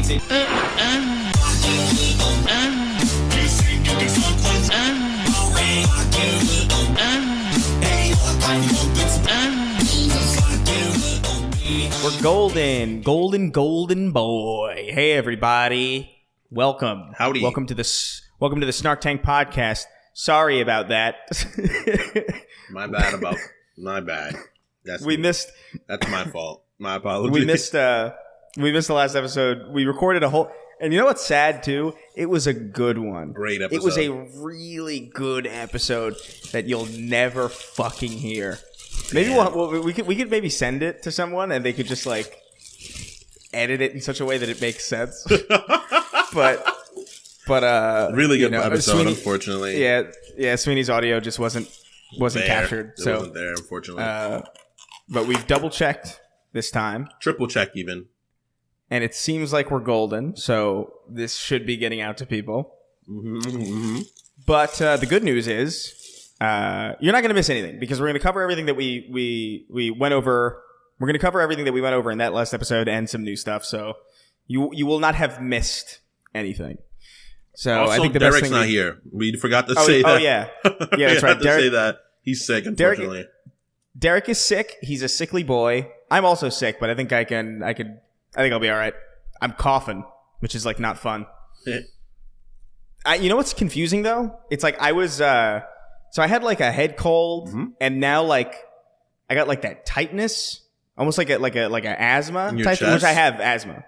We're golden boy. Hey everybody, welcome. Howdy. Welcome to the Snark Tank podcast. Sorry about that. My bad. That's my fault. My apologies. We missed the last episode. We recorded a whole, and you know what's sad too? It was a good one. Great episode. It was a really good episode that you'll never fucking hear. Maybe we could maybe send it to someone and they could just like edit it in such a way that it makes sense. but really good episode, Sweeney, unfortunately. Yeah. Sweeney's audio just wasn't captured. It wasn't there, unfortunately. But we've double checked this time, triple check even, and it seems like we're golden. So this should be getting out to people. Mm-hmm. But the good news is. You're not going to miss anything because we're going to cover everything that we went over. We're going to cover everything that we went over in that last episode and some new stuff. So you will not have missed anything. So also, I think the Derek's best thing not here. We forgot to say that. Oh yeah, that's right. Derek, say that he's sick. Unfortunately, Derek is sick. He's a sickly boy. I'm also sick, but I think I think I'll be all right. I'm coughing, which is like not fun. You know what's confusing though? It's like I was. So I had like a head cold, and now like I got like that tightness, almost like a asthma type, which I have asthma.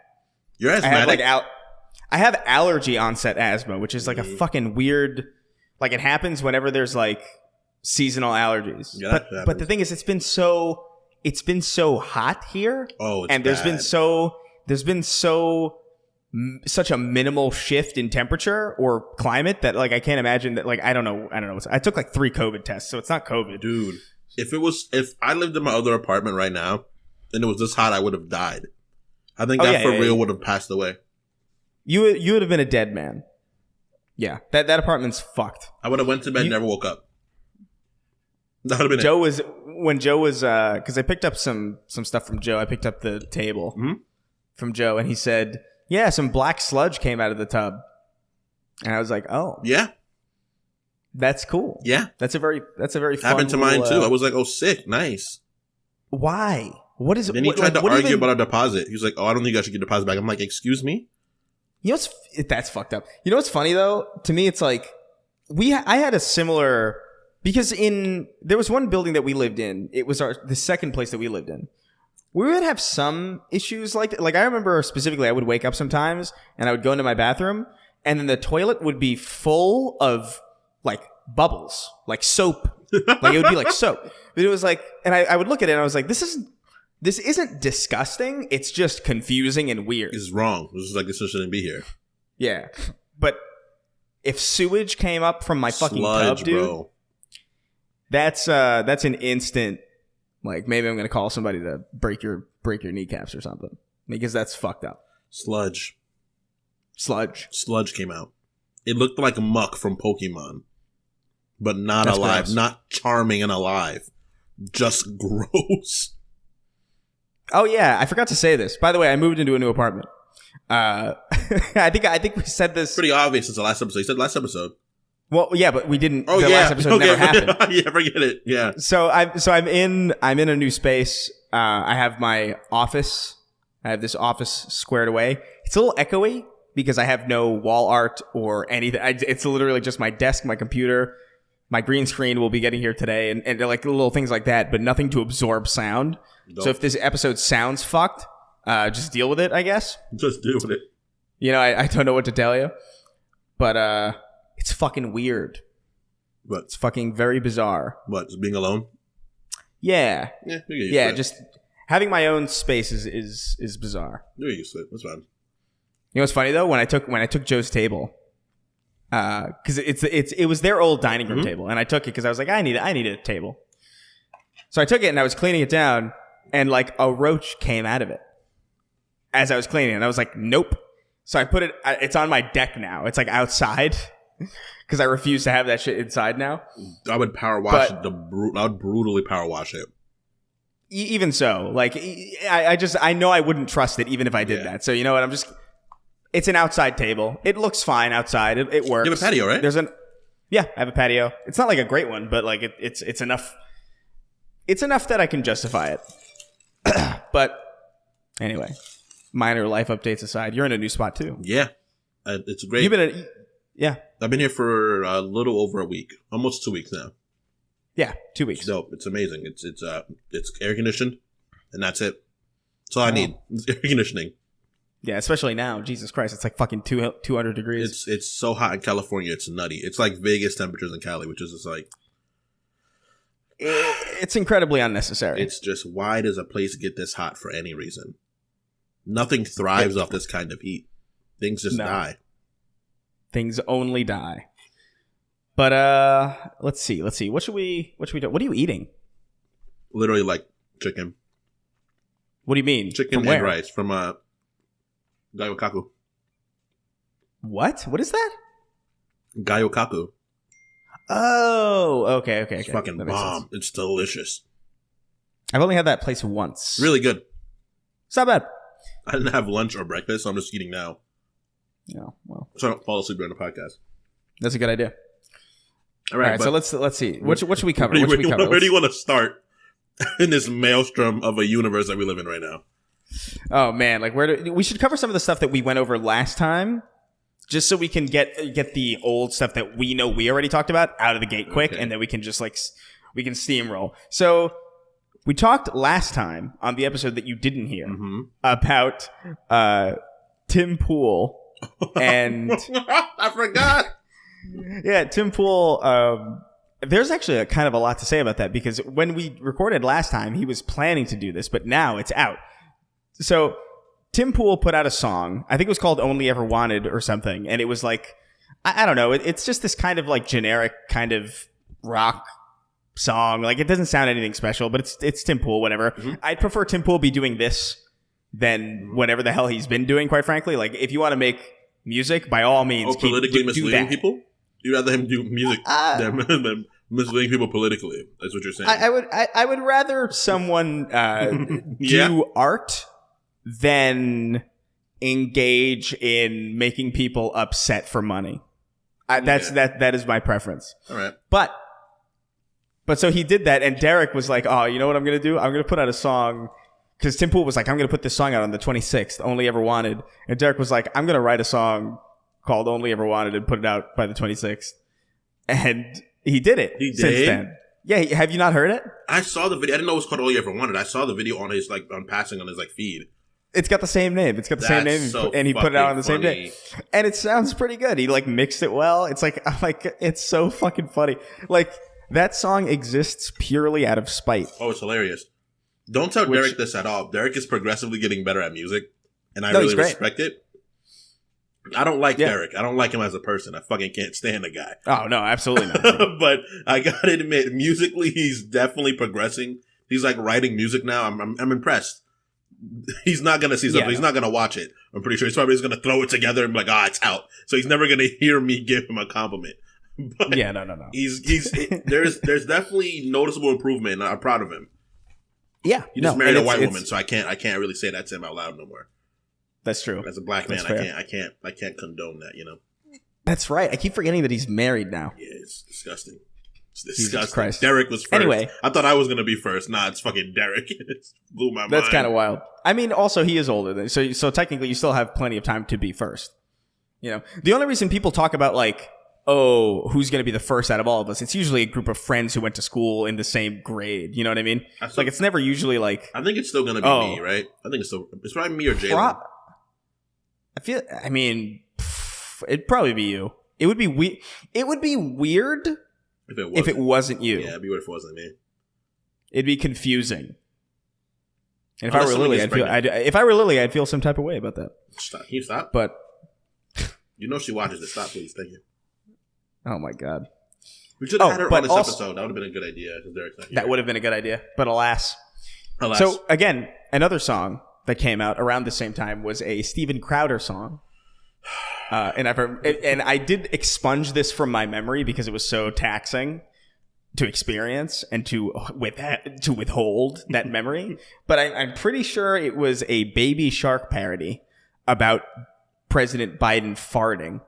You're asthmatic. I have allergy onset asthma, which is like a fucking weird. Like it happens whenever there's like seasonal allergies. Yeah, but the thing is, it's been so hot here. Oh, it's and bad. there's been such a minimal shift in temperature or climate that like I can't imagine that like I don't know. I took like 3 COVID tests, so it's not COVID, dude. If I lived in my other apartment right now and it was this hot, I would have died. I think real would have passed away. You would have been a dead man. Yeah, that apartment's fucked. I would have went to bed, and never woke up. That would have been when Joe was because I picked up some stuff from Joe. I picked up the table from Joe, and he said, "Yeah, some black sludge came out of the tub," and I was like, "Oh, yeah, that's cool. Yeah, that's a very fun happened to mine too. I was like, oh, sick, nice. Why? What is it?" Then he tried to argue about our deposit. He was like, "Oh, I don't think I should get deposit back." I'm like, "Excuse me." You know that's fucked up. You know what's funny though? To me, it's like I had a similar because there was one building that we lived in. It was the second place that we lived in. We would have some issues like I remember specifically I would wake up sometimes and I would go into my bathroom and then the toilet would be full of like bubbles, like soap. Like it would be like soap. But it was like, and I would look at it and I was like, this isn't disgusting. It's just confusing and weird. It's wrong. This shouldn't be here. Yeah. But if sewage came up from my fucking sludge, tub, dude, bro. That's an instant. Like maybe I'm gonna call somebody to break your kneecaps or something because that's fucked up. Sludge came out. It looked like muck from Pokemon, but not that's alive, gross. Not charming and alive, just gross. Oh yeah, I forgot to say this. By the way, I moved into a new apartment. I think we said this. Pretty obvious since the last episode. You said last episode. Well, yeah, but we didn't. Oh, the last episode never happened. Yeah, forget it. Yeah. So I'm in a new space. I have my office. I have this office squared away. It's a little echoey because I have no wall art or anything. It's literally just my desk, my computer, my green screen will be getting here today, and like little things like that, but nothing to absorb sound. Dope. So if this episode sounds fucked, just deal with it, I guess. Just deal with it. You know, I don't know what to tell you, but it's fucking weird. What? It's fucking very bizarre. What? Just being alone? Yeah. Yeah. Just having my own space is bizarre. You're used to it. That's fine. You know what's funny though? When I took Joe's table, because it was their old dining room table, and I took it because I was like, I need a table. So I took it and I was cleaning it down, and like a roach came out of it as I was cleaning it. And I was like, nope. So I put it. It's on my deck now. It's like outside. Because I refuse to have that shit inside now. I would power wash it. I would brutally power wash it. Even so, like I know I wouldn't trust it even if I did that. So you know what? It's an outside table. It looks fine outside. It works. You have a patio, right? Yeah, I have a patio. It's not like a great one, but like it's enough. It's enough that I can justify it. But anyway, minor life updates aside, you're in a new spot too. Yeah, it's great. Yeah. I've been here for a little over a week, almost 2 weeks now. Yeah, 2 weeks. It's dope. It's amazing. It's air conditioned, and that's it. That's all I need. It's air conditioning. Yeah, especially now. Jesus Christ, it's like fucking 200 degrees. It's so hot in California. It's nutty. It's like Vegas temperatures in Cali, which is just like... It's incredibly unnecessary. It's just, why does a place get this hot for any reason? Nothing thrives off this kind of heat. Things just die. Things only die. But let's see. What should we do? What are you eating? Literally like chicken. What do you mean? Chicken and rice from Gayokaku. What? What is that? Gayokaku. Oh, okay. It's fucking bomb. It's delicious. I've only had that place once. Really good. It's not bad. I didn't have lunch or breakfast, so I'm just eating now. No, well. So I don't fall asleep during the podcast. That's a good idea. All right, so let's see. What should we cover? Where do you want to start in this maelstrom of a universe that we live in right now? Oh man, like we should cover some of the stuff that we went over last time, just so we can get the old stuff that we know we already talked about out of the gate quick, and then we can just we can steamroll. So we talked last time on the episode that you didn't hear about Tim Pool and I forgot. Yeah, Tim Pool. There's actually a lot to say about that, because when we recorded last time, he was planning to do this, but now it's out. So Tim Pool put out a song. I think it was called "Only Ever Wanted" or something, and it was like, I don't know. It's just this kind of like generic kind of rock song. Like, it doesn't sound anything special, but it's Tim Pool. Whatever. I'd prefer Tim Pool be doing this than whatever the hell he's been doing. Quite frankly, like, if you want to make music, by all means, politically misleading people. You'd rather him do music than misleading people politically. That's what you're saying. I would rather someone do art than engage in making people upset for money. That is my preference. All right. But so he did that, and Derek was like, "Oh, you know what I'm gonna do? I'm gonna put out a song." Because Tim Pool was like, "I'm gonna put this song out on the 26th, Only Ever Wanted," and Derek was like, "I'm gonna write a song called Only Ever Wanted and put it out by the 26th." And he did it. Since then. Yeah, have you not heard it? I saw the video. I didn't know it was called Only Ever Wanted. I saw the video on his on passing on his feed. It's got the same name. And he put it out on the same day. And it sounds pretty good. He mixed it well. It's like, I'm like, it's so fucking funny. Like, that song exists purely out of spite. Oh, it's hilarious. Don't tell Derek this at all. Derek is progressively getting better at music, and I really respect it. I don't like Derek. I don't like him as a person. I fucking can't stand the guy. Oh, no, absolutely not. But I gotta admit, musically, he's definitely progressing. He's like writing music now. I'm impressed. He's not gonna see something. Yeah, he's not gonna watch it. I'm pretty sure he's probably just gonna throw it together and be like, it's out. So he's never gonna hear me give him a compliment. But yeah, no. He's there's definitely noticeable improvement, and I'm proud of him. Yeah, he just married a white woman, so I can't really say that to him out loud no more. That's true. As a black man, I can't condone that. You know. That's right. I keep forgetting that he's married now. Yeah, it's disgusting. It's disgusting. Jesus Christ. Derek was first. Anyway, I thought I was gonna be first. Nah, it's fucking Derek. It blew my mind. That's kind of wild. I mean, also he is older than so technically you still have plenty of time to be first. You know, the only reason people talk about like, oh, who's going to be the first out of all of us? It's usually a group of friends who went to school in the same grade. You know what I mean? It's never usually like. I think it's still going to be me, right? I think it's probably me or Jalen. It'd probably be you. It would be It would be weird if it wasn't you. Yeah, it'd be weird if it wasn't me. It'd be confusing. And if I were Lily, I'd feel some type of way about that. Stop. Can you stop? But you know she watches it. Stop, please. Thank you. Oh my God. We should have had her on this episode. That would have been a good idea. That would have been a good idea. But alas. So again, another song that came out around the same time was a Steven Crowder song. And I did expunge this from my memory because it was so taxing to experience and to withhold that memory. But I'm pretty sure it was a Baby Shark parody about President Biden farting.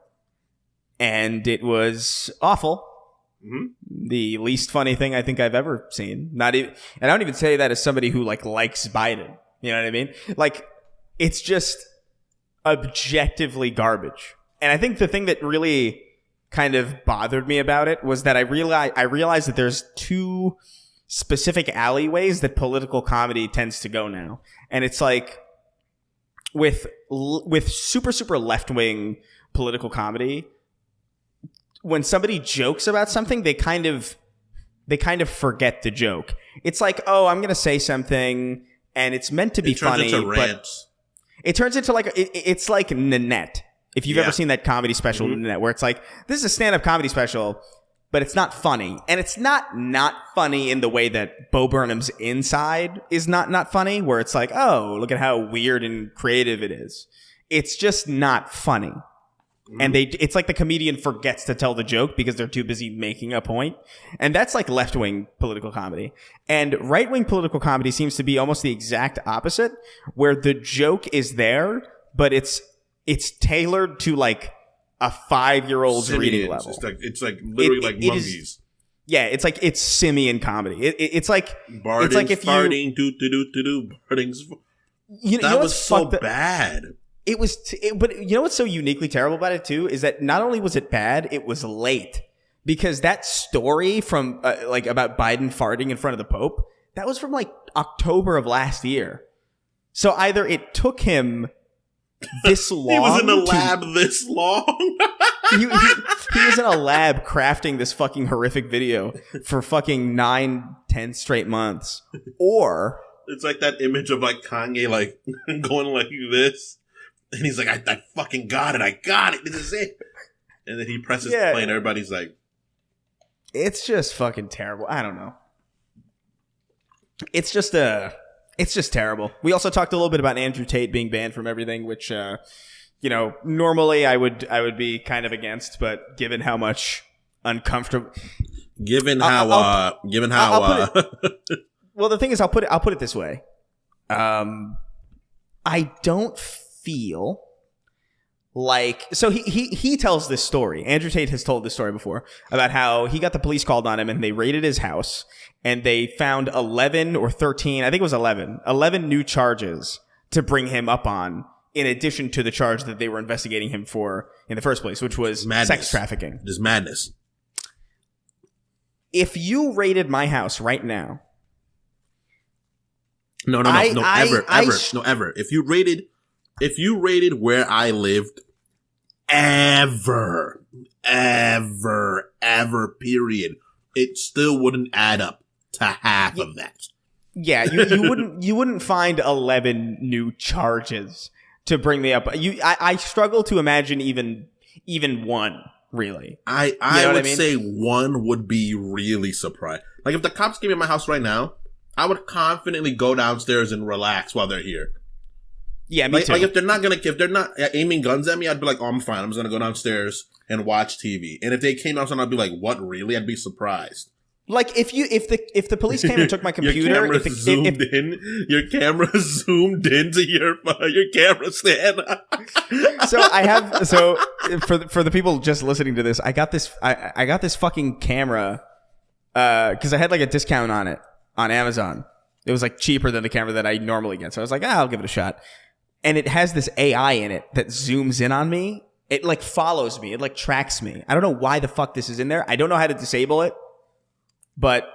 And it was awful. Mm-hmm. The least funny thing I think I've ever seen. Not even, and I don't even say that as somebody who like likes Biden. You know what I mean? Like, it's just objectively garbage. And I think the thing that really kind of bothered me about it was that I realized that there's two specific alleyways that political comedy tends to go now. And it's like with super, super left-wing political comedy, when somebody jokes about something, they kind of forget the joke. It's like, oh, I'm going to say something and it's meant to be funny, but it turns into like, it's like Nanette. If you've ever seen that comedy special, Nanette, where it's like, this is a stand-up comedy special, but it's not funny. And it's not funny in the way that Bo Burnham's Inside is not funny, where it's like, oh, look at how weird and creative it is. It's just not funny. And it's like the comedian forgets to tell the joke because they're too busy making a point. And that's like left-wing political comedy. And right-wing political comedy seems to be almost the exact opposite, where the joke is there, but it's tailored to like a 5-year-old's reading level. It's like literally like monkeys. It's like it's simian comedy. It's like Barding's it's like if farting, do Barding's. That was so bad. It was, but you know what's so uniquely terrible about it too is that not only was it bad, it was late, because that story from like about Biden farting in front of the Pope, that was from like October of last year. So either it took him this long. He was in a lab this long. he was in a lab crafting this fucking horrific video for fucking 9-10 straight months. Or it's like that image of like Kanye like going like this. And he's like, I fucking got it. I got it. This is it. And then he presses play and everybody's like. It's just fucking terrible. I don't know. It's just terrible. We also talked a little bit about Andrew Tate being banned from everything, which, normally I would be kind of against, but given how much uncomfortable. Well, the thing is, I'll put it this way. I don't feel like, so he tells this story. Andrew Tate has told this story before about how he got the police called on him and they raided his house and they found 11 or 13, I think it was 11 new charges to bring him up on, in addition to the charge that they were investigating him for in the first place, which was sex trafficking. Just madness. If you raided my house right now. No, ever. If you raided where I lived, ever, period, it still wouldn't add up to half of that. Yeah, you wouldn't find 11 new charges to bring me up. I struggle to imagine even one, really. I would say one would be really surprised. Like if the cops came in my house right now, I would confidently go downstairs and relax while they're here. Yeah, me too. Like if they're not aiming guns at me, I'd be like, oh, I'm fine. I'm just gonna go downstairs and watch TV. And if they came outside, I'd be like, what, really? I'd be surprised. Like if the police came and took my computer, your camera zoomed into your camera stand. So for the people just listening to this, I got this fucking camera because I had like a discount on it on Amazon. It was like cheaper than the camera that I normally get. So I was like, I'll give it a shot. And it has this AI in it that zooms in on me. It like follows me. It like tracks me. I don't know why the fuck this is in there. I don't know how to disable it, but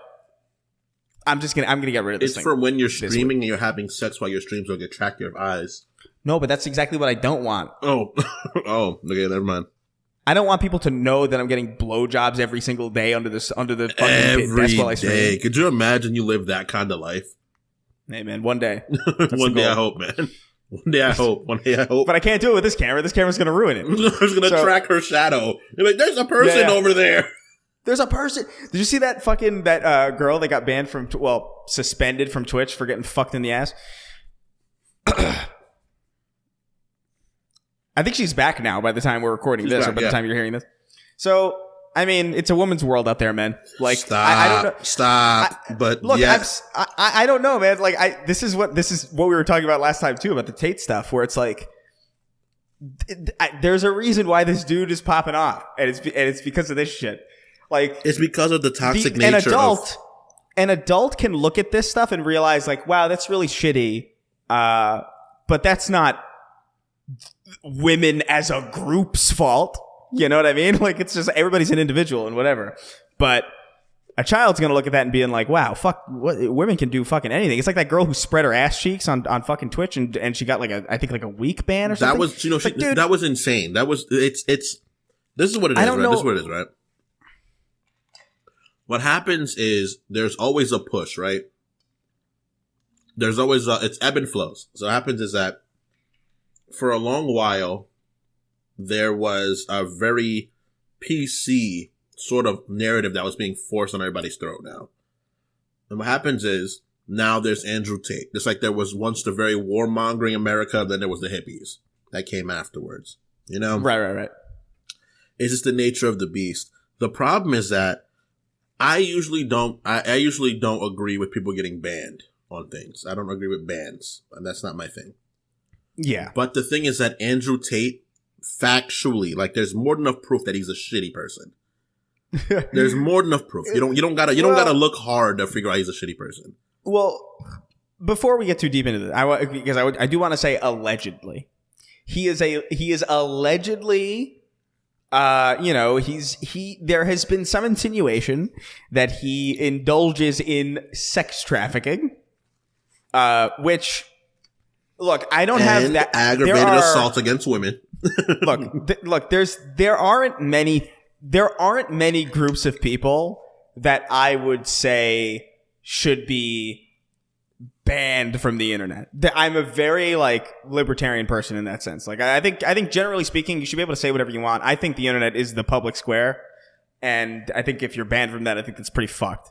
I'm gonna get rid of this thing. It's for when you're streaming and you're having sex while your streams don't get tracked your eyes. No, but that's exactly what I don't want. Oh, okay, never mind. I don't want people to know that I'm getting blowjobs every single day under the fucking desk while I stream. Every day. Could you imagine you live that kind of life? Hey man, one day. One day I hope, man. One day I hope. But I can't do it with this camera. This camera's going to ruin it. It's going to track her shadow. You're like, there's a person over there. There's a person. Did you see that girl that got banned from, suspended from Twitch for getting fucked in the ass? I think she's back now by the time we're recording this, or by the time you're hearing this. So, I mean, it's a woman's world out there, man. Like, I don't know. But look, yes. I don't know, man. Like, this is what we were talking about last time too, about the Tate stuff, where it's like, there's a reason why this dude is popping off, and it's because of this shit. Like, it's because of the toxic nature. An adult can look at this stuff and realize, like, wow, that's really shitty. But that's not women as a group's fault. You know what I mean? Like, it's just everybody's an individual and whatever. But a child's gonna look at that and being like, wow, women can do fucking anything. It's like that girl who spread her ass cheeks on fucking Twitch and she got like a week ban or something. That was, that was insane. That was, this is what it is, right? This is what it is, right? What happens is there's always a push, right? There's always it's ebb and flows. So what happens is that for a long while, there was a very PC sort of narrative that was being forced on everybody's throat now. And what happens is now there's Andrew Tate. Just like there was once the very warmongering America, then there was the hippies that came afterwards. You know? Right. It's just the nature of the beast. The problem is that I usually don't agree with people getting banned on things. I don't agree with bans, and that's not my thing. Yeah. But the thing is that Andrew Tate, factually, like, there's more than enough proof that he's a shitty person. There's more than enough proof. You don't gotta look hard to figure out he's a shitty person. Well, before we get too deep into this, I do want to say allegedly, he is allegedly. There has been some insinuation that he indulges in sex trafficking, which, look, I don't have that aggravated assault against women. There aren't many groups of people that I would say should be banned from the internet. I'm a very libertarian person in that sense. Like, I think generally speaking, you should be able to say whatever you want. I think the internet is the public square, and I think if you're banned from that, I think that's pretty fucked.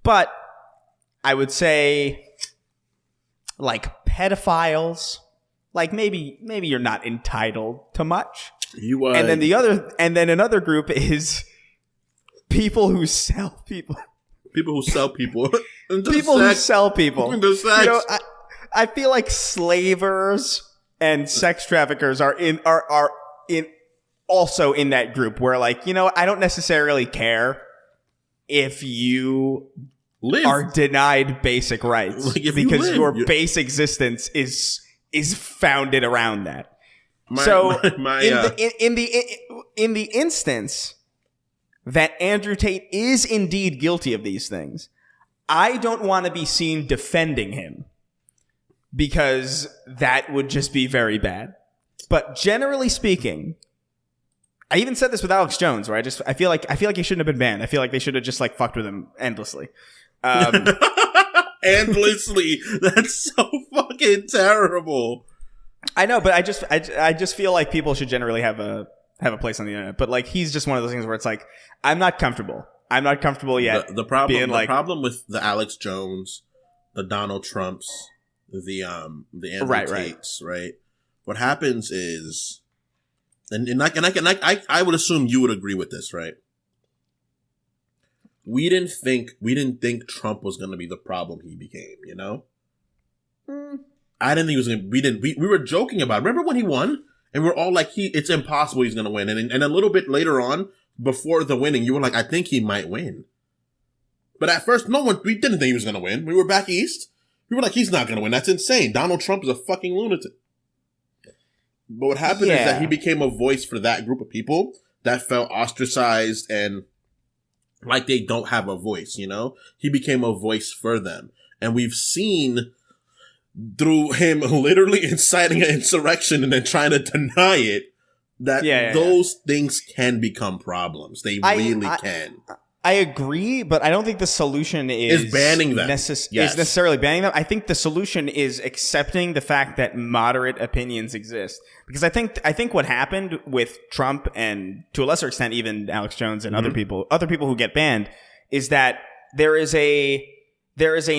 But I would say, like, pedophiles, like, maybe you're not entitled to much. And then another group is people who sell people. People who sell people. People who sell people. Into sex. You know, I feel like slavers and sex traffickers are also in that group where, like, you know, I don't necessarily care if you are denied basic rights, because your base existence is founded around that. In the instance that Andrew Tate is indeed guilty of these things, I don't want to be seen defending him, because that would just be very bad. But generally speaking, I even said this with Alex Jones, where I feel like he shouldn't have been banned. I feel like they should have just fucked with him endlessly. Endlessly. That's so fucking terrible. I know, but I just feel like people should generally have a place on the internet. But, like, he's just one of those things where it's like, I'm not comfortable yet. The problem with the Alex Jones, the Donald Trumps, the Andrew Tates, right? What happens is, I would assume you would agree with this, right? We didn't think Trump was going to be the problem he became, you know? I didn't think he was going to. We were joking about it. Remember when he won? And we're all like, it's impossible he's going to win. And a little bit later on, before the winning, you were like, I think he might win. But at first, we didn't think he was going to win. We were back east. We were like, he's not going to win. That's insane. Donald Trump is a fucking lunatic. But what happened is that he became a voice for that group of people that felt ostracized and like they don't have a voice, you know? He became a voice for them. And we've seen, through him literally inciting an insurrection and then trying to deny it, that those things can become problems. They really can. I agree, but I don't think the solution is banning them. Is necessarily banning them. I think the solution is accepting the fact that moderate opinions exist. Because I think what happened with Trump, and to a lesser extent even Alex Jones and other people who get banned, is that there is a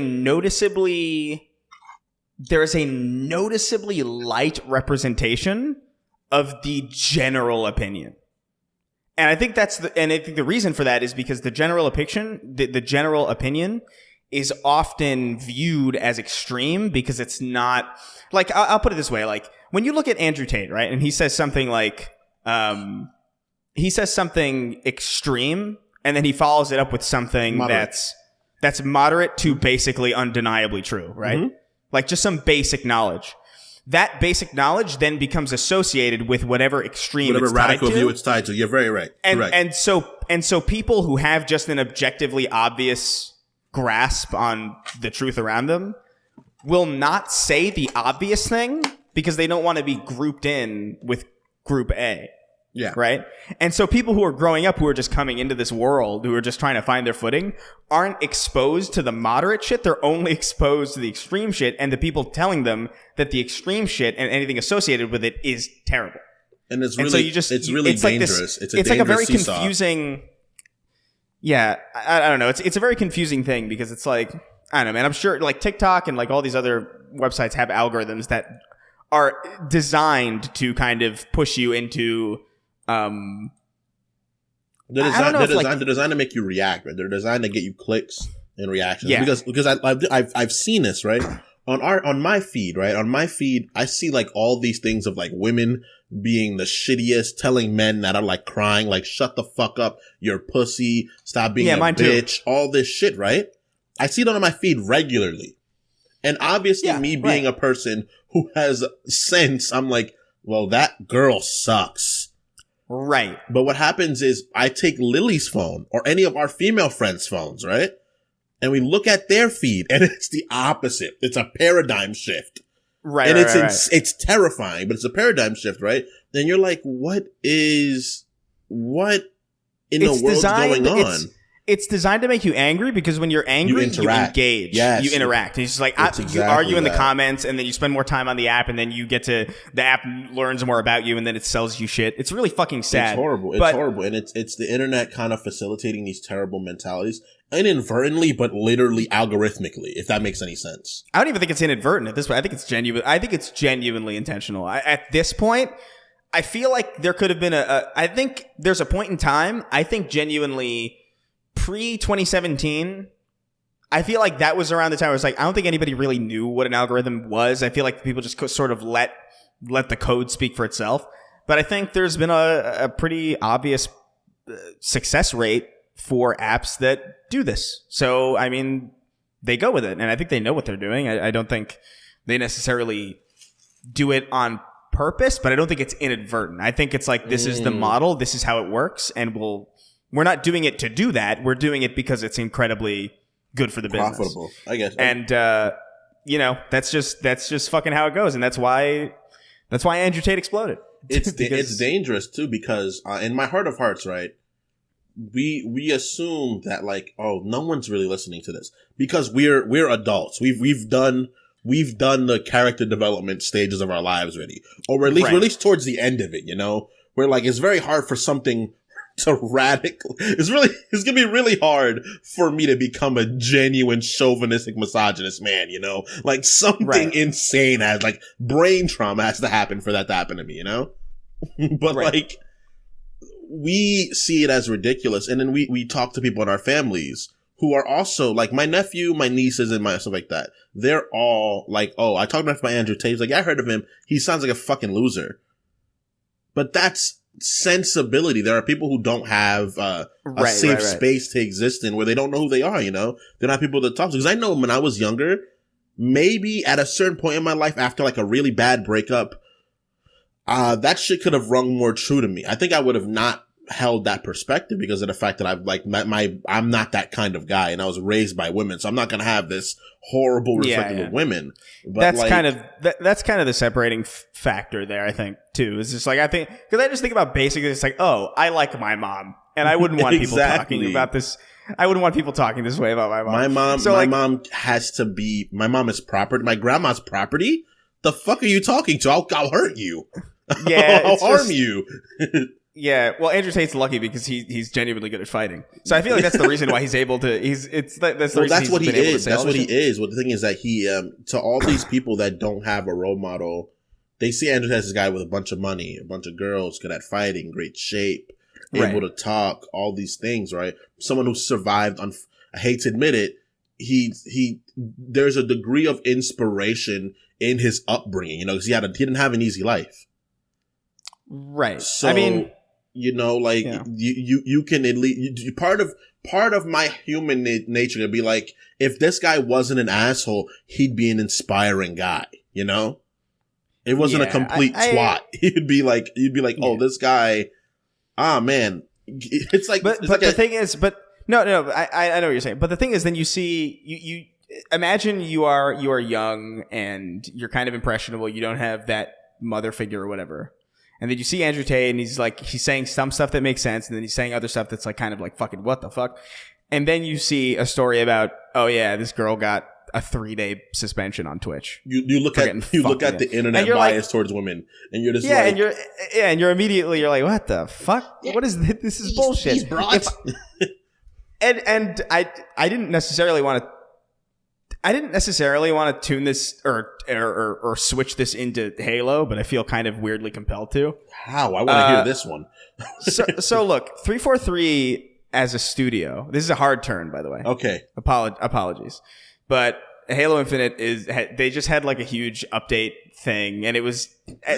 noticeably light representation of the general opinion. And I think the reason for that is because the general opinion is often viewed as extreme, because it's not, like, I'll put it this way, like, when you look at Andrew Tate, right, and he says something like, he says something extreme, and then he follows it up with something Moderate. that's moderate to basically undeniably true, right? Mm-hmm. Like just some basic knowledge. That basic knowledge then becomes associated with whatever extreme Whatever it's radical tied to. view it's tied to. You're very right. Correct. And so people who have just an objectively obvious grasp on the truth around them will not say the obvious thing because they don't want to be grouped in with group A. Yeah. Right? And so people who are growing up, who are just coming into this world, who are just trying to find their footing, aren't exposed to the moderate shit. They're only exposed to the extreme shit and the people telling them that the extreme shit and anything associated with it is terrible. And it's really, it's really dangerous. Like this, it's like a very seesaw. Confusing. Yeah, I don't know. It's a very confusing thing because it's like, I don't know, man. I'm sure like TikTok and like all these other websites have algorithms that are designed to kind of push you into. They're designed to make you react, right? They're designed to get you clicks and reactions. Yeah. Because I've seen this, right? On my feed, right? On my feed, I see like all these things of like women being the shittiest, telling men that are like crying, like shut the fuck up, you're pussy, stop being a bitch, all this shit, right? I see it on my feed regularly. And obviously me being a person who has sense, I'm like, well, that girl sucks. Right. But what happens is I take Lily's phone or any of our female friends' phones, right? And we look at their feed and it's the opposite. It's a paradigm shift. Right. And it's terrifying, but it's a paradigm shift, right? Then you're like, what in the world's going on? It's designed to make you angry because when you're angry, you engage. Yes. You interact. And it's just like, you argue in the comments and then you spend more time on the app and then you get to, the app learns more about you and then it sells you shit. It's really fucking sad. It's horrible. It's horrible. And it's the internet kind of facilitating these terrible mentalities inadvertently, but literally algorithmically, if that makes any sense. I don't even think it's inadvertent at this point. I think it's genuine. I think it's genuinely intentional. At this point, I feel like there could have been I think there's a point in time, I think genuinely pre-2017, I feel like that was around the time where it's like, I don't think anybody really knew what an algorithm was. I feel like people just sort of let the code speak for itself. But I think there's been a pretty obvious success rate for apps that do this. So, I mean, they go with it. And I think they know what they're doing. I don't think they necessarily do it on purpose, but I don't think it's inadvertent. I think it's like, this is the model. This is how it works. And we're not doing it to do that. We're doing it because it's incredibly good for the business. Profitable, I guess. And, that's just fucking how it goes. And that's why Andrew Tate exploded. It's dangerous too, because in my heart of hearts, right, we assume that like, oh, no one's really listening to this because we're adults. We've done the character development stages of our lives already, or at least towards the end of it, you know, where like it's very hard for something to it's gonna be really hard for me to become a genuine chauvinistic misogynist man, you know, like something insane as like brain trauma has to happen for that to happen to me, you know. But like we see it as ridiculous, and then we talk to people in our families who are also like my nephew, my nieces, and my stuff like that. They're all like, oh, I talked about Andrew Tate. He's like, yeah, I heard of him. He sounds like a fucking loser. But that's sensibility. There are people who don't have a safe space to exist in, where they don't know who they are, you know? They're not people to talk to. Because I know when I was younger, maybe at a certain point in my life after like a really bad breakup, that shit could have rung more true to me. I think I would have not held that perspective because of the fact that I've like I'm not that kind of guy, and I was raised by women, so I'm not gonna have this horrible perspective of women. But that's like, that's kind of the separating factor there, I think, too. It's just like, I think, because I just think about basically, it's like, oh, I like my mom, and I wouldn't want people talking about this. I wouldn't want people talking this way about my mom. My mom has to be. My mom is property. My grandma's property. The fuck are you talking to? I'll hurt you. Yeah, I'll harm you. Yeah, well, Andrew Tate's lucky because he's genuinely good at fighting. So I feel like that's the reason why he's able to. That's what he is. That's what he is. Well, the thing is that he to all these people that don't have a role model, they see Andrew Tate as a guy with a bunch of money, a bunch of girls, good at fighting, great shape, able to talk, all these things, right? Someone who survived I hate to admit it, he there's a degree of inspiration in his upbringing, because he didn't have an easy life. Right. So, I mean, you can at least, part of my human nature to be like, if this guy wasn't an asshole, he'd be an inspiring guy, It wasn't a complete twat. You'd be like, oh, this guy, man. It's like, but the thing is, no, I know what you're saying. But the thing is, then you see, you imagine you are young and you're kind of impressionable. You don't have that mother figure or whatever. And then you see Andrew Tate and he's saying some stuff that makes sense. And then he's saying other stuff that's like kind of like fucking what the fuck. And then you see a story about, oh yeah, this girl got a 3-day suspension on Twitch. You look at the internet bias towards women, and you're just and you're immediately like, what the fuck? What is this? This is bullshit. He's brought. And I didn't necessarily want to tune this or switch this into Halo, but I feel kind of weirdly compelled to. How? I want to hear this one. so look, 343 as a studio. This is a hard turn, by the way. Okay. Apologies. But Halo Infinite they just had like a huge update thing, and it was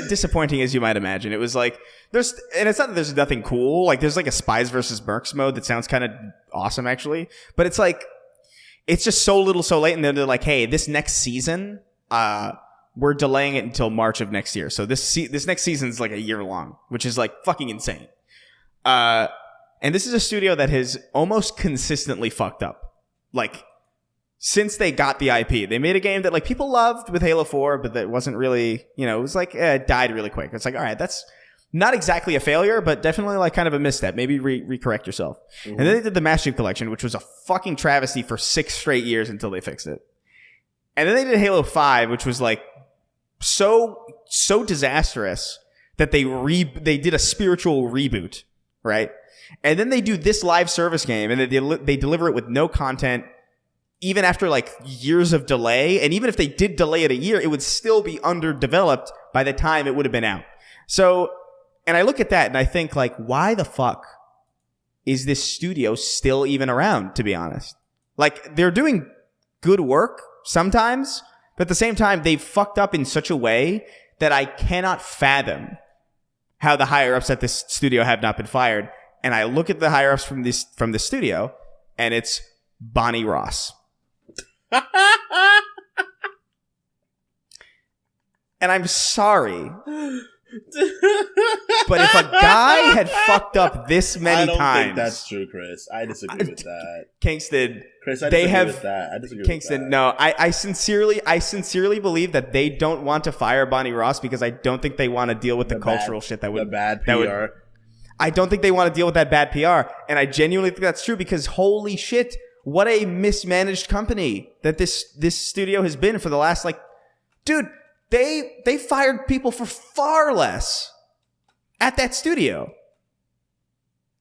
disappointing as you might imagine. It was like it's not that there's nothing cool. Like there's like a Spies versus Mercs mode that sounds kind of awesome actually, but it's like it's just so little so late, and then they're like, hey, this next season, we're delaying it until March of next year. So this next season's like a year long, which is like fucking insane. And this is a studio that has almost consistently fucked up. Like, since they got the IP, they made a game that like people loved with Halo 4, but that wasn't really, it was like, it died really quick. It's like, all right, that's not exactly a failure, but definitely like kind of a misstep. Maybe recorrect yourself. Mm-hmm. And then they did the Master Chief Collection, which was a fucking travesty for 6 straight years until they fixed it. And then they did Halo 5, which was like so disastrous that they did a spiritual reboot, right? And then they do this live service game, and they deliver it with no content, even after like years of delay. And even if they did delay it a year, it would still be underdeveloped by the time it would have been out. So, and I look at that and I think like, why the fuck is this studio still even around, to be honest? Like, they're doing good work sometimes, but at the same time, they've fucked up in such a way that I cannot fathom how the higher ups at this studio have not been fired. And I look at the higher ups from the studio, and it's Bonnie Ross. And I'm sorry, but if a guy had fucked up this many times, I don't think that's true, Chris. I disagree with that. Kingston, Chris, I disagree with that. I disagree Kingston, with that. No, I sincerely believe that they don't want to fire Bonnie Ross because I don't think they want to deal with the cultural shit that would the bad PR. I don't think they want to deal with that bad PR, and I genuinely think that's true because holy shit, what a mismanaged company that this studio has been for the last dude. They fired people for far less at that studio.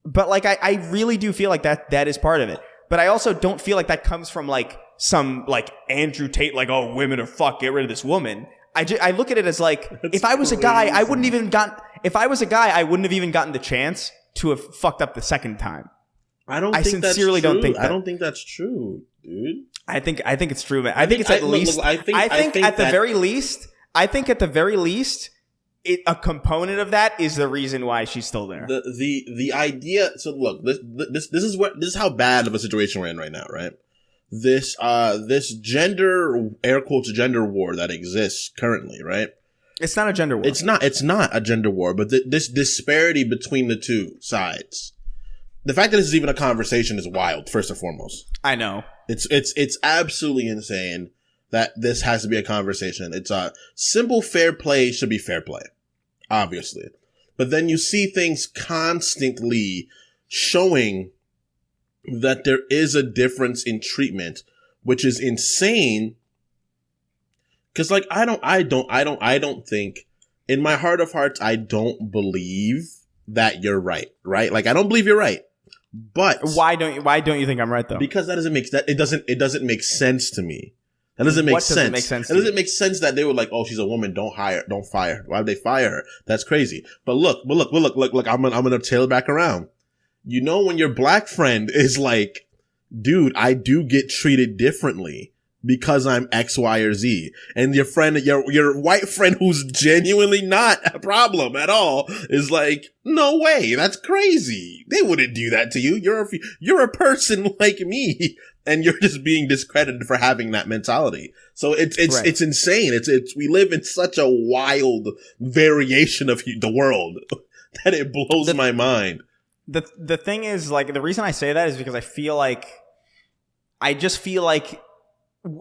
But I really do feel like that is part of it. But I also don't feel like that comes from some Andrew Tate, oh, women are fuck, get rid of this woman. I look at it as if I was a guy, I wouldn't have even gotten the chance to have fucked up the second time. I sincerely don't think that. I don't think that's true, dude. I think it's true, man. I think it's at least at the very least, a component of that is the reason why she's still there. The idea. So look, this is how bad of a situation we're in right now, right? This gender, air quotes, gender war that exists currently, right? It's not a gender war. It's not a gender war, but this disparity between the two sides. The fact that this is even a conversation is wild, first and foremost. I know. It's absolutely insane that this has to be a conversation. It's simple fair play should be fair play, obviously. But then you see things constantly showing that there is a difference in treatment, which is insane. Cause I don't think, in my heart of hearts, I don't believe that you're right? I don't believe you're right. But why don't you think I'm right though? Because it doesn't make sense to me. That doesn't make sense. Doesn't make sense? It doesn't make sense that they were like, oh, she's a woman, don't fire her. Why would they fire her? That's crazy. But look, I'm gonna tail it back around. When your black friend is like, dude, I do get treated differently because I'm X, Y, or Z. And your friend, your white friend who's genuinely not a problem at all is like, no way, that's crazy. They wouldn't do that to you. You're a person like me, and you're just being discredited for having that mentality. So it's insane. We live in such a wild variation of the world that it blows my mind. The thing is, like, the reason I say that is because I just feel like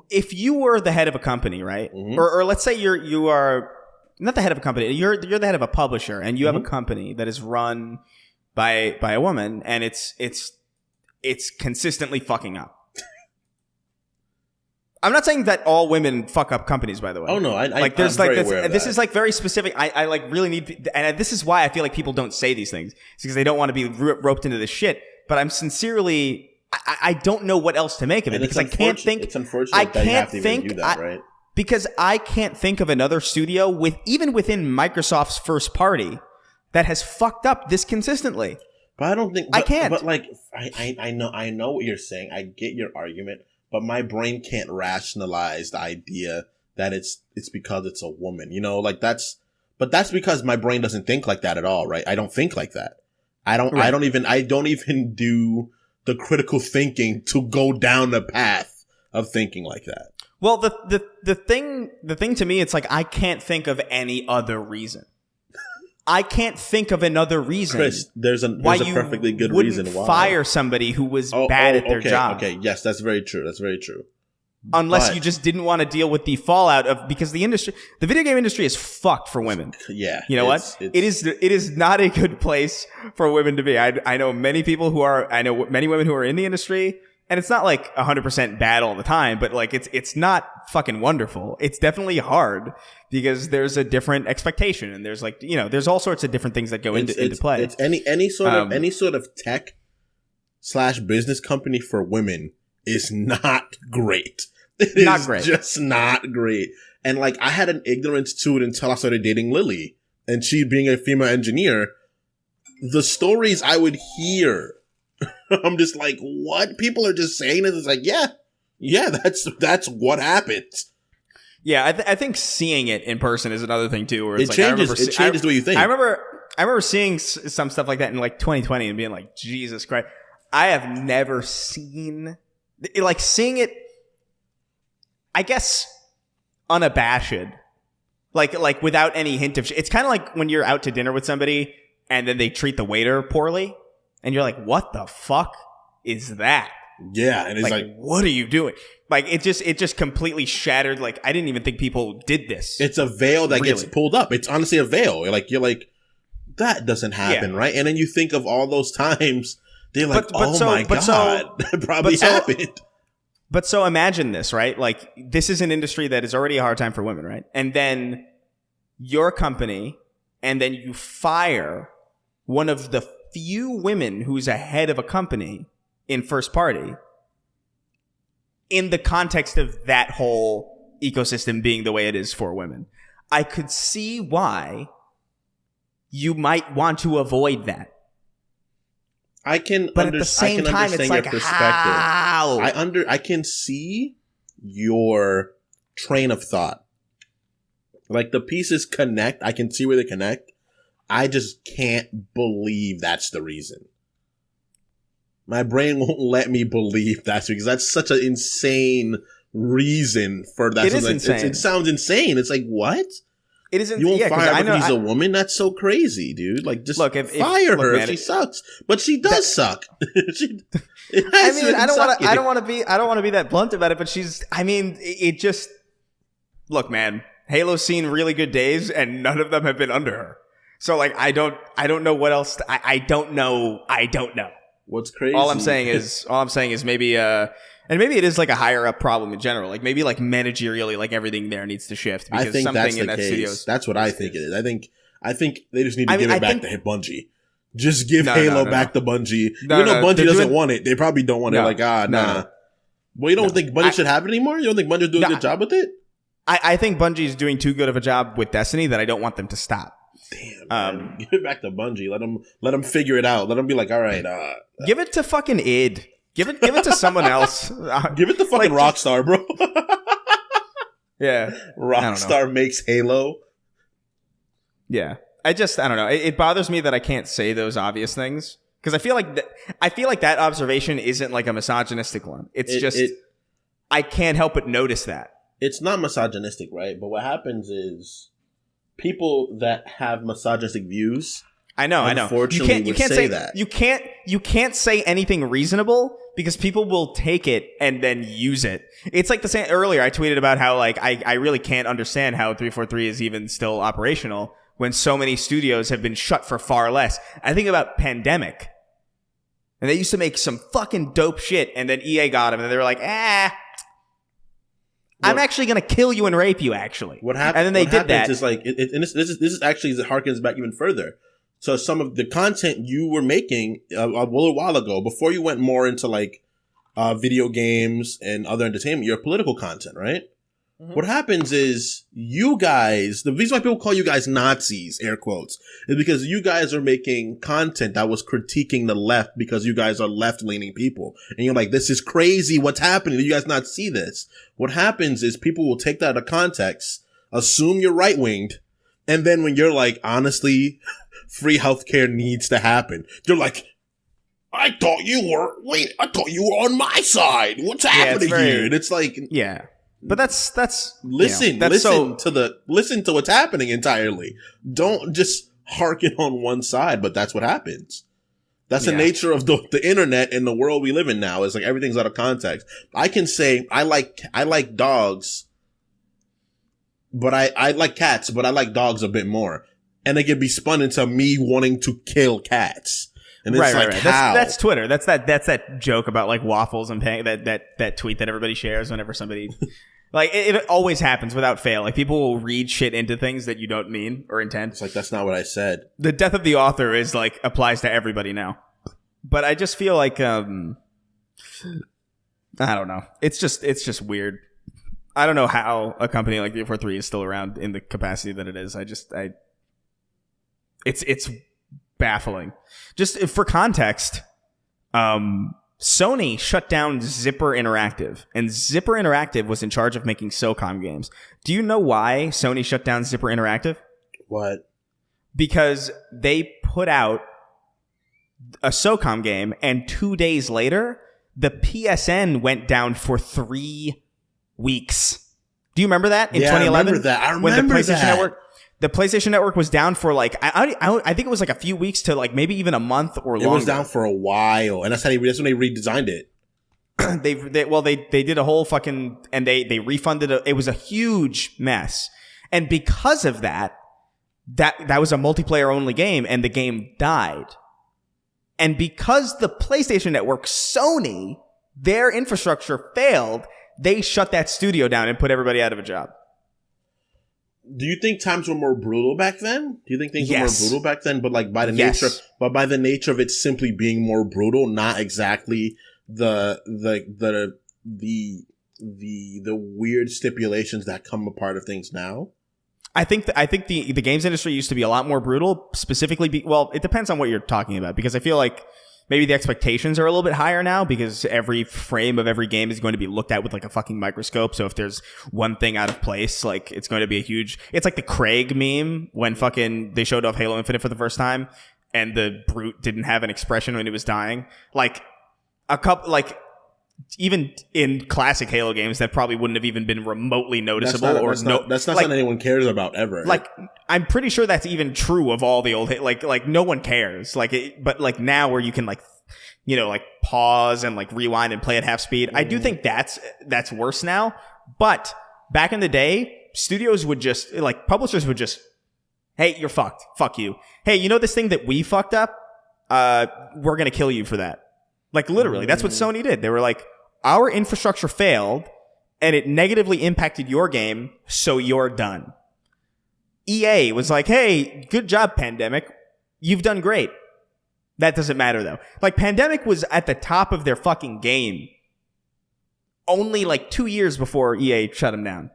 if you were the head of a company, right? Mm-hmm. Or let's say you are not the head of a company, you're the head of a publisher, and you have a company that is run by a woman, and it's consistently fucking up. I'm not saying that all women fuck up companies, by the way. Oh no, I'm like very aware of that. This is like very specific. I like really need, and this is why I feel like people don't say these things. It's because they don't want to be roped into this shit. But I'm sincerely, I don't know what else to make of it, because I can't think. It's unfortunate that you have to even do that, right? Because I can't think of another studio even within Microsoft's first party that has fucked up this consistently. But I don't think I can't. But like I know what you're saying. I get your argument. But my brain can't rationalize the idea that it's because it's a woman, you know, like that's because my brain doesn't think like that at all, right? I don't think like that. I don't even do the critical thinking to go down the path of thinking like that. Well, the thing to me, it's like, I can't think of any other reason. I can't think of another reason. Chris, there's a perfectly good reason why. Fire somebody who was bad at their job. Okay, yes, that's very true. That's very true. Unless you just didn't want to deal with the fallout of, because the video game industry is fucked for women. Yeah. You know what? It is not a good place for women to be. I know many women who are in the industry, and it's not like 100% bad all the time, but like it's not fucking wonderful. It's definitely hard because there's a different expectation, and there's like, you know, there's all sorts of different things that go into play. It's any sort of tech / business company for women is not great. It's just not great. And like, I had an ignorance to it until I started dating Lily, and she being a female engineer, the stories I would hear, I'm just like, what? People are just saying it. It's like, yeah, that's what happens. Yeah, I think seeing it in person is another thing too. Where it changes the way you think. I remember seeing some stuff like that in like 2020 and being like, Jesus Christ, I have never seen seeing it. I guess unabashed, like without any hint of. It's kind of like when you're out to dinner with somebody and then they treat the waiter poorly, and you're like, "What the fuck is that?" Yeah, and it's like, "What are you doing?" Like it just completely shattered. Like, I didn't even think people did this. It's a veil that gets pulled up. It's honestly a veil. You're like, that doesn't happen, right? And then you think of all those times. They're like, that probably happened. But so imagine this, right? Like, this is an industry that is already a hard time for women, right? And then your company, and then you fire one of the few women who's a head of a company in first party, in the context of that whole ecosystem being the way it is for women. I could see why you might want to avoid that. But at the same time, it's like, how? I can see your train of thought. Like, the pieces connect. I can see where they connect. I just can't believe that's the reason. My brain won't let me believe that's because that's such an insane reason for that. It is insane. It sounds insane. It's like, what? It isn't. You won't fire her because he's a woman? That's so crazy, dude. Like, just fire her. Man, she sucks, but she does suck. I don't want to be that blunt about it, but she's. I mean, it just. Look, man. Halo's seen really good days, and none of them have been under her. So, like, I don't know what else. I don't know. What's crazy? All I'm saying is maybe and maybe it is like a higher up problem in general. Like, maybe like managerially, like everything there needs to shift because I think something that's in the that case. studio. That's what I think it is. I think they just need to give it back to Bungie. Just give Halo back to Bungie. Bungie doesn't want it. They probably don't want it. Like, nah. Well, you don't think Bungie should have it anymore? You don't think Bungie's doing a good job with it? I think Bungie's doing too good of a job with Destiny that I don't want them to stop. Damn, give it back to Bungie. Let them figure it out. Let them be like, all right. Give it to fucking id. Give it to someone else. Give it to fucking Rockstar, bro. Yeah. Rockstar makes Halo. Yeah. I don't know. It bothers me that I can't say those obvious things because I feel like that observation isn't like a misogynistic one. It's I can't help but notice that. It's not misogynistic, right? But what happens is people that have misogynistic views. I know. Unfortunately, you can't say that. You can't say anything reasonable because people will take it and then use it. It's like the same earlier. I tweeted about how like I really can't understand how 343 is even still operational when so many studios have been shut for far less. I think about Pandemic, and they used to make some fucking dope shit, and then EA got them, and they were like, I'm actually going to kill you and rape you, actually. What happened? And then they did that. Is like, and this is actually harkens back even further. So some of the content you were making a little while ago, before you went more into like video games and other entertainment, your political content, right? Mm-hmm. What happens is you guys, the reason why people call you guys Nazis, air quotes, is because you guys are making content that was critiquing the left because you guys are left-leaning people. And you're like, this is crazy. What's happening? Do you guys not see this? What happens is people will take that out of context, assume you're right-winged, and then when you're like, honestly, free healthcare needs to happen, you're like, I thought you were on my side. What's happening here? And it's like, yeah. But that's listen to what's happening entirely. Don't just hearken on one side, but that's what happens. That's the nature of the internet and the world we live in now. It's like everything's out of context. I can say I like dogs, but I like cats, but I like dogs a bit more. And it can be spun into me wanting to kill cats. And it's right. How? That's Twitter. That's that joke about like waffles and that tweet that everybody shares whenever somebody like it always happens without fail. Like people will read shit into things that you don't mean or intend. It's like that's not what I said. The death of the author is like applies to everybody now. But I just feel like I don't know. It's just weird. I don't know how a company like 343 is still around in the capacity that it is. It's baffling. Just for context, Sony shut down Zipper Interactive, and Zipper Interactive was in charge of making SOCOM games. Do you know why Sony shut down Zipper Interactive? What? Because they put out a SOCOM game, and 2 days later, the PSN went down for 3 weeks. Do you remember that in 2011? I remember that. I remember that. The PlayStation Network was down for like I think it was like a few weeks to like maybe even a month or longer. It was down for a while, and that's when they redesigned it. they did a whole fucking and they refunded it. It was a huge mess, and because of that was a multiplayer only game, and the game died. And because the PlayStation Network, Sony, their infrastructure failed, they shut that studio down and put everybody out of a job. Do you think times were more brutal back then? Do you think things were more brutal back then? But like by the nature of it simply being more brutal, not exactly the weird stipulations that come a part of things now. I think the games industry used to be a lot more brutal. Specifically, it depends on what you're talking about, because I feel like maybe the expectations are a little bit higher now because every frame of every game is going to be looked at with like a fucking microscope. So if there's one thing out of place, like it's going to be it's like the Craig meme when fucking they showed off Halo Infinite for the first time and the brute didn't have an expression when he was dying. Like even in classic Halo games, that probably wouldn't have even been remotely noticeable. That's not something anyone cares about ever. Like, I'm pretty sure that's even true of all the old, like no one cares. But like now where you can like pause and like rewind and play at half speed. I do think that's worse now. But back in the day, studios would just publishers would just, hey, you're fucked. Fuck you. Hey, this thing that we fucked up? We're going to kill you for that. Like literally, that's what Sony did. They were like, our infrastructure failed and it negatively impacted your game, so you're done. EA was like, hey, good job, Pandemic. You've done great. That doesn't matter though. Like Pandemic was at the top of their fucking game only like 2 years before EA shut them down.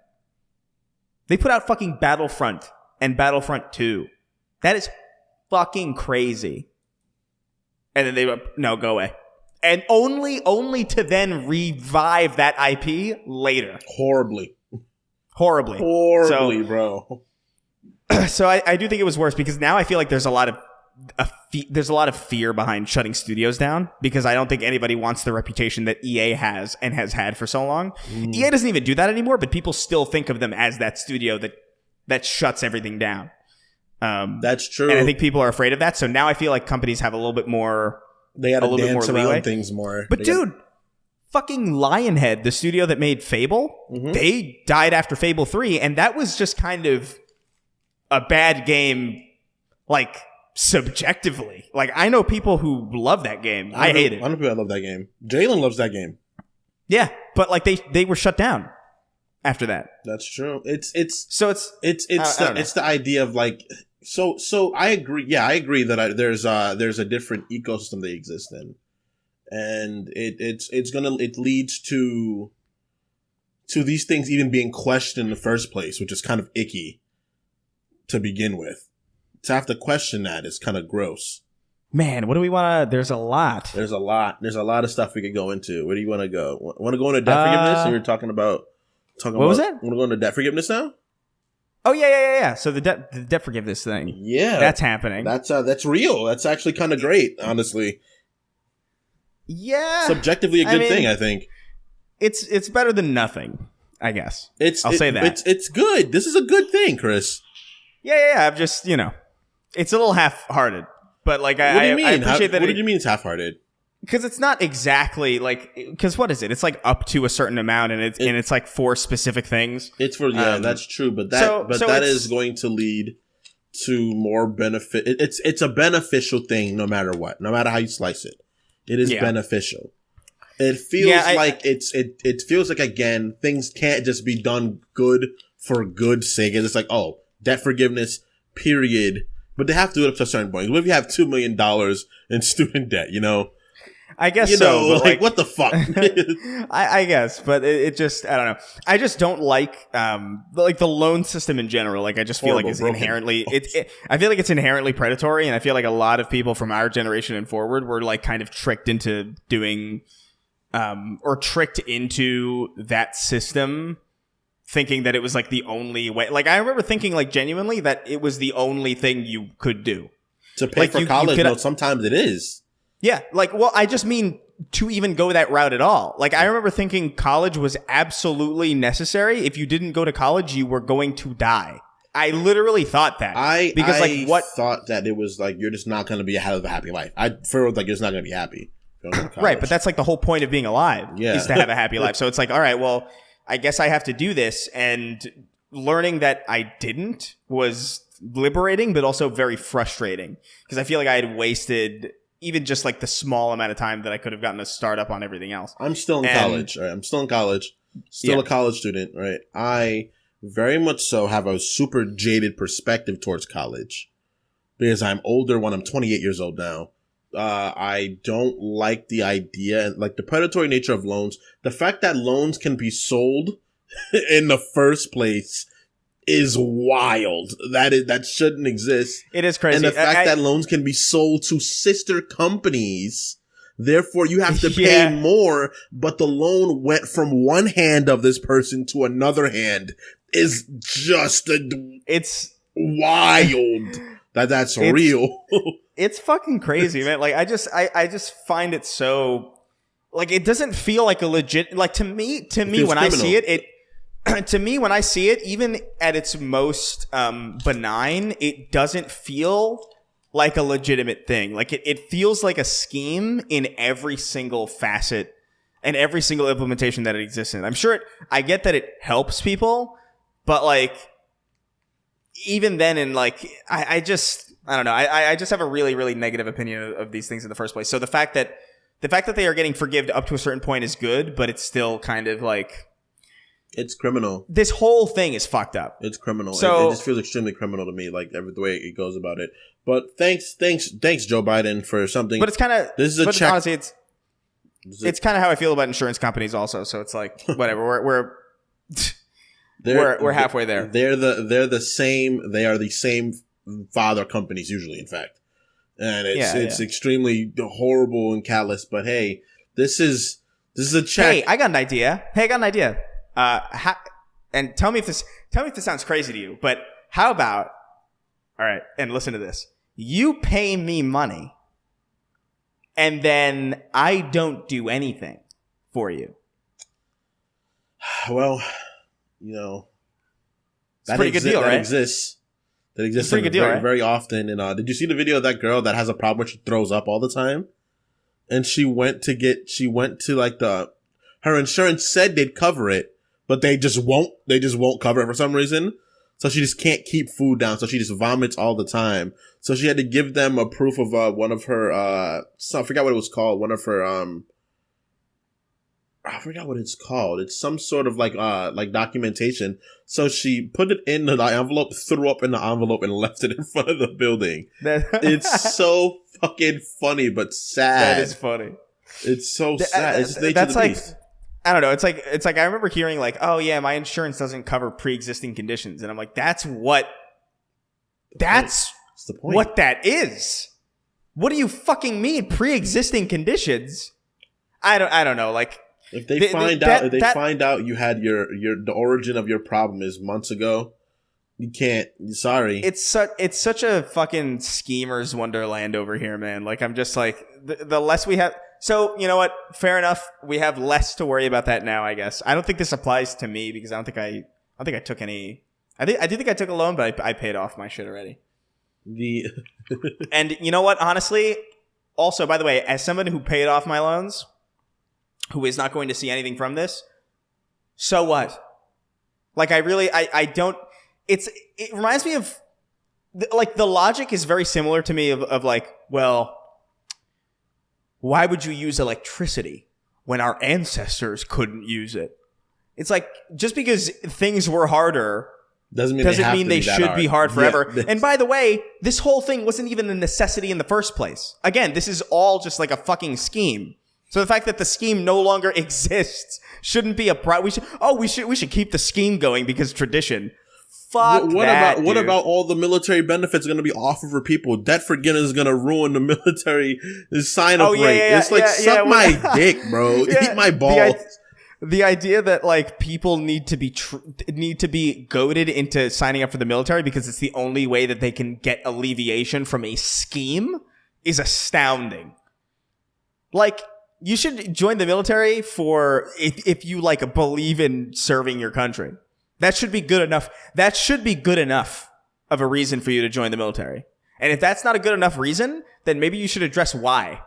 They put out fucking Battlefront and Battlefront 2. That is fucking crazy. And then they went, no, go away. And only to then revive that IP later. Horribly, so, bro. So I do think it was worse because now I feel like there's a lot of fear behind shutting studios down because I don't think anybody wants the reputation that EA has and has had for so long. EA doesn't even do that anymore, but people still think of them as that studio that shuts everything down. That's true. And I think people are afraid of that. So now I feel like companies have a little bit more. They got to dance around things more. But dude, fucking Lionhead, the studio that made Fable, they died after Fable 3, and that was just kind of a bad game, like, subjectively. Like, I know people who love that game. I hate it. I know people that love that game. Jalen loves that game. Yeah, but like they were shut down after that. That's true. It's the idea of like so I agree. Yeah, I agree that there's a different ecosystem they exist in, and it leads to these things even being questioned in the first place, which is kind of icky to begin with. To have to question that is kind of gross. Man, what do we want to... There's a lot. There's a lot of stuff we could go into. Where do you want to go? Want to go into debt forgiveness? You're talking about... What was that? Want to go into debt forgiveness now? Oh, yeah. So the debt forgiveness thing. Yeah. That's happening. That's real. That's actually kind of great, honestly. Yeah. Subjectively a good thing, I think. It's better than nothing, I guess. I'll say that. It's good. This is a good thing, Chris. Yeah. I'm just, it's a little half-hearted. But like, what do you mean? I appreciate that. What do you mean it's half-hearted? Because it's not exactly like. Because what is it? It's like up to a certain amount, and it's like for specific things. It's for that's true. But that is going to lead to more benefit. It's a beneficial thing, no matter what, no matter how you slice it. It is beneficial. It feels like it feels like again things can't just be done good for good's sake. It's like debt forgiveness, period. But they have to do it up to a certain point. What if you have $2 million in student debt, I guess so. But like, what the fuck? I guess, but it just, I don't know. I just don't like the loan system in general. Like, I just feel like it's inherently, I feel like it's inherently predatory. And I feel like a lot of people from our generation and forward were like kind of tricked into doing, or tricked into that system, thinking that it was like the only way. Like, I remember thinking like genuinely that it was the only thing you could do to pay for college. No, sometimes it is. Yeah, like, well, I just mean to even go that route at all. Like, I remember thinking college was absolutely necessary. If you didn't go to college, you were going to die. I literally thought that. I thought that it was like you're just not going to have a happy life. I felt like you're just not going to be happy. Right, but that's like the whole point of being alive is to have a happy life. So it's like, all right, well, I guess I have to do this. And learning that I didn't was liberating, but also very frustrating because I feel like I had wasted even just like the small amount of time that I could have gotten to start up on everything else. I'm still in college. Right? I'm still in college. Still a college student, right? I very much so have a super jaded perspective towards college because I'm older when I'm 28 years old now. I don't like the idea, like the predatory nature of loans. The fact that loans can be sold in the first place is wild. That shouldn't exist. It is crazy. And the fact that loans can be sold to sister companies, therefore you have to pay more, but the loan went from one hand of this person to another hand is just it's wild. That's real. It's fucking crazy, man. Like I just find it so like it doesn't feel like a legit like to me when I see it to me, when I see it, even at its most benign, it doesn't feel like a legitimate thing. Like it feels like a scheme in every single facet and every single implementation that it exists in. I'm sure I get that it helps people, but like even then, and like I don't know. I just have a really, really negative opinion of these things in the first place. So the fact that they are getting forgived up to a certain point is good, but it's still kind of like. It's criminal. This whole thing is fucked up. It's criminal. So, it just feels extremely criminal to me, like the way it goes about it. But thanks, Joe Biden, for something. But it's kind of. This is a check. Honestly, it's kind of how I feel about insurance companies, also. So it's like whatever. We're halfway there. They're the same. They are the same father companies usually, in fact, and it's extremely horrible and callous. But hey. This is a check. Hey, I got an idea. And tell me if this sounds crazy to you, but how about, all right, and listen to this. You pay me money, and then I don't do anything for you. Well, you know, it's a pretty good deal, right? That exists pretty good deal, very, right? very often. And did you see the video of that girl that has a problem where she throws up all the time? And she went to like her insurance said they'd cover it, but they just won't cover it for some reason. So she just can't keep food down. So she just vomits all the time. So she had to give them a proof of one of her I forgot what it was called. One of her I forgot what it's called. It's some sort of like documentation. So she put it in the envelope, threw up in the envelope, and left it in front of the building. It's so fucking funny, but sad. That is funny. It's so sad. It's nature of the beast. I don't know. It's like I remember hearing like, oh yeah, my insurance doesn't cover pre-existing conditions, and I'm like, that's the point. What that is. What do you fucking mean pre-existing conditions? I don't know. Like, if they find out you had the origin of your problem is months ago, you can't. Sorry. It's such a fucking schemer's wonderland over here, man. Like, I'm just like, the less we have. So, you know what? Fair enough. We have less to worry about that now, I guess. I don't think this applies to me because I don't think I took any. I do think I took a loan, but I paid off my shit already. And you know what? Honestly, also, by the way, as someone who paid off my loans, who is not going to see anything from this, so what? Like, I don't. It reminds me of, like, the logic is very similar to me of like, well, why would you use electricity when our ancestors couldn't use it? It's like, just because things were harder doesn't mean they should be hard forever. Yeah, and by the way, this whole thing wasn't even a necessity in the first place. Again, this is all just like a fucking scheme. So the fact that the scheme no longer exists shouldn't be a problem. We should keep the scheme going because tradition. Fuck what about all the military benefits going to be offered for people? Debt forgiveness is going to ruin the military sign-up rate. It's like, suck my dick, bro. Eat my balls. The idea that like people need to be goaded into signing up for the military because it's the only way that they can get alleviation from a scheme is astounding. Like, you should join the military for if you like believe in serving your country. That should be good enough. That should be good enough of a reason for you to join the military. And if that's not a good enough reason, then maybe you should address why.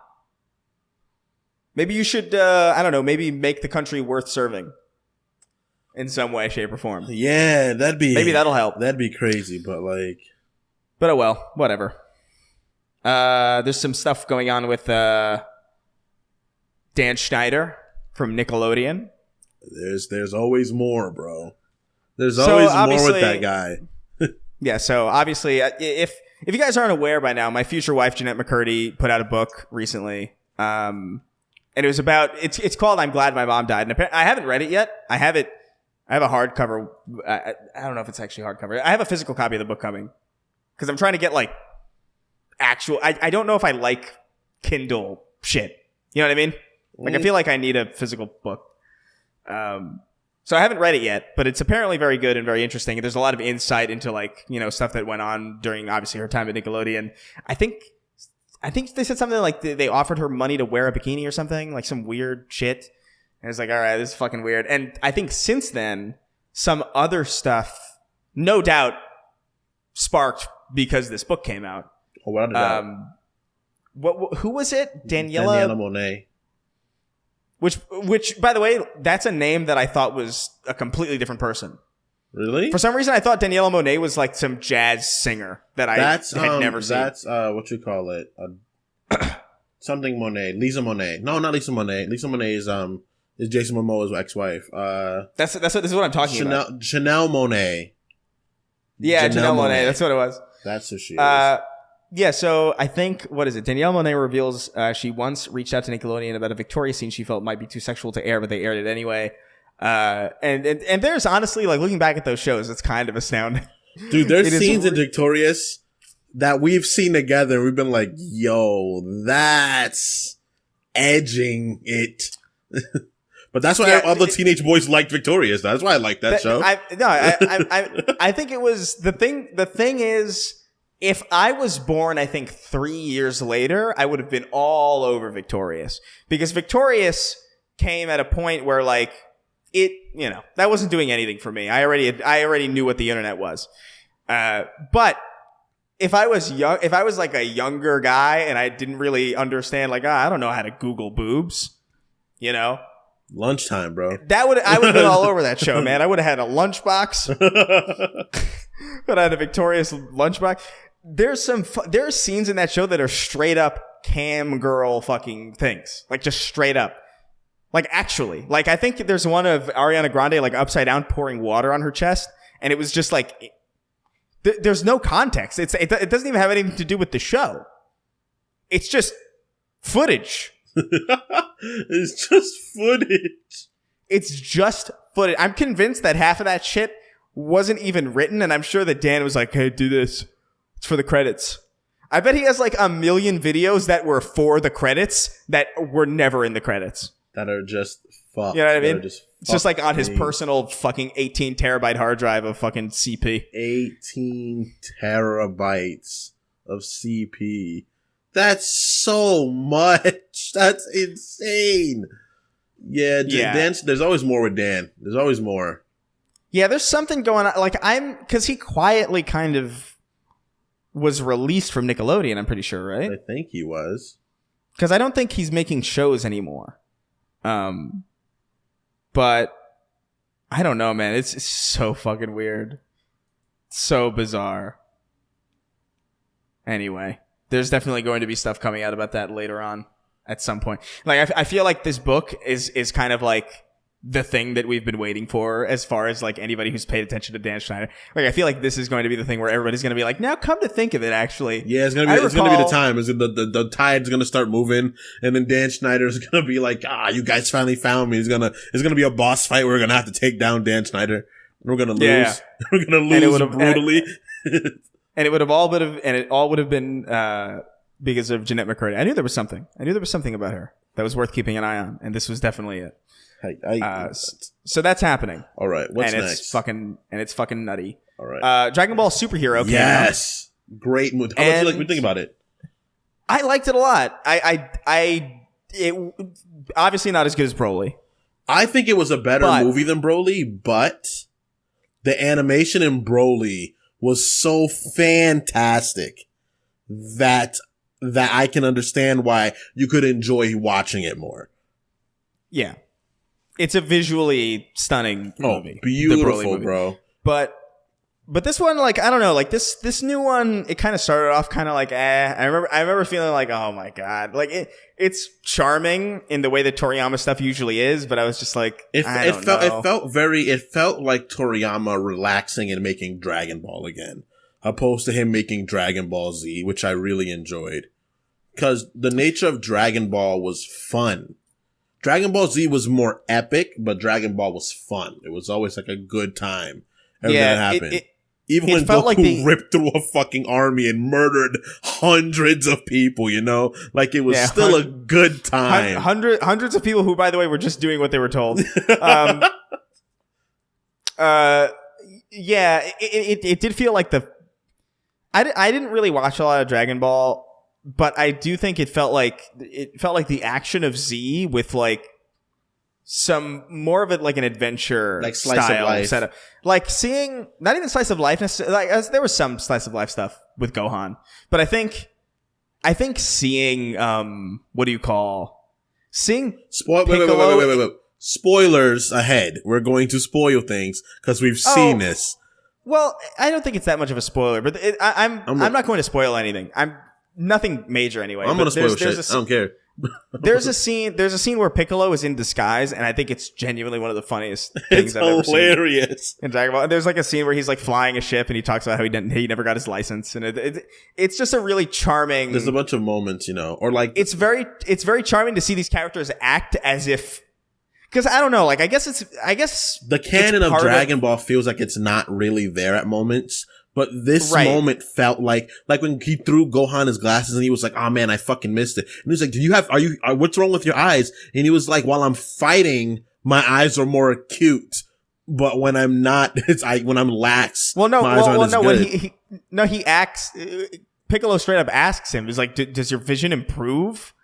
Maybe you should, I don't know, maybe make the country worth serving in some way, shape, or form. Yeah, maybe that'll help. That'd be crazy, but oh well, whatever. There's some stuff going on with Dan Schneider from Nickelodeon. There's always more, bro. There's always more with that guy. Yeah, so obviously, if you guys aren't aware by now, my future wife, Jeanette McCurdy, put out a book recently. And it was about, it's called I'm Glad My Mom Died. And I haven't read it yet. I have a hardcover. I don't know if it's actually hardcover. I have a physical copy of the book coming. Because I'm trying to get like actual, I don't know if I like Kindle shit. You know what I mean? Like, I feel like I need a physical book. So I haven't read it yet, but it's apparently very good and very interesting. There's a lot of insight into like, you know, stuff that went on during obviously her time at Nickelodeon. I think they said something like they offered her money to wear a bikini or something, like some weird shit. And it's like, all right, this is fucking weird. And I think since then, some other stuff, no doubt, sparked because this book came out. Oh, what who was it? Daniela Monet. Which, by the way, that's a name that I thought was a completely different person. Really? For some reason, I thought Daniela Monet was like some jazz singer that I had never seen. That's what you call it? Something Monet. Lisa Monet. No, not Lisa Monet. Lisa Monet is Jason Momoa's ex-wife. This is what I'm talking about. Janelle Monet. Yeah, Janelle Monet. That's what it was. That's who she is. Yeah, so I think, what is it? Danielle Monet reveals she once reached out to Nickelodeon about a Victorious scene she felt might be too sexual to air, but they aired it anyway. And there's honestly, like, looking back at those shows, it's kind of astounding. Dude, there's scenes in Victorious that we've seen together and we've been like, yo, that's edging it. But that's why all the teenage boys liked Victorious. That's why I like that show. I think it was the thing. The thing is, if I was born, I think 3 years later, I would have been all over Victorious, because Victorious came at a point where like it, that wasn't doing anything for me. I already knew what the internet was. But if I was like a younger guy and I didn't really understand, like, I don't know how to Google boobs, lunchtime, bro. I would have been all over that show, man. I would have had a lunchbox. But I had a Victorious lunchbox. There are scenes in that show that are straight up cam girl fucking things, like just straight up. Like, actually, like, I think there's one of Ariana Grande, like, upside down pouring water on her chest. And it was just like, there's no context. It doesn't even have anything to do with the show. It's just footage. It's just footage. It's just footage. I'm convinced that half of that shit wasn't even written. And I'm sure that Dan was like, hey, do this. It's for the credits. I bet he has like a million videos that were for the credits that were never in the credits. That are just fucked. You know what I mean? It's just like on his personal fucking 18 terabyte hard drive of fucking CP. 18 terabytes of CP. That's so much. That's insane. Yeah. Dan, there's always more with Dan. There's always more. Yeah, there's something going on. Like, because he quietly kind of was released from Nickelodeon, I'm pretty sure, right? I think he was. Because I don't think he's making shows anymore. But I don't know, man. It's so fucking weird. So bizarre. Anyway, there's definitely going to be stuff coming out about that later on at some point. Like, I feel like this book is kind of like the thing that we've been waiting for as far as like anybody who's paid attention to Dan Schneider. Like, I feel like this is going to be the thing where everybody's going to be like, now come to think of it, actually. Yeah, it's gonna be the time. The tide's gonna start moving, and then Dan Schneider's gonna be like, you guys finally found me. It's gonna be a boss fight. We're gonna have to take down Dan Schneider. We're gonna lose. Yeah. We're gonna lose brutally. And it all would have been because of Jeanette McCurdy. I knew there was something about her that was worth keeping an eye on, and this was definitely it. So that's happening. All right, what's next? It's fucking nutty. All right, Dragon Ball Superhero came yes, out. Great movie. How much you think about it? I liked it a lot. It obviously not as good as Broly. I think it was a better movie than Broly, but the animation in Broly was so fantastic that I can understand why you could enjoy watching it more. Yeah. It's a visually stunning movie. Beautiful, movie. Bro. But this one, like, I don't know, like this new one, it kind of started off kind of like, I remember feeling like, oh my God. Like it's charming in the way that Toriyama stuff usually is, but I was just like, it felt like Toriyama relaxing and making Dragon Ball again, opposed to him making Dragon Ball Z, which I really enjoyed. Because the nature of Dragon Ball was fun. Dragon Ball Z was more epic, but Dragon Ball was fun. It was always like a good time. Everything that happened. Even when Goku ripped through a fucking army and murdered hundreds of people, like it was still a good time. Hundreds of people who, by the way, were just doing what they were told. It did feel like I didn't really watch a lot of Dragon Ball. But I do think it felt like the action of Z with like some more of it like an adventure like slice style of life setup. Like seeing not even slice of life necessarily. Like there was some slice of life stuff with Gohan, but I think seeing seeing wait. Spoilers ahead. We're going to spoil things because we've seen this. Well, I don't think it's that much of a spoiler, but I'm not going to spoil anything. Nothing major anyway. I'm gonna spoil shit. I don't care. There's a scene where Piccolo is in disguise, and I think it's genuinely one of the funniest things I've ever seen. It's hilarious. In Dragon Ball. There's like a scene where he's like flying a ship, and he talks about how he never got his license, and it's just a really charming. There's a bunch of moments, or like it's very charming to see these characters act as if. Because I don't know, I guess the canon of Dragon Ball feels like it's not really there at moments. But this moment felt like when he threw Gohan his glasses and he was like, "Oh man, I fucking missed it." And he was like, what's wrong with your eyes? And he was like, "While I'm fighting, my eyes are more acute. But when I'm not, when I'm lax, my eyes aren't as good." When he acts, Piccolo straight up asks him, he's like, "Does your vision improve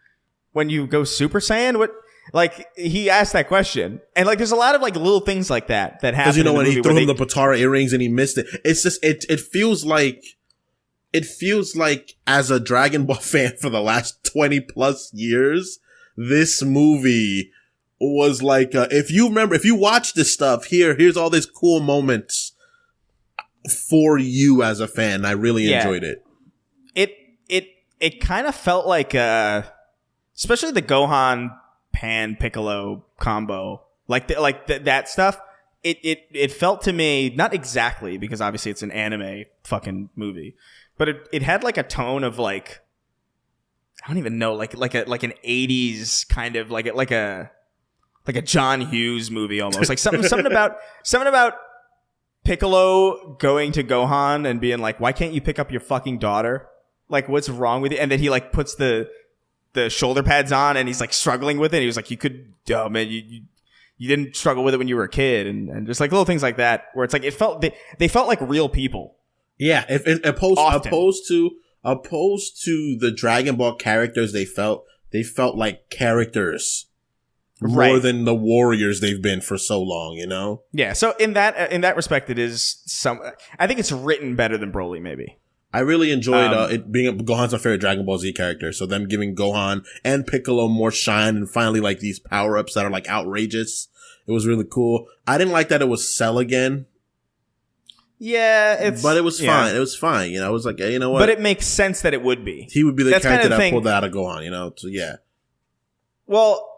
when you go Super Saiyan?" What? Like, he asked that question. And, like, there's a lot of, like, little things like that happen. Because, you know, when he threw him the Potara earrings and he missed it, it's just, it feels like as a Dragon Ball fan for the last 20 plus years, this movie was like, if you watch this stuff, here's all these cool moments for you as a fan. I really enjoyed it. It kind of felt like, especially the Gohan Pan Piccolo combo, that stuff. It felt to me, not exactly, because obviously it's an anime fucking movie, but it had like a tone of like, I don't even know, like an 80s kind of like a John Hughes movie almost. Like something about Piccolo going to Gohan and being like, "Why can't you pick up your fucking daughter? Like, what's wrong with you?" And then he like puts the shoulder pads on and he's like struggling with it. He was like, "Oh man, you didn't struggle with it when you were a kid," and just like little things like that where it's like they felt like real people. Yeah, opposed to the Dragon Ball characters, they felt like characters more than the warriors they've been for so long, you know? Yeah, so in that respect, it is I think it's written better than Broly, maybe. I really enjoyed it being Gohan's my favorite Dragon Ball Z character. So them giving Gohan and Piccolo more shine and finally like these power ups that are like outrageous. It was really cool. I didn't like that it was Cell again. Yeah, but it was fine. It was fine. You know, I was like, hey, you know what? But it makes sense that it would be. He would be the character that pulled that out of Gohan. You know, so yeah. Well,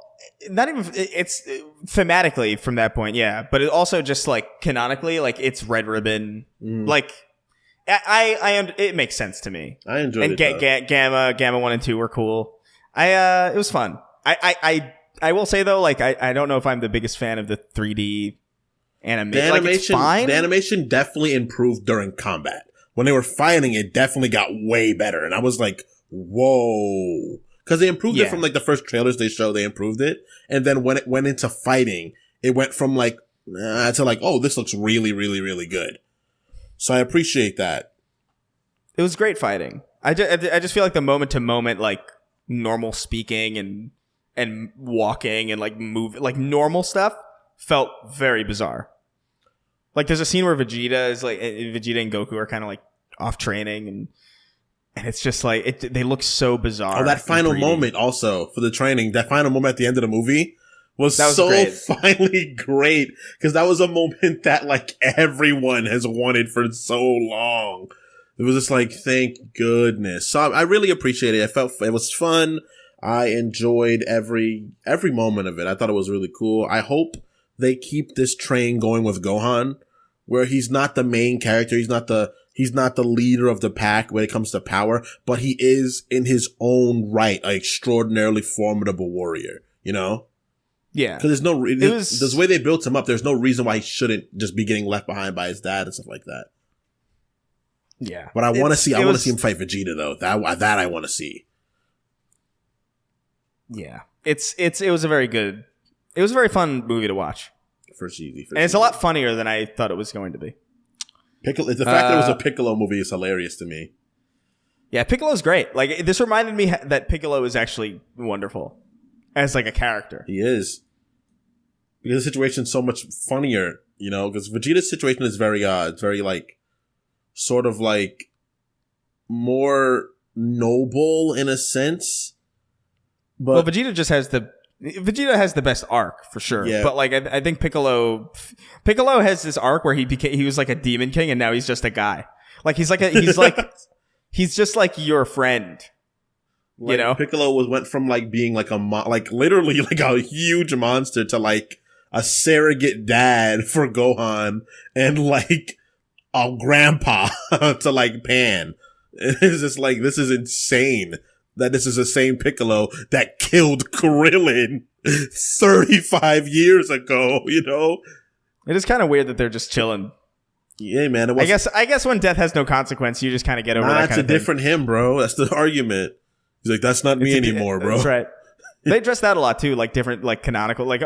not even it's thematically from that point, yeah. But it also just like canonically, like it's Red Ribbon, like. It makes sense to me. I enjoyed it. And Gamma 1 and 2 were cool. It was fun. I will say though, like I don't know if I'm the biggest fan of the 3D animation. Like, it's fine. The animation definitely improved during combat. When they were fighting, it definitely got way better, and I was like, whoa, because they improved it from like the first trailers they showed. They improved it, and then when it went into fighting, it went from like to like, oh, this looks really, really, really good. So I appreciate that. It was great fighting. I just feel like the moment to moment, like normal speaking and walking and like move, like normal stuff felt very bizarre. Like there's a scene where Vegeta and Goku are kind of like off training and it's just like they look so bizarre. Oh, that final moment also for the training, that final moment at the end of the movie was so great. Finally great, because that was a moment that like everyone has wanted for so long. It was just like, thank goodness. So I really appreciate it. It was fun. I enjoyed every moment of it. I thought it was really cool. I hope they keep this train going with Gohan, where he's not the main character. He's not the leader of the pack when it comes to power, but he is in his own right an extraordinarily formidable warrior, you know? Yeah. Because the way they built him up, there's no reason why he shouldn't just be getting left behind by his dad and stuff like that. Yeah. But I want to see him fight Vegeta though. That I want to see. Yeah. It was a very fun movie to watch. And it's a lot funnier than I thought it was going to be. The fact that it was a Piccolo movie is hilarious to me. Yeah, Piccolo's great. Like, this reminded me that Piccolo is actually wonderful as like a character. He is. Because the situation's so much funnier, you know, because Vegeta's situation is very like, sort of like more noble in a sense. But Vegeta has the best arc for sure. Yeah. But like I think Piccolo has this arc where he was like a demon king and now he's just a guy. Like he's just like your friend. Like, you know, Piccolo went from like being like literally like a huge monster to like a surrogate dad for Gohan and like a grandpa to like Pan. It's just like, this is insane that this is the same Piccolo that killed Krillin 35 years ago, you know? It is kind of weird that they're just chilling. Yeah, man. I guess when death has no consequence, you just kind of get over that kind of thing. That's a different him, bro. That's the argument. He's like, that's not me anymore, bro. That's right. They address that a lot too, like different, like canonical, like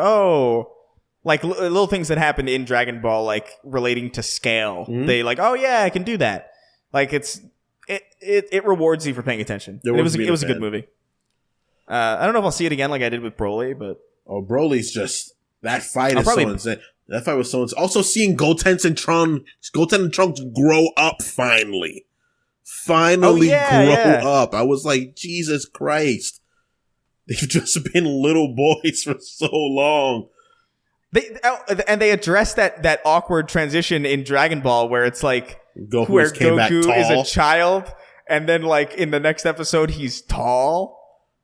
like little things that happened in Dragon Ball, like relating to scale. Mm-hmm. They like, oh yeah, I can do that. Like it rewards you for paying attention. It was a good movie. I don't know if I'll see it again like I did with Broly, but Broly's just that fight is so insane. That fight was so insane. Also seeing Goten and Trunks grow up finally grow up. I was like, Jesus Christ. They've just been little boys for so long. They addressed that awkward transition in Dragon Ball where it's like Goku is a child, and then like in the next episode he's tall.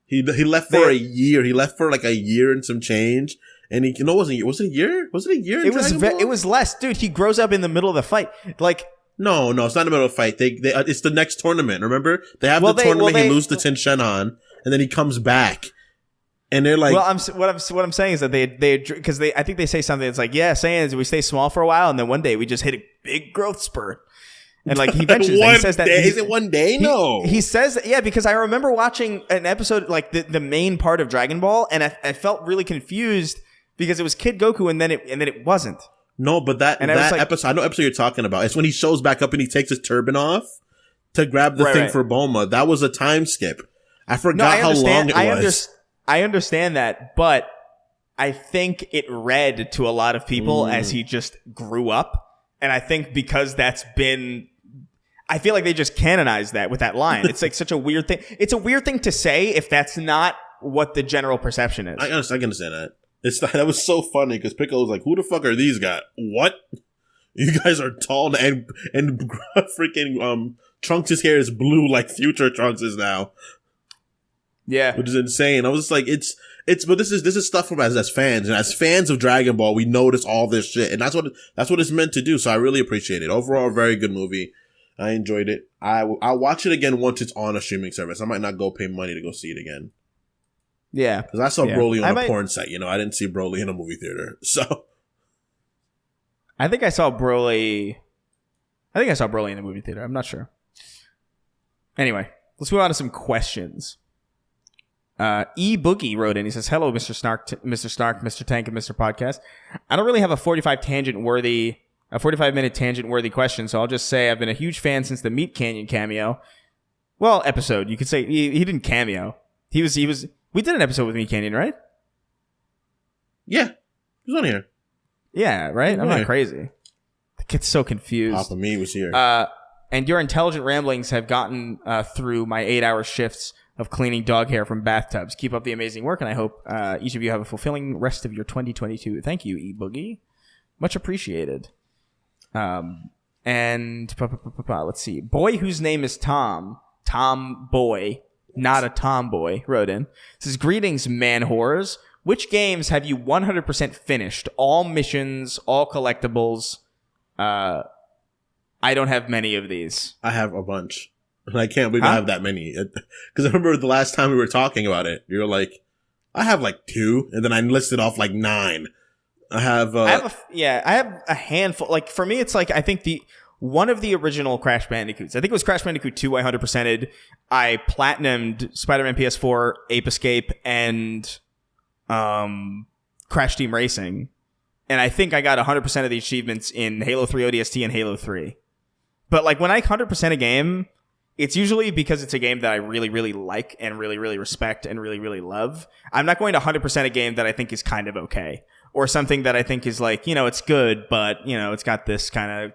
He left for a year. He left for like a year and some change. And was it a year? Was it a year? It was less, dude. He grows up in the middle of the fight. Like no, it's not in the middle of the fight. It's the next tournament. Remember, they have the tournament. He loses to Tin Shenhan, and then he comes back. And they're like, well, what I'm saying is that because I think they say something that's like, yeah, Saiyans, we stay small for a while, and then one day we just hit a big growth spurt. And like he mentions that. He says that. Is it one day? No. He says, yeah, because I remember watching an episode, like the main part of Dragon Ball, and I felt really confused because it was Kid Goku, and then it wasn't. No, but that episode, I know episode you're talking about. It's when he shows back up and he takes his turban off to grab the thing for Bulma. That was a time skip. I forgot how long it was. I understand that, but I think it read to a lot of people as he just grew up. And I think because I feel like they just canonized that with that line. It's like such a weird thing. It's a weird thing to say if that's not what the general perception is. I can understand that. That was so funny because Piccolo was like, who the fuck are these guys? What? You guys are tall and freaking Trunks' hair is blue like future Trunks is now. Yeah. Which is insane. I was just like, but this is stuff from as fans. And as fans of Dragon Ball, we notice all this shit. And that's what it's meant to do. So I really appreciate it. Overall, a very good movie. I enjoyed it. I'll watch it again once it's on a streaming service. I might not go pay money to go see it again. Yeah. Because I saw Broly on a porn site. I didn't see Broly in a movie theater. So. I think I saw Broly in the movie theater. I'm not sure. Anyway, let's move on to some questions. E Boogie wrote in. He says, "Hello, Mr. Snark, Mr. Tank, and Mr. Podcast. I don't really have a 45-minute tangent-worthy question, so I'll just say I've been a huge fan since the Meat Canyon cameo. Well, episode. You could say he didn't cameo. He was. We did an episode with Meat Canyon, right? Yeah, he was on here. Yeah, right. I'm not crazy. The kid's so confused. Papa Me was here. And your intelligent ramblings have gotten through my 8-hour shifts of cleaning dog hair from bathtubs. Keep up the amazing work, and I hope each of you have a fulfilling rest of your 2022. Thank you, E Boogie. Much appreciated. And let's see. Boy whose name is Tom Boy, not a tomboy, wrote in. Says, greetings, man whores. Which games have you 100% finished? All missions, all collectibles. I don't have many of these. I have a bunch. And I can't believe I have that many. Because I remember the last time we were talking about it, you were like, I have like 2. And then I listed off like 9. I have a handful. Like for me, it's like, I think one of the original Crash Bandicoots. I think it was Crash Bandicoot 2 I 100%ed. I platinumed Spider-Man PS4, Ape Escape, and Crash Team Racing. And I think I got 100% of the achievements in Halo 3 ODST and Halo 3. But like when I 100% a game, it's usually because it's a game that I really, really like and really, really respect and really, really love. I'm not going to 100% a game that I think is kind of okay. Or something that I think is like, it's good, but, it's got this kind of,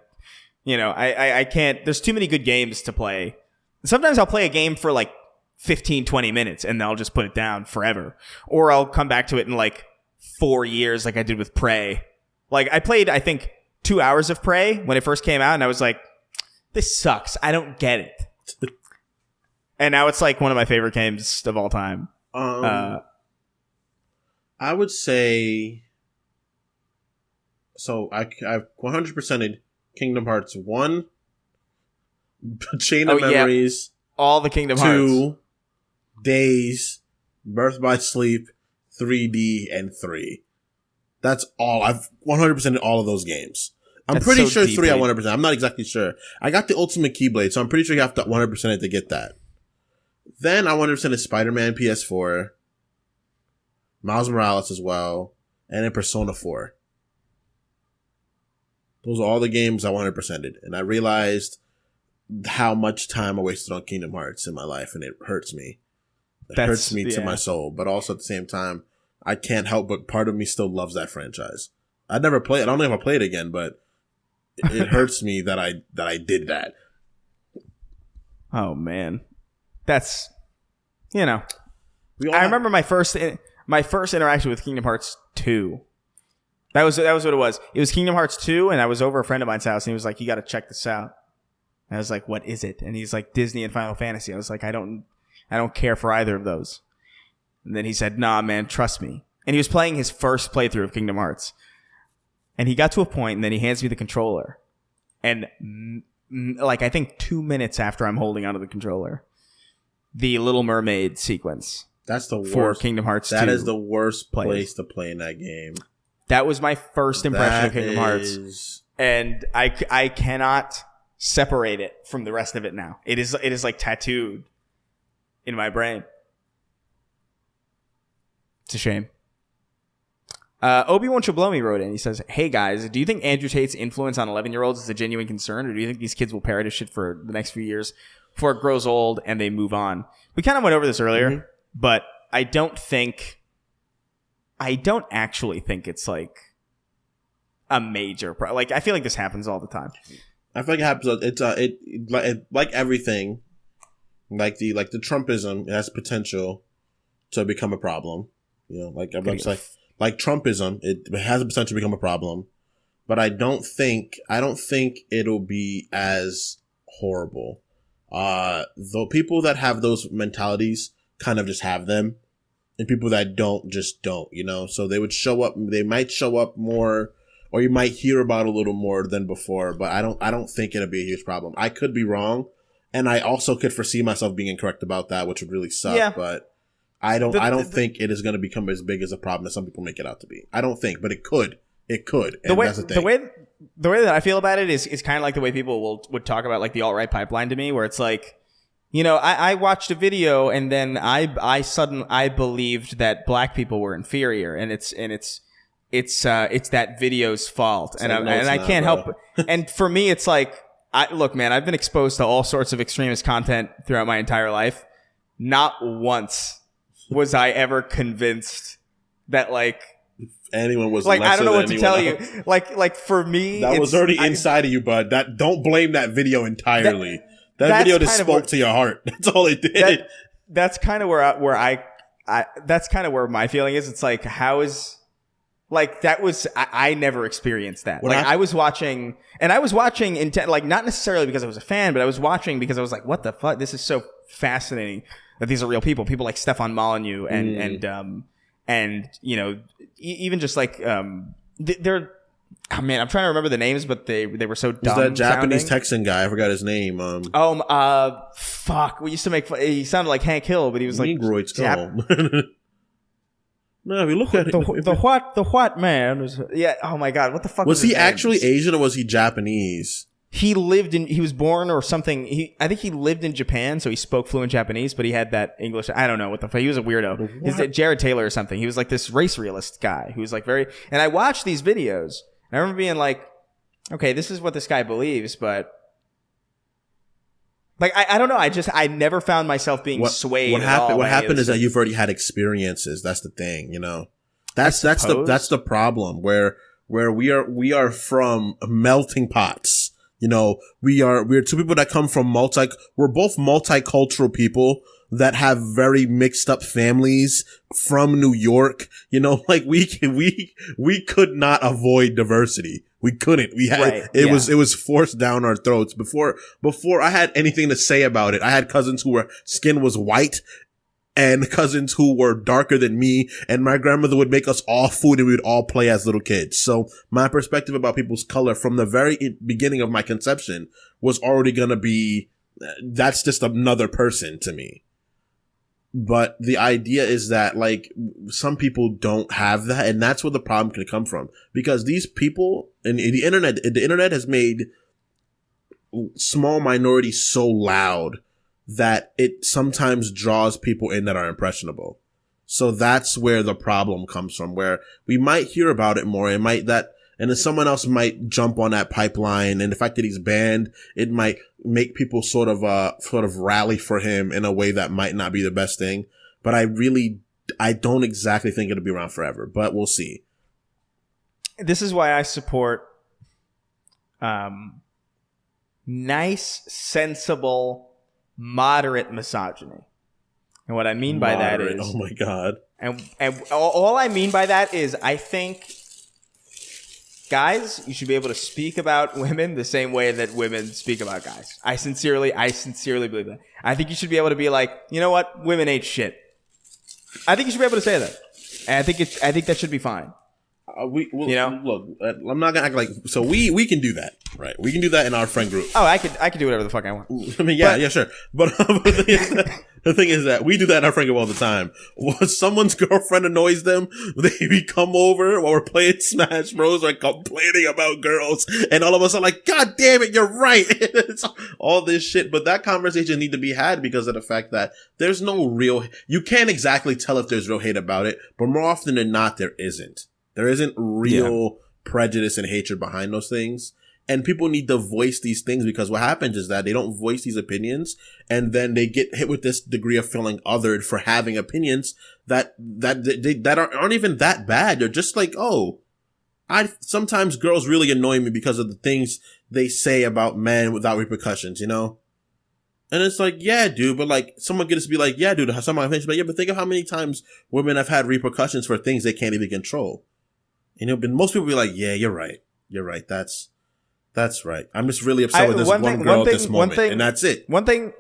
I can't, there's too many good games to play. Sometimes I'll play a game for like 15, 20 minutes and then I'll just put it down forever. Or I'll come back to it in like 4 years like I did with Prey. Like I played, I think, 2 hours of Prey when it first came out and I was like, this sucks. I don't get it. And now it's like one of my favorite games of all time. I would say... So I've 100%ed Kingdom Hearts 1, Chain of Memories, all the Kingdom Hearts, 2, Days, Birth by Sleep, 3D, and 3. That's all. I've 100%ed all of those games. I'm pretty sure 3 at 100%. I'm not exactly sure. I got the Ultimate Keyblade, so I'm pretty sure you have to 100% it to get that. Then I 100% is Spider-Man PS4, Miles Morales as well, and then Persona 4. Those are all the games I 100%ed. And I realized how much time I wasted on Kingdom Hearts in my life, and it hurts me. It hurts me to my soul. But also at the same time, I can't help but part of me still loves that franchise. I don't know if I play it again, but it hurts me that I did that. Oh man, that's I remember my first interaction with Kingdom Hearts 2. That was what it was. It was Kingdom Hearts 2, and I was over a friend of mine's house, and he was like, "You got to check this out." And I was like, "What is it?" And he's like, "Disney and Final Fantasy." I was like, "I don't care for either of those." And then he said, "Nah, man, trust me." And he was playing his first playthrough of Kingdom Hearts. And he got to a point, and then he hands me the controller. And I think 2 minutes after I'm holding onto the controller, the Little Mermaid sequence. That's the worst. For Kingdom Hearts 2. That is the worst place to play in that game. That was my first impression of Kingdom Hearts. And I cannot separate it from the rest of it now. It is like tattooed in my brain. It's a shame. Obi-Wan Chablomi wrote in. He says, "Hey guys, do you think Andrew Tate's influence on 11-year-olds is a genuine concern, or do you think these kids will parrot his shit for the next few years before it grows old and they move on?" We kind of went over this earlier, but I don't actually think it's like a major like I feel like this happens all the time. I feel like it happens. It's like everything, like the Trumpism. It has potential to become a problem. Like everyone's like Trumpism, it has the potential to become a problem, but I don't think it'll be as horrible. The people that have those mentalities kind of just have them, and people that don't just don't. So they might show up more, or you might hear about a little more than before. But I don't think it'll be a huge problem. I could be wrong, and I also could foresee myself being incorrect about that, which would really suck. Yeah. But I don't think it is going to become as big as a problem as some people make it out to be. I don't think, but it could. It could. And that's the thing. The way that I feel about it is kind of like the way people would talk about like the alt-right pipeline to me, where it's like, I watched a video and then I believed that black people were inferior, and it's that video's fault, and I can't help. And for me, it's like, look, man, I've been exposed to all sorts of extremist content throughout my entire life. Not once was I ever convinced that like anyone was like, lesser I don't know what than to tell anyone you. Like for me, that was already inside of you, bud. That don't blame that video entirely. That video just spoke to your heart. That's all it did. That's kind of where that's kind of where my feeling is. It's like, how is like that was I never experienced that. Like I was watching intent, like not necessarily because I was a fan, but I was watching because I was like, what the fuck? This is so fascinating that these are real people like Stefan Molyneux and even just like they're oh man, I'm trying to remember the names, but they were so dumb. That Japanese Texan guy, I forgot his name. Fuck. We used to make fun. He sounded like Hank Hill, but he was like Negroids. No, we look at it. The what man? Yeah. Oh my god, what the fuck was he actually Asian or was he Japanese? He was born or something. I think he lived in Japan, so he spoke fluent Japanese, but he had that English. I don't know what the fuck. He was a weirdo. Is it Jared Taylor or something? He was like this race realist guy who was like very. And I watched these videos, and I remember being like, okay, this is what this guy believes, but like I don't know. I never found myself being swayed. What happened is that you've already had experiences. That's the thing, That's the problem where we are from melting pots. We're two people that come from we're both multicultural people that have very mixed up families from New York. Like we could not avoid diversity. We couldn't. We had it was forced down our throats. Before I had anything to say about it, I had cousins who skin was white and cousins who were darker than me, and my grandmother would make us all food and we would all play as little kids. So my perspective about people's color from the very beginning of my conception was already going to be, that's just another person to me. But the idea is that like some people don't have that, and that's where the problem can come from, because these people and the internet has made small minorities so loud that it sometimes draws people in that are impressionable. So that's where the problem comes from, where we might hear about it more. And then someone else might jump on that pipeline. And the fact that he's banned, it might make people sort of rally for him in a way that might not be the best thing. But I don't exactly think it'll be around forever, but we'll see. This is why I support, nice, sensible, moderate misogyny. And what I mean by that is... Oh my God. And all I mean by that is I think, guys, you should be able to speak about women the same way that women speak about guys. I sincerely believe that. I think you should be able to be like, you know what? Women ain't shit. I think you should be able to say that. And I think that should be fine. Look, I'm not gonna act like, so we can do that, right? We can do that in our friend group. Oh, I could do whatever the fuck I want. I mean, yeah, sure. But the thing is that we do that in our friend group all the time. When someone's girlfriend annoys them, we come over while we're playing Smash Bros. Or complaining about girls, and all of us are like, "God damn it, you're right." It's all this shit, but that conversation need to be had because of the fact that there's no real. You can't exactly tell if there's real hate about it, but more often than not, there isn't. There isn't real prejudice and hatred behind those things. And people need to voice these things, because what happens is that they don't voice these opinions, and then they get hit with this degree of feeling othered for having opinions that aren't even that bad. They're just like, oh, sometimes girls really annoy me because of the things they say about men without repercussions, you know? And it's like, yeah, dude, but like someone gets to be like, yeah, dude, someone like, yeah, but think of how many times women have had repercussions for things they can't even control. You know, but most people be like, yeah, you're right. You're right. That's right. I'm just really upset with this one girl at this moment, and that's it. One thing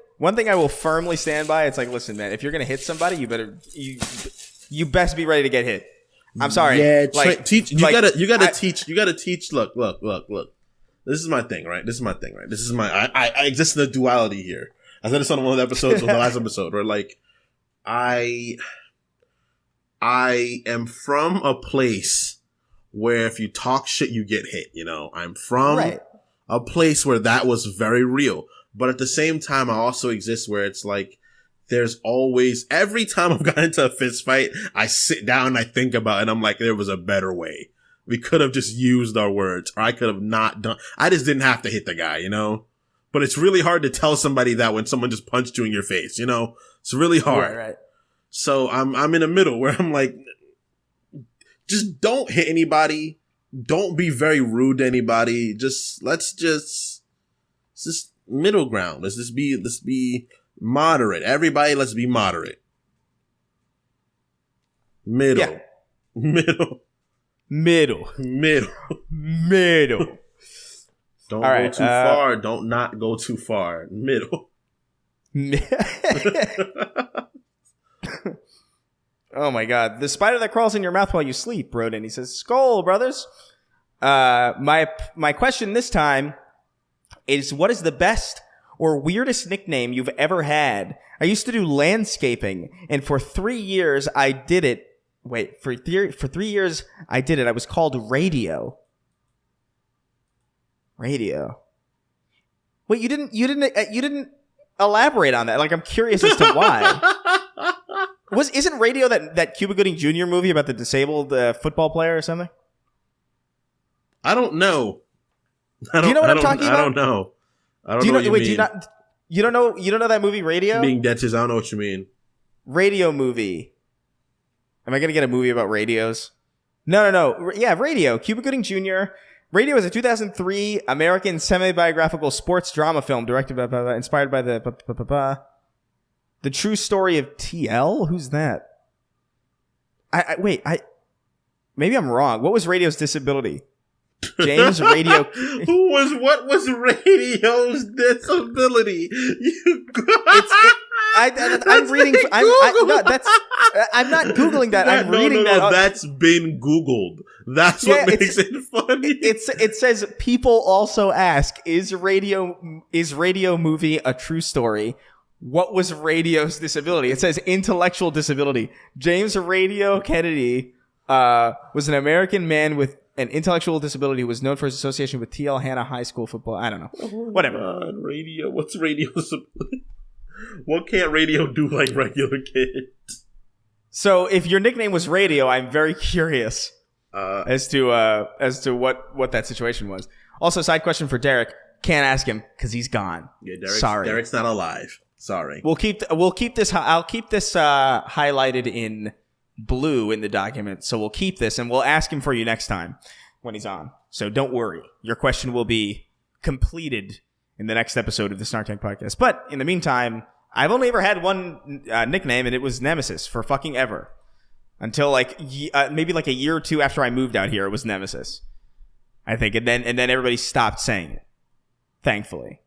I will firmly stand by. It's like, listen, man, if you're gonna hit somebody, you best be ready to get hit. I'm sorry. Yeah, teach. You gotta teach. Look. This is my thing, right? This is my. I exist in a duality here. I said this on one of the episodes, on the last episode, where like, I am from a place where if you talk shit, you get hit, you know? I'm from a place where that was very real. But at the same time, I also exist where it's like, there's always, every time I've gotten into a fist fight, I sit down and I think about it, and I'm like, there was a better way. We could have just used our words, or I could have not done, I just didn't have to hit the guy, you know? But it's really hard to tell somebody that when someone just punched you in your face, you know? It's really hard. Right. So I'm in the middle where I'm like, just don't hit anybody. Don't be very rude to anybody. Let's just middle ground. Let's be moderate. Everybody, let's be moderate. Middle. Don't go too far. Don't not go too far. Middle. Oh my God. The spider that crawls in your mouth while you sleep, wrote in. He says, Skull, brothers. My question this time is, what is the best or weirdest nickname you've ever had? I used to do landscaping, and for 3 years I did it. Wait, for 3 years I did it. I was called Radio. Wait, you didn't elaborate on that. Like, I'm curious as to why. Isn't Radio that Cuba Gooding Jr. movie about the disabled football player or something? I don't know. Do you know what I'm talking about? I don't know. I don't know what you mean. You don't know that movie Radio? Being dead says I don't know what you mean. Radio movie. Am I going to get a movie about radios? No. Yeah, Radio. Cuba Gooding Jr. Radio is a 2003 American semi-biographical sports drama film directed by inspired by the true story of TL? Who's that? Maybe I'm wrong. What was Radio's disability? James Radio. What was Radio's disability? I'm reading. I'm not Googling that. I'm reading that. No, that's been Googled. That's what makes it funny. It says people also ask, is radio movie a true story? What was Radio's disability? It says intellectual disability. James Radio Kennedy was an American man with an intellectual disability who was known for his association with T.L. Hanna High School football. I don't know. Whatever. God, Radio. What's Radio's... What can't Radio do like regular kids? So if your nickname was Radio, I'm very curious as to what that situation was. Also, side question for Derek. Can't ask him because he's gone. Yeah, Derek's not alive. Sorry. We'll keep this. I'll keep this highlighted in blue in the document. So we'll keep this and we'll ask him for you next time when he's on. So don't worry. Your question will be completed in the next episode of the Snark Tank podcast. But in the meantime, I've only ever had one nickname, and it was Nemesis for fucking ever. Until maybe like a year or two after I moved out here, it was Nemesis, I think. And then everybody stopped saying it, thankfully.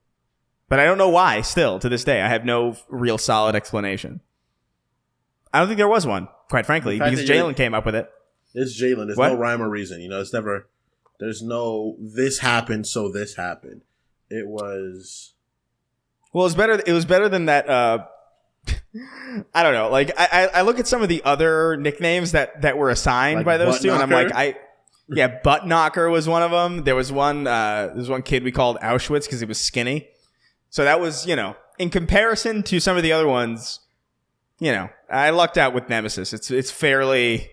But I don't know why, still, to this day. I have no real solid explanation. I don't think there was one, quite frankly, because Jalen came up with it. It's Jalen. There's no rhyme or reason. It's never... There's no, this happened, so this happened. It was... Well, it was better than that... I don't know. Like, I look at some of the other nicknames that were assigned like by those two, and I'm like, Butt Knocker was one of them. There was one kid we called Auschwitz because he was skinny. So that was, in comparison to some of the other ones, I lucked out with Nemesis. It's fairly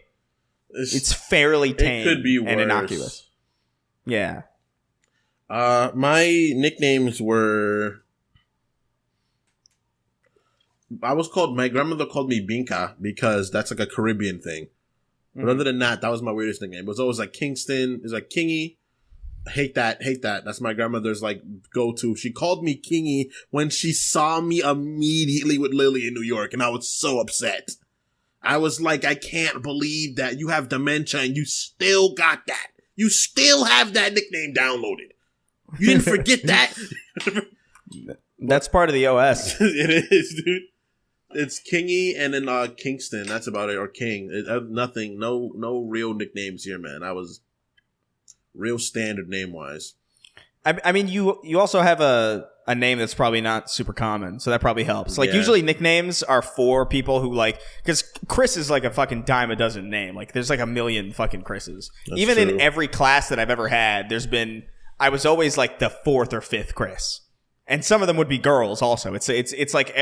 tame. It could be worse. And innocuous. Yeah. My nicknames were... my grandmother called me Binka because that's like a Caribbean thing. But other than that, that was my weirdest nickname. It was always like Kingston. It was like Kingy. Hate that. That's my grandmother's like go-to. She called me Kingy when she saw me immediately with Lily in New York, and I was so upset. I was like, I can't believe that you have dementia and you still got that. You still have that nickname downloaded. You didn't forget that. That's part of the OS. It is, dude. It's Kingy and then Kingston. That's about it. Or King. Nothing. No real nicknames here, man. I was real standard name-wise. I mean, you also have a name that's probably not super common, so that probably helps. Like, usually nicknames are for people who, like... Because Chris is like a fucking dime a dozen name. Like, there's like a million fucking Chris's. That's Even true. In every class that I've ever had, there's been... I was always like the fourth or fifth Chris. And some of them would be girls also. It's like...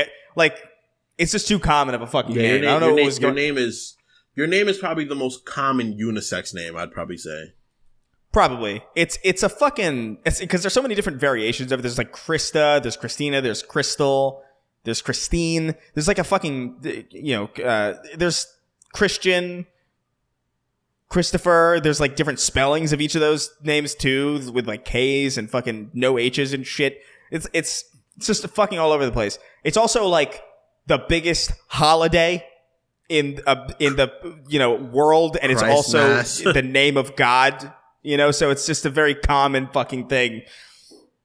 It's just too common of a fucking name. I don't know what was going. Your name is probably the most common unisex name, I'd probably say. Probably. It's a fucking... because there's so many different variations of it. There's like Krista, there's Christina, there's Crystal, there's Christine. There's like a fucking... there's Christian, Christopher. There's like different spellings of each of those names too, with like K's and fucking no H's and shit. It's just fucking all over the place. It's also like... the biggest holiday in the world, and it's also the name of God, so it's just a very common fucking thing,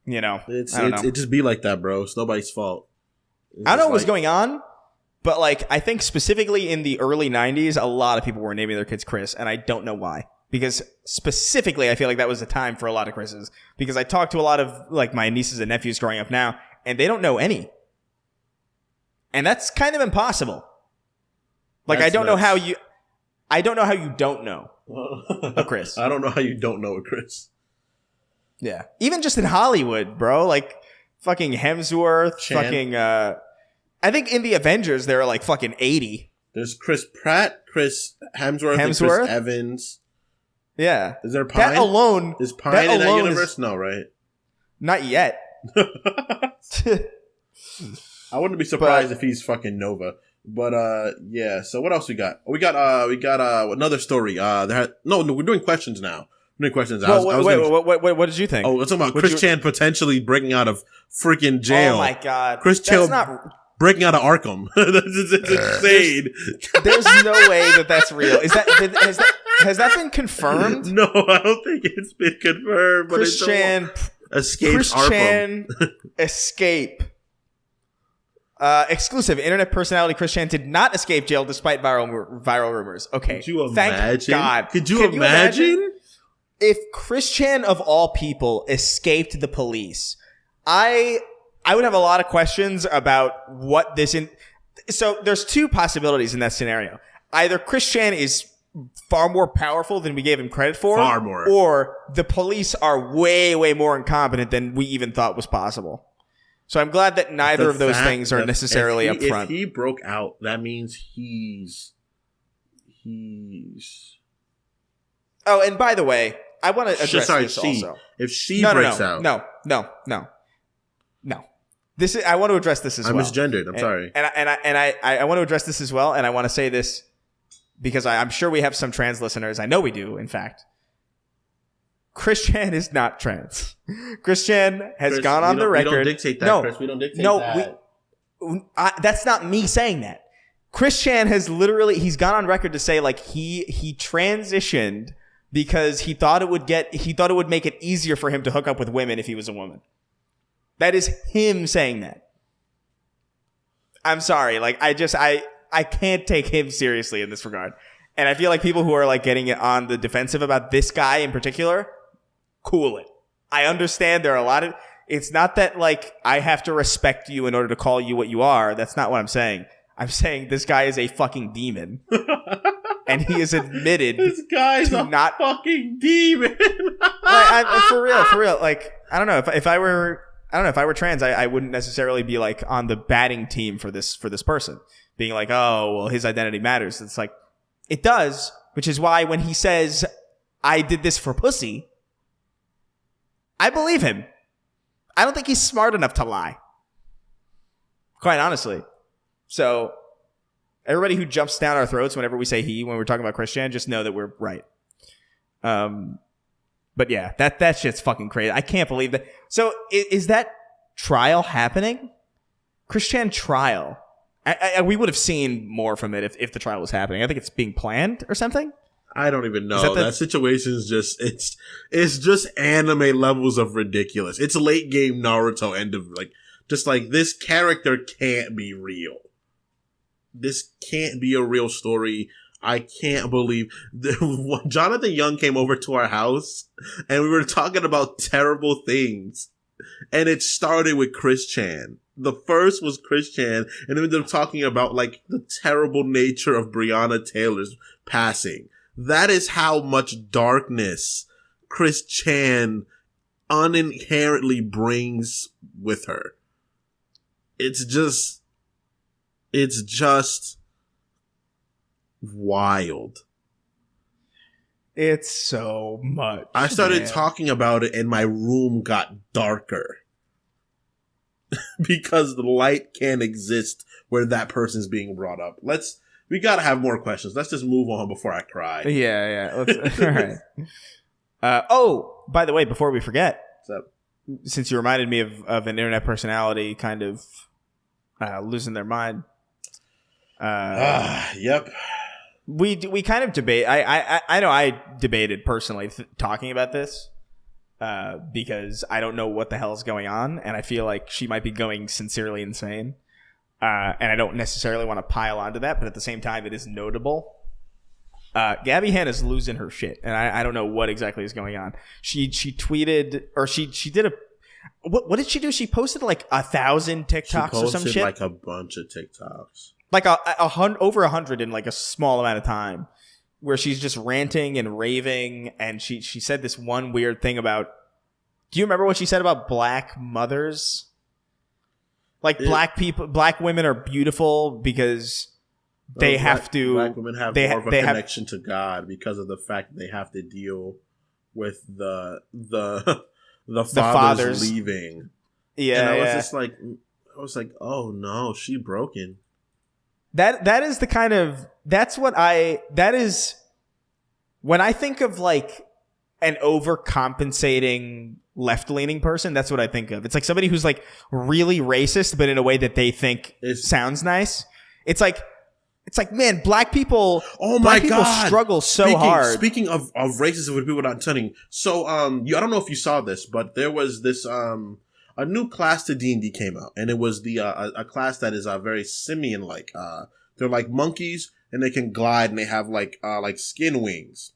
It just be like that, bro. It's nobody's fault. I don't know what was going on, but like I think specifically in the early 90s, a lot of people were naming their kids Chris, and I don't know why. Because specifically, I feel like that was the time for a lot of Chris's. Because I talked to a lot of like my nieces and nephews growing up now, and they don't know any. And that's kind of impossible. Like, I don't know how you don't know a Chris. I don't know how you don't know a Chris. Yeah. Even just in Hollywood, bro. Like, fucking Hemsworth, fucking, I think in the Avengers, there are like fucking 80. There's Chris Pratt, Chris Hemsworth, and Chris Evans. Yeah. Is there Pine? That alone. Is Pine in that universe? No, right? Not yet. I wouldn't be surprised if he's fucking Nova. But yeah. So what else we got? We got another story. No, we're doing questions now. We're doing questions. What did you think? Oh, we're talking about Chris Chan potentially breaking out of freaking jail. Oh my god, Chris Chan breaking out of Arkham. It's insane. There's no way that's real. Has that been confirmed? No, I don't think it's been confirmed. But Chris Chan escaped Arkham. Escape. Exclusive. Internet personality Chris Chan did not escape jail despite viral rumors. Okay. Could you imagine? Thank God. Could you imagine? If Chris Chan of all people escaped the police? I I would have a lot of questions about what this so there's two possibilities in that scenario. Either Chris Chan is far more powerful than we gave him credit for. Far more. Or the police are way, way more incompetent than we even thought was possible. So I'm glad that neither of those things are necessarily up front. If he broke out, that means he's... Oh, and by the way, I want to address this also. If she breaks out... No. I want to address this as well. I'm misgendered. I'm sorry. And I want to address this as well, and I want to say this because I'm sure we have some trans listeners. I know we do, in fact. Chris Chan is not trans. Chris Chan has gone on the record. We don't dictate that, Chris. We don't dictate that. That's not me saying that. Chris Chan has he's gone on record to say like he transitioned because he thought it would make it easier for him to hook up with women if he was a woman. That is him saying that. I'm sorry. Like I can't take him seriously in this regard. And I feel like people who are like getting on the defensive about this guy in particular, cool it. I understand there are a lot of, it's not that like I have to respect you in order to call you what you are. That's not what I'm saying. I'm saying this guy is a fucking demon. And he is admitted this guy's to a fucking demon. For real. Like, I don't know if I were trans, I wouldn't necessarily be like on the batting team for this person being like, oh, well, his identity matters. It's like, it does, which is why when he says, I did this for pussy, I believe him. I don't think he's smart enough to lie. Quite honestly. So, everybody who jumps down our throats whenever we say when we're talking about Chris Chan, just know that we're right. But yeah, that shit's fucking crazy. I can't believe that. So, is that trial happening? Chris Chan trial. We would have seen more from it if the trial was happening. I think it's being planned or something. I don't even know. That situation is just it's just anime levels of ridiculous. It's late game Naruto end of just like this character can't be real. This can't be a real story. I can't believe Jonathan Young came over to our house and we were talking about terrible things. And it started with Chris Chan. The first was Chris Chan, and then they're talking about like the terrible nature of Breonna Taylor's passing. That is how much darkness Chris Chan uninherently brings with her. It's just wild. It's so much. I started talking about it and my room got darker. Because the light can't exist where that person's being brought up. We gotta have more questions. Let's just move on before I cry. Yeah. All right. Oh, by the way, before we forget, what's up? Since you reminded me of an internet personality kind of losing their mind. Yep. We kind of debate. I know I debated personally talking about this. Because I don't know what the hell is going on, and I feel like she might be going sincerely insane. And I don't necessarily want to pile onto that, but at the same time, it is notable. Gabby Hanna's losing her shit, and I don't know what exactly is going on. She tweeted, or she did what did she do? She posted like 1,000 TikToks or some shit. Like a bunch of TikToks. Like over 100 in like a small amount of time. Where she's just ranting and raving, and she said this one weird thing about. Do you remember what she said about black mothers? Like black women are beautiful because they have to. Black women have more of a connection to God because of the fact that they have to deal with the fathers leaving. Yeah, and I was like, oh no, she broken. That is the kind of that is when I think of like an overcompensating left-leaning person, that's what I think of. It's like somebody who's like really racist, but in a way that they think sounds nice. It's like, man, black people. Oh my God, struggle so hard. Speaking of racism with people not turning. So, I don't know if you saw this, but there was this a new class to D&D came out, and it was a class that is very simian-like. They're like monkeys, and they can glide, and they have like skin wings.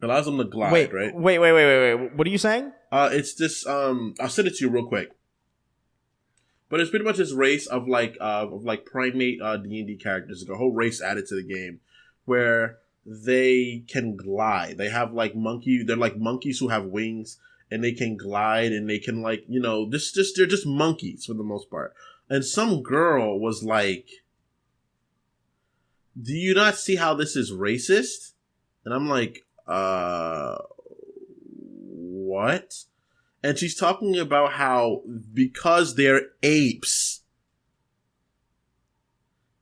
It allows them to glide, right? Wait. What are you saying? It's this. I'll send it to you real quick. But it's pretty much this race of like primate D&D characters, like a whole race added to the game, where they can glide. They have like they're like monkeys who have wings, and they can glide, and they can like, you know, they're just monkeys for the most part. And some girl was like, "Do you not see how this is racist?" And I'm like, what? And she's talking about how because they're apes,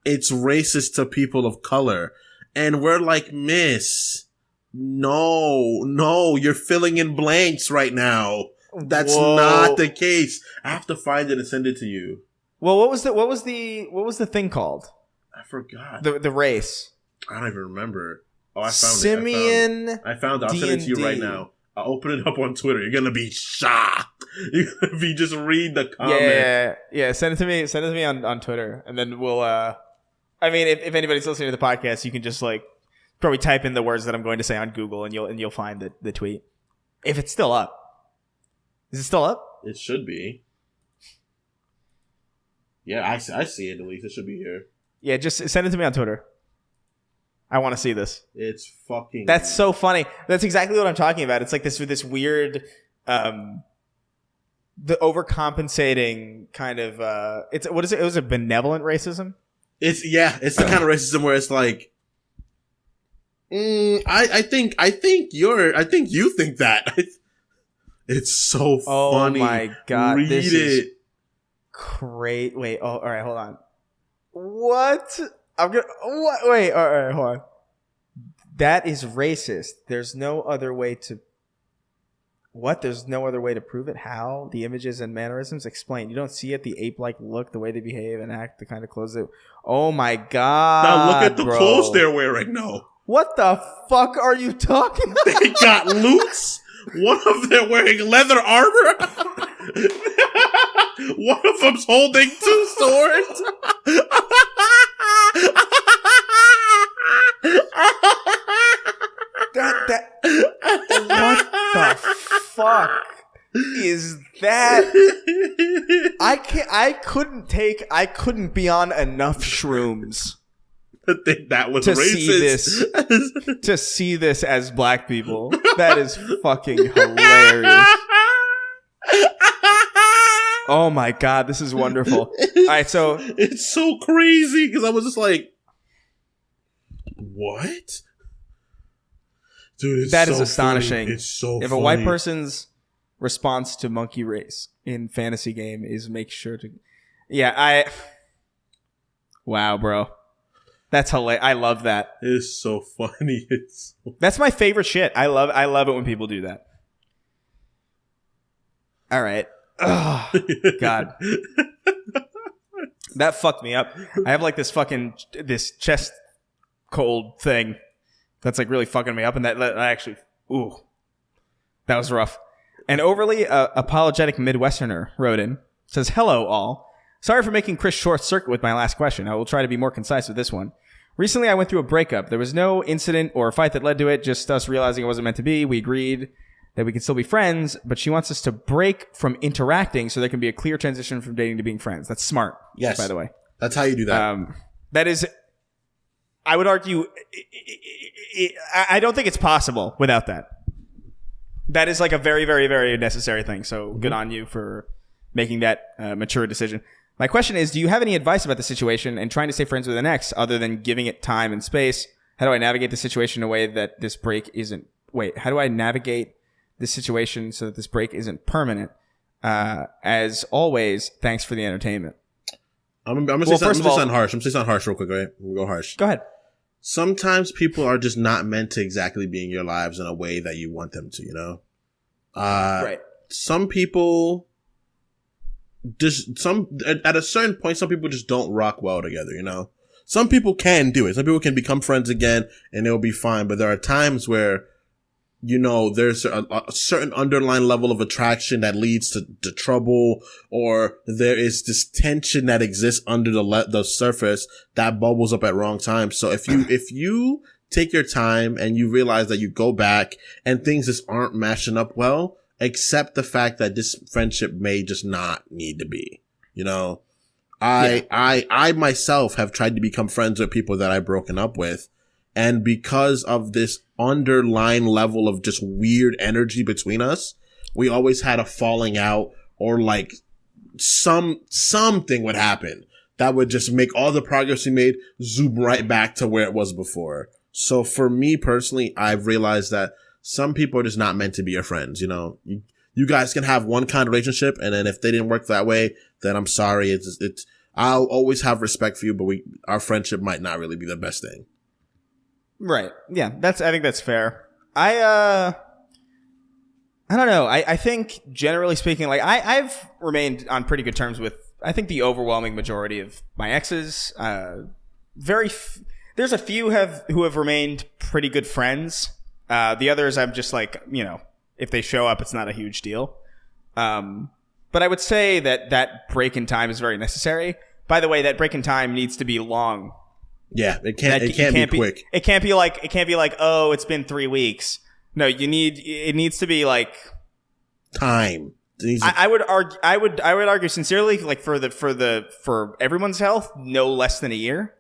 it's racist to people of color. And we're like, miss, no, you're filling in blanks right now. That's not the case. I have to find it and send it to you. Well, what was the thing called? I forgot. The race. I don't even remember. Oh, I found it. I found it. I'll send it to you right now. I'll open it up on Twitter. You're gonna be shocked. You're gonna be just read the comment. Yeah. Send it to me. Send it to me on Twitter, and then we'll. I mean, if anybody's listening to the podcast, you can just like probably type in the words that I'm going to say on Google, and you'll find the tweet. If it's still up, is it still up? It should be. Yeah, I see it. At least it should be here. Yeah, just send it to me on Twitter. I want to see this. It's fucking... That's so funny. That's exactly what I'm talking about. It's like this weird, the overcompensating kind of, what is it? It was a benevolent racism? It's the kind of racism where it's like, I think you think that. It's so funny. Oh my God. Read this it. Is great. Wait. Oh, all right. Hold on. What? Wait, all right, hold on. That is racist. There's no other way to... What? There's no other way to prove it? How? The images and mannerisms? Explain. You don't see it? The ape-like look, the way they behave and act, the kind of clothes they... Oh my God, now look at the bro. clothes they're wearing, no. What the fuck are you talking about? They got loots. One of them wearing leather armor. One of them's holding 2 swords. What the fuck is that? I couldn't be on enough shrooms I think that was to racist. see this as black people. That is fucking hilarious. Oh my God, this is wonderful. All right, so it's so crazy because I was just like, what? Dude, it's that so is astonishing. Funny. It's so if funny. a white person's response to monkey race in fantasy game is make sure to... Wow, bro. That's hilarious. I love that. It's so funny. That's my favorite shit. I love it when people do that. All right. Oh, God. That fucked me up. I have like this chest cold thing that's like really fucking me up, and that actually, that was rough. An overly apologetic Midwesterner wrote in, says, "Hello all. Sorry for making Chris short circuit with my last question. I will try to be more concise with this one. Recently, I went through a breakup. There was no incident or fight that led to it, just us realizing it wasn't meant to be. We agreed that we could still be friends, but she wants us to break from interacting so there can be a clear transition from dating to being friends." That's smart. Yes. By the way. That's how you do that. That is, I would argue, I don't think it's possible without that. That is like a very, very, very necessary thing. So good on you for making that mature decision. My question is, do you have any advice about the situation and trying to stay friends with an ex other than giving it time and space? How do I navigate the situation in a way that this break isn't... how do I navigate this situation so that this break isn't permanent? As always, thanks for the entertainment. I'm gonna say something harsh. I'm gonna say something harsh real quick, right? We'll go harsh. Go ahead. Sometimes people are just not meant to exactly be in your lives in a way that you want them to, you know? Right. Some people at a certain point, some people just don't rock well together, you know? Some people can do it. Some people can become friends again and it'll be fine. But there are times where, you know, there's a certain underlying level of attraction that leads to trouble, or there is this tension that exists under the surface that bubbles up at wrong times. So if you take your time and you realize that you go back and things just aren't matching up well, accept the fact that this friendship may just not need to be. You know, I myself have tried to become friends with people that I've broken up with. And because of this underlying level of just weird energy between us, we always had a falling out, or like something would happen that would just make all the progress we made zoom right back to where it was before. So for me personally, I've realized that some people are just not meant to be your friends. You know, you guys can have one kind of relationship, and then if they didn't work that way, then I'm sorry. It's I'll always have respect for you, but our friendship might not really be the best thing. Right. Yeah. I think that's fair. I don't know. I think generally speaking, like I've remained on pretty good terms with, I think, the overwhelming majority of my exes. There's a few who have remained pretty good friends. The others, I'm just like, you know, if they show up, it's not a huge deal. But I would say that break in time is very necessary. By the way, that break in time needs to be long. Yeah, it can't be quick. It can't be like, oh, it's been 3 weeks. No, it needs to be like time. I would argue sincerely, like for everyone's health, no less than a year.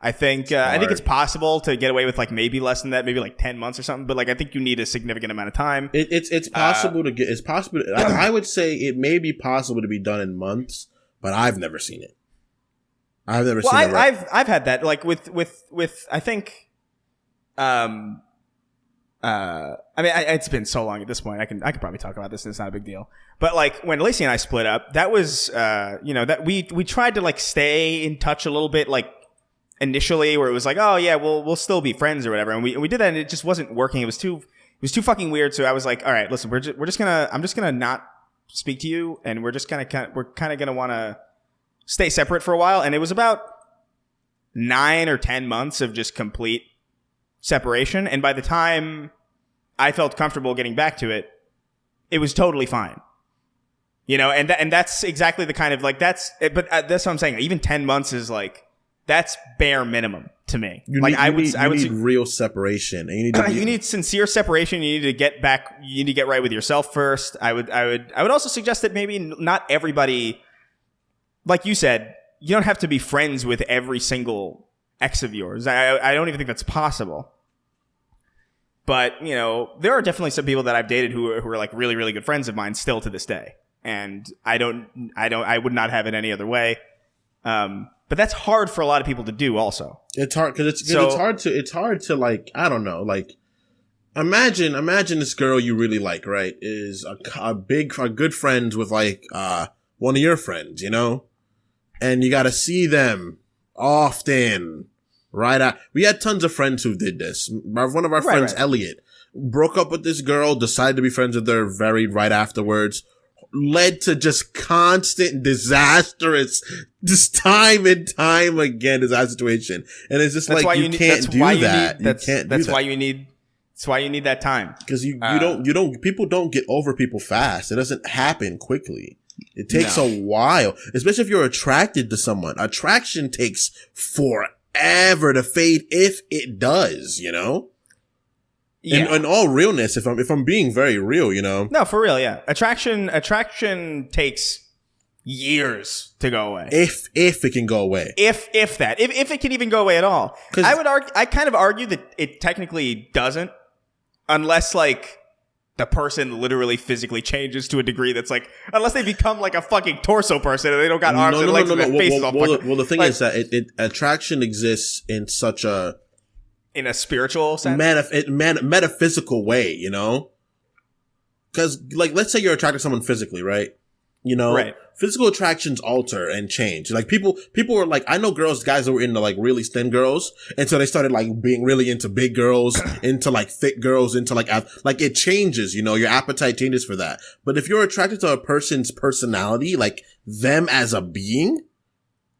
I think it's possible to get away with like maybe less than that, maybe like 10 months or something. But like I think you need a significant amount of time. It's possible to get. It's possible. I would say it may be possible to be done in months, but I've never seen it. I've never seen it. I've had that like with I think. I mean, it's been so long at this point. I can probably talk about this, and it's not a big deal. But like when Lacey and I split up, that was that we tried to like stay in touch a little bit, like initially, where it was like, oh yeah, we'll still be friends or whatever, and we did that, and it just wasn't working. It was too fucking weird. So I was like, all right, listen, I'm just gonna not speak to you, and we're kind of gonna want to stay separate for a while. And it was about 9 or 10 months of just complete separation, and by the time I felt comfortable getting back to it, it was totally fine. You know, and that's exactly the kind of like that's what I'm saying. Even 10 months is like that's bare minimum to me. You need real separation, and you need sincere separation. You need to get back. You need to get right with yourself first. I would also suggest that maybe not everybody, like you said, you don't have to be friends with every single ex of yours. I don't even think that's possible. But, you know, there are definitely some people that I've dated who are like really, really good friends of mine still to this day. And I would not have it any other way. But that's hard for a lot of people to do also. It's hard because it's hard to like, I don't know, like imagine this girl you really like, right? Is a good friends with like, one of your friends, you know? And you got to see them often, right? We had tons of friends who did this. One of our friends, Elliot, broke up with this girl, decided to be friends with her right afterwards, led to just constant disastrous, just time and time again, disaster situation. And it's just that's like, you can't do that. That's why you need that time. Because people don't get over people fast. It doesn't happen quickly. It takes a while, especially if you're attracted to someone. Attraction takes forever to fade, if it does, you know? Yeah. In all realness, if I'm being very real, you know? No, for real, yeah. Attraction takes years to go away. If it can go away. If it can even go away at all. I kind of argue that it technically doesn't, unless like the person literally physically changes to a degree that's like, unless they become like a fucking torso person and they don't got arms and legs and their face is all fucking. Well, the thing is that attraction exists in such a spiritual sense, metaphysical way, you know? Because like, let's say you're attracted to someone physically, right? You know, right. Physical attractions alter and change. Like people were like, I know guys that were into like really thin girls. And so they started like being really into big girls, into like thick girls, into like it changes, you know, your appetite changes for that. But if you're attracted to a person's personality, like them as a being,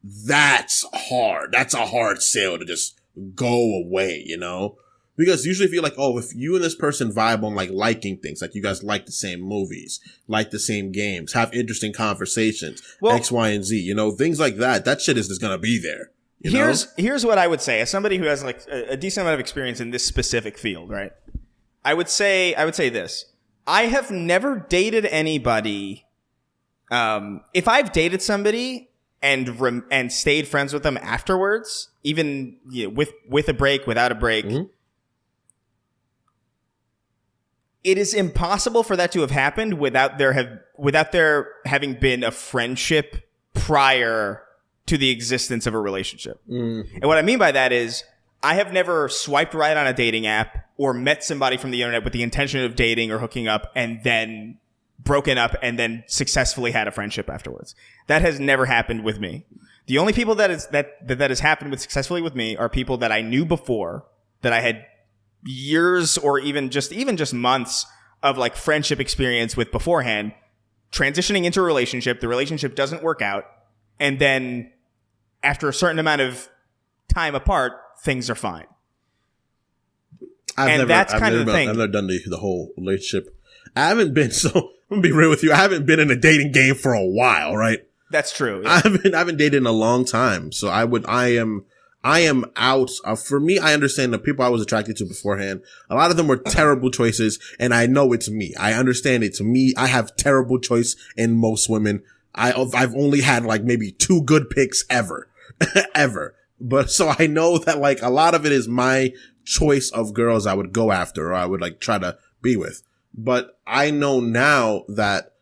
that's hard. That's a hard sale to just go away, you know? Because usually if you're like, oh, if you and this person vibe on like liking things, like you guys like the same movies, like the same games, have interesting conversations, X, Y, and Z, you know, things like that, that shit is just going to be there. Here's what I would say as somebody who has like a decent amount of experience in this specific field, right? I would say this. I have never dated anybody If I've dated somebody and stayed friends with them afterwards, even with a break, without a break, it is impossible for that to have happened without there having been a friendship prior to the existence of a relationship. And what I mean by that is I have never swiped right on a dating app or met somebody from the internet with the intention of dating or hooking up and then broken up and then successfully had a friendship afterwards. That has never happened with me. The only people that has happened with successfully with me are people that I knew before, that I had years or even just months of like friendship experience with beforehand, transitioning into a relationship. The relationship doesn't work out. And then after a certain amount of time apart, things are fine. I've never done the whole relationship. I haven't been, so I'm gonna be real with you. I haven't been in a dating game for a while, right? That's true. Yeah. I haven't dated in a long time. So I am out. For me, I understand the people I was attracted to beforehand. A lot of them were terrible choices, and I know it's me. I understand it's me. I have terrible choice in most women. I've only had like maybe 2 good picks ever. But so I know that like a lot of it is my choice of girls I would go after or I would like try to be with. But I know now that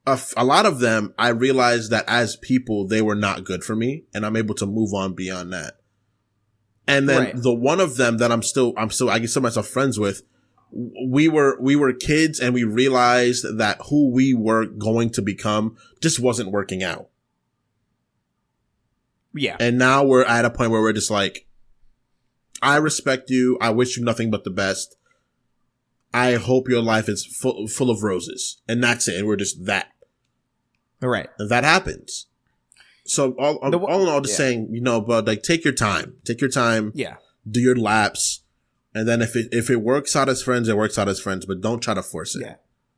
a lot of them, I realized that as people, they were not good for me, and I'm able to move on beyond that. And then the one of them that I consider myself friends with, we were kids and we realized that who we were going to become just wasn't working out. Yeah. And now we're at a point where we're just like, I respect you. I wish you nothing but the best. I hope your life is full of roses. And that's it. And we're just that. Right. And that happens. So all in all, just saying, but like take your time. Take your time. Yeah. Do your laps. And then if it works out as friends, it works out as friends, but don't try to force it. Yeah.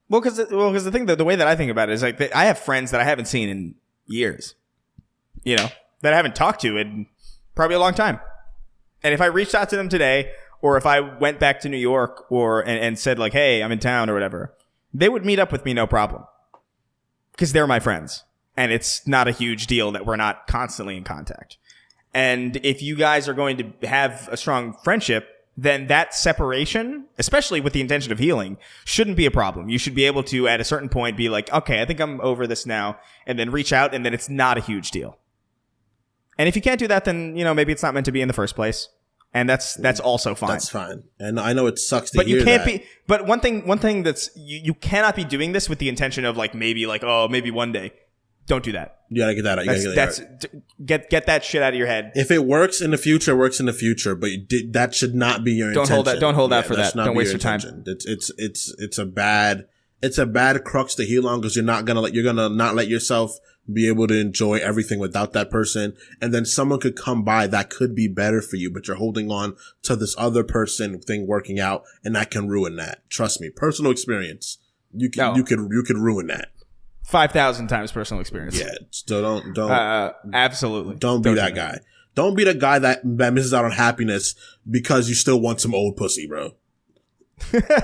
Well, because the thing the way that I think about it is like I have friends that I haven't seen in years, that I haven't talked to in probably a long time. And if I reached out to them today, or if I went back to New York and said like, hey, I'm in town or whatever, they would meet up with me no problem. Because they're my friends. And it's not a huge deal that we're not constantly in contact. And if you guys are going to have a strong friendship, then that separation, especially with the intention of healing, shouldn't be a problem. You should be able to, at a certain point, be like, okay, I think I'm over this now, and then reach out, and then it's not a huge deal. And if you can't do that, then, maybe it's not meant to be in the first place. And that's also fine. That's fine. And I know it sucks to but hear you can't that. But one thing that's, you cannot be doing this with the intention of like, maybe one day. Don't do that. You gotta get that out. Get that shit out of your head. If it works in the future, it works in the future. But that should not be your intention. Don't hold out for that. Don't waste your time. It's a bad crux to heal on because you're gonna not let yourself be able to enjoy everything without that person. And then someone could come by that could be better for you, but you're holding on to this other person thing working out, and that can ruin that. Trust me, personal experience. You could ruin that. 5,000 times personal experience. Yeah. So don't absolutely. Don't be that guy. Don't be the guy that misses out on happiness because you still want some old pussy, bro.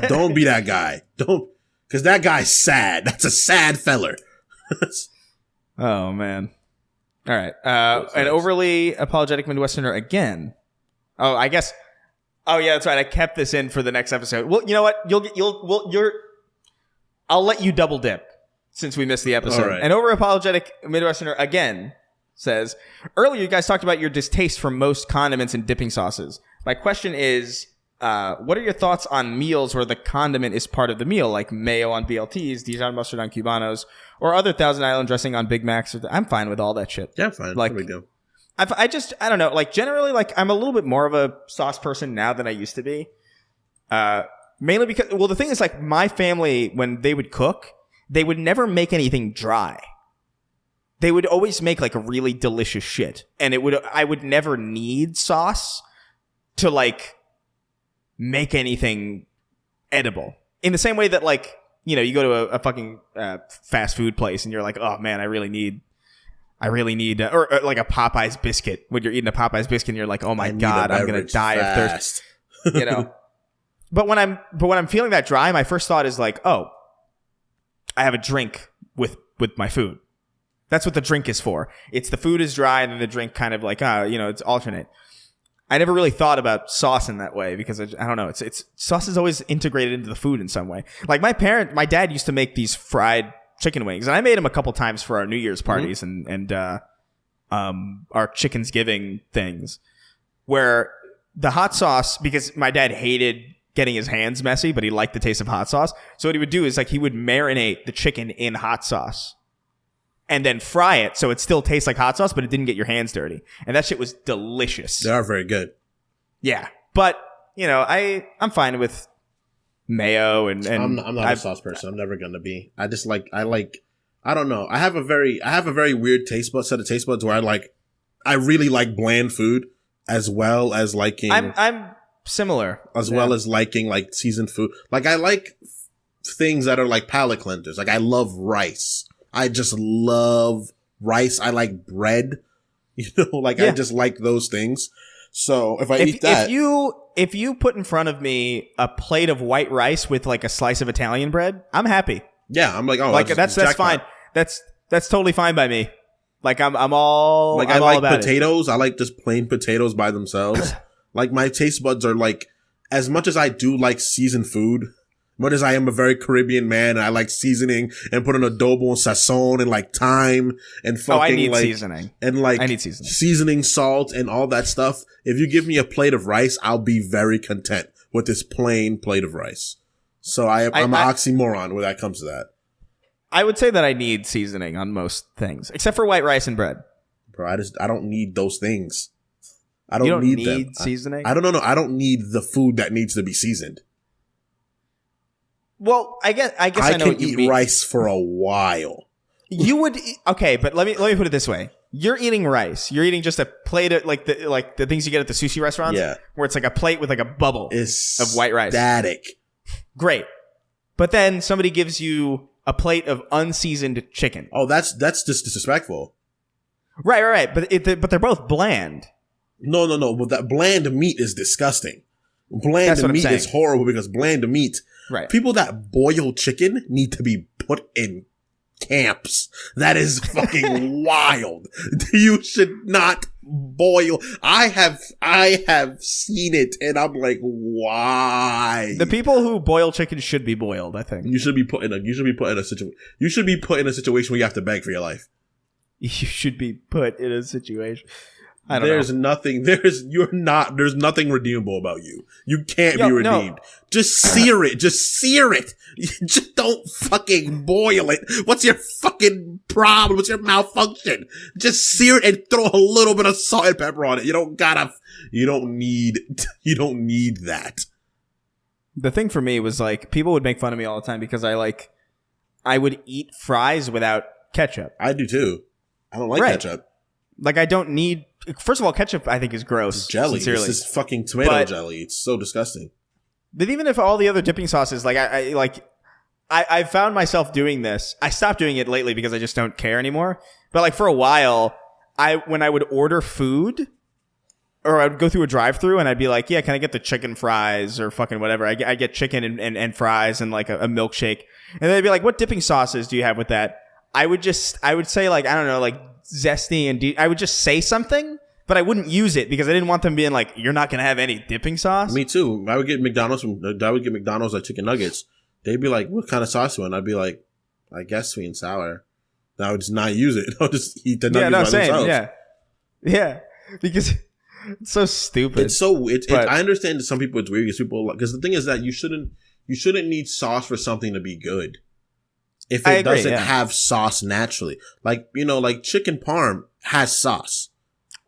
Don't be that guy. Cause that guy's sad. That's a sad feller. Oh man. All right. An overly apologetic Midwesterner again. Oh, I guess. Oh yeah, that's right. I kept this in for the next episode. Well, you know what? I'll let you double dip. Since we missed the episode. Right. An over-apologetic Midwesterner again says, earlier you guys talked about your distaste for most condiments and dipping sauces. My question is, what are your thoughts on meals where the condiment is part of the meal, like mayo on BLTs, Dijon mustard on Cubanos, or other Thousand Island dressing on Big Macs? I'm fine with all that shit. Yeah, I'm fine. Like, I don't know. Like, generally, like, I'm a little bit more of a sauce person now than I used to be. Mainly because, the thing is, like, my family, when they would cook, they would never make anything dry. They would always make like a really delicious shit. And I would never need sauce to like make anything edible. In the same way that like, you go to a fucking fast food place and you're like, oh man, I really need or like a Popeye's biscuit. When you're eating a Popeye's biscuit and you're like, oh my God, I'm going to die of thirst. But when I'm feeling that dry, my first thought is like, oh, I have a drink with with my food. That's what the drink is for. It's the food is dry and then the drink kind of like, it's alternate. I never really thought about sauce in that way because I don't know. It's sauce is always integrated into the food in some way. Like my dad used to make these fried chicken wings, and I made them a couple times for our New Year's parties and our Chickensgiving things, where the hot sauce, because my dad hated getting his hands messy, but he liked the taste of hot sauce. So what he would do is like he would marinate the chicken in hot sauce and then fry it so it still tastes like hot sauce, but it didn't get your hands dirty. And that shit was delicious. They are very good. Yeah. But, I'm fine with mayo and I'm not a sauce person. I'm never going to be. I don't know. I have a very weird set of taste buds where I really like bland food as well as liking. I'm similar. As well as liking like seasoned food. Like I like things that are like palate cleansers. Like I love rice. I just love rice. I like bread. I just like those things. So if I eat that. If you put in front of me a plate of white rice with like a slice of Italian bread, I'm happy. Yeah, I'm like, that's fine. That's totally fine by me. Like I'm all like I'm I all like about potatoes. I like just plain potatoes by themselves. Like my taste buds are like, as much as I do like seasoned food, much as I am a very Caribbean man, and I like seasoning and put an adobo and sazon and like thyme and fucking I need seasoning. And like I need seasoning. Seasoning, salt and all that stuff. If you give me a plate of rice, I'll be very content with this plain plate of rice. So I'm an oxymoron when that comes to that. I would say that I need seasoning on most things, except for white rice and bread. Bro, I don't need those things. I You don't need need them. seasoning? I don't know. I don't need the food that needs to be seasoned. Well, I guess I know what you can eat mean. rice for a while. You would okay, but let me put it this way: you're eating rice. You're eating just a plate of like the things you get at the sushi restaurants, where it's like a plate with like a bubble of white rice. Static. Great, but then somebody gives you a plate of unseasoned chicken. Oh, that's just disrespectful. Right. But they're both bland. No. Well, that bland meat is disgusting. Bland meat is horrible because bland meat. Right. People that boil chicken need to be put in camps. That is fucking wild. You should not boil. I have seen it and I'm like, why? The people who boil chicken should be boiled, I think. You should be put in a situation where you have to beg for your life. You should be put in a situation. There's nothing redeemable about you. You can't be redeemed. No. Just sear it. Just don't fucking boil it. What's your fucking problem? What's your malfunction? Just sear it and throw a little bit of salt and pepper on it. You don't need that. The thing for me was like, people would make fun of me all the time because I would eat fries without ketchup. I do too. I don't like ketchup. Like I don't need. First of all, ketchup I think is gross. It's jelly. Sincerely. It's just fucking tomato jelly. It's so disgusting. But even if all the other dipping sauces, I found myself doing this. I stopped doing it lately because I just don't care anymore. But like for a while, when I would order food, or I'd go through a drive-through and I'd be like, yeah, can I get the chicken fries or fucking whatever? I get chicken and fries and like a milkshake, and they'd be like, what dipping sauces do you have with that? I would say like, I don't know, like zesty and I would just say something, but I wouldn't use it because I didn't want them being like, you're not gonna have any dipping sauce. Me too. I would get McDonald's like chicken nuggets. They'd be like, what kind of sauce you want? I'd be like, I guess sweet and sour. And I would just not use it. I'll just eat the nuggets by themselves. Yeah, because it's so stupid. I understand that some people it's weird because the thing is that you shouldn't need sauce for something to be good. If it doesn't have sauce naturally. Like, like chicken parm has sauce.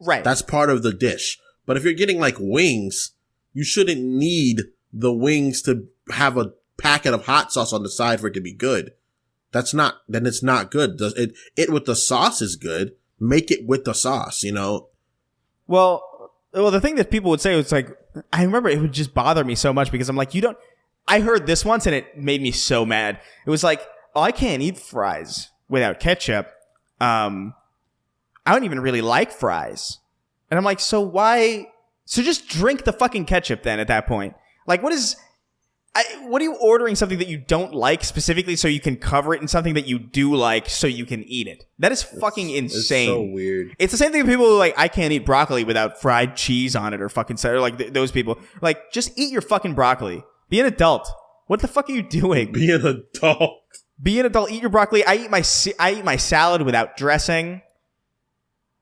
Right. That's part of the dish. But if you're getting like wings, you shouldn't need the wings to have a packet of hot sauce on the side for it to be good. Then it's not good. It with the sauce is good. Make it with the sauce, Well, the thing that people would say was like, I remember it would just bother me so much because I'm like, I heard this once and it made me so mad. It was like, I can't eat fries without ketchup. I don't even really like fries. And I'm like, so why? So just drink the fucking ketchup then at that point. Like, what is... What are you ordering something that you don't like specifically so you can cover it in something that you do like so you can eat it? That is fucking insane. It's so weird. It's the same thing with people who are like, I can't eat broccoli without fried cheese on it or fucking, or like those people. Like, just eat your fucking broccoli. Be an adult. What the fuck are you doing? Be an adult. Be an adult. Eat your broccoli. I eat my salad without dressing.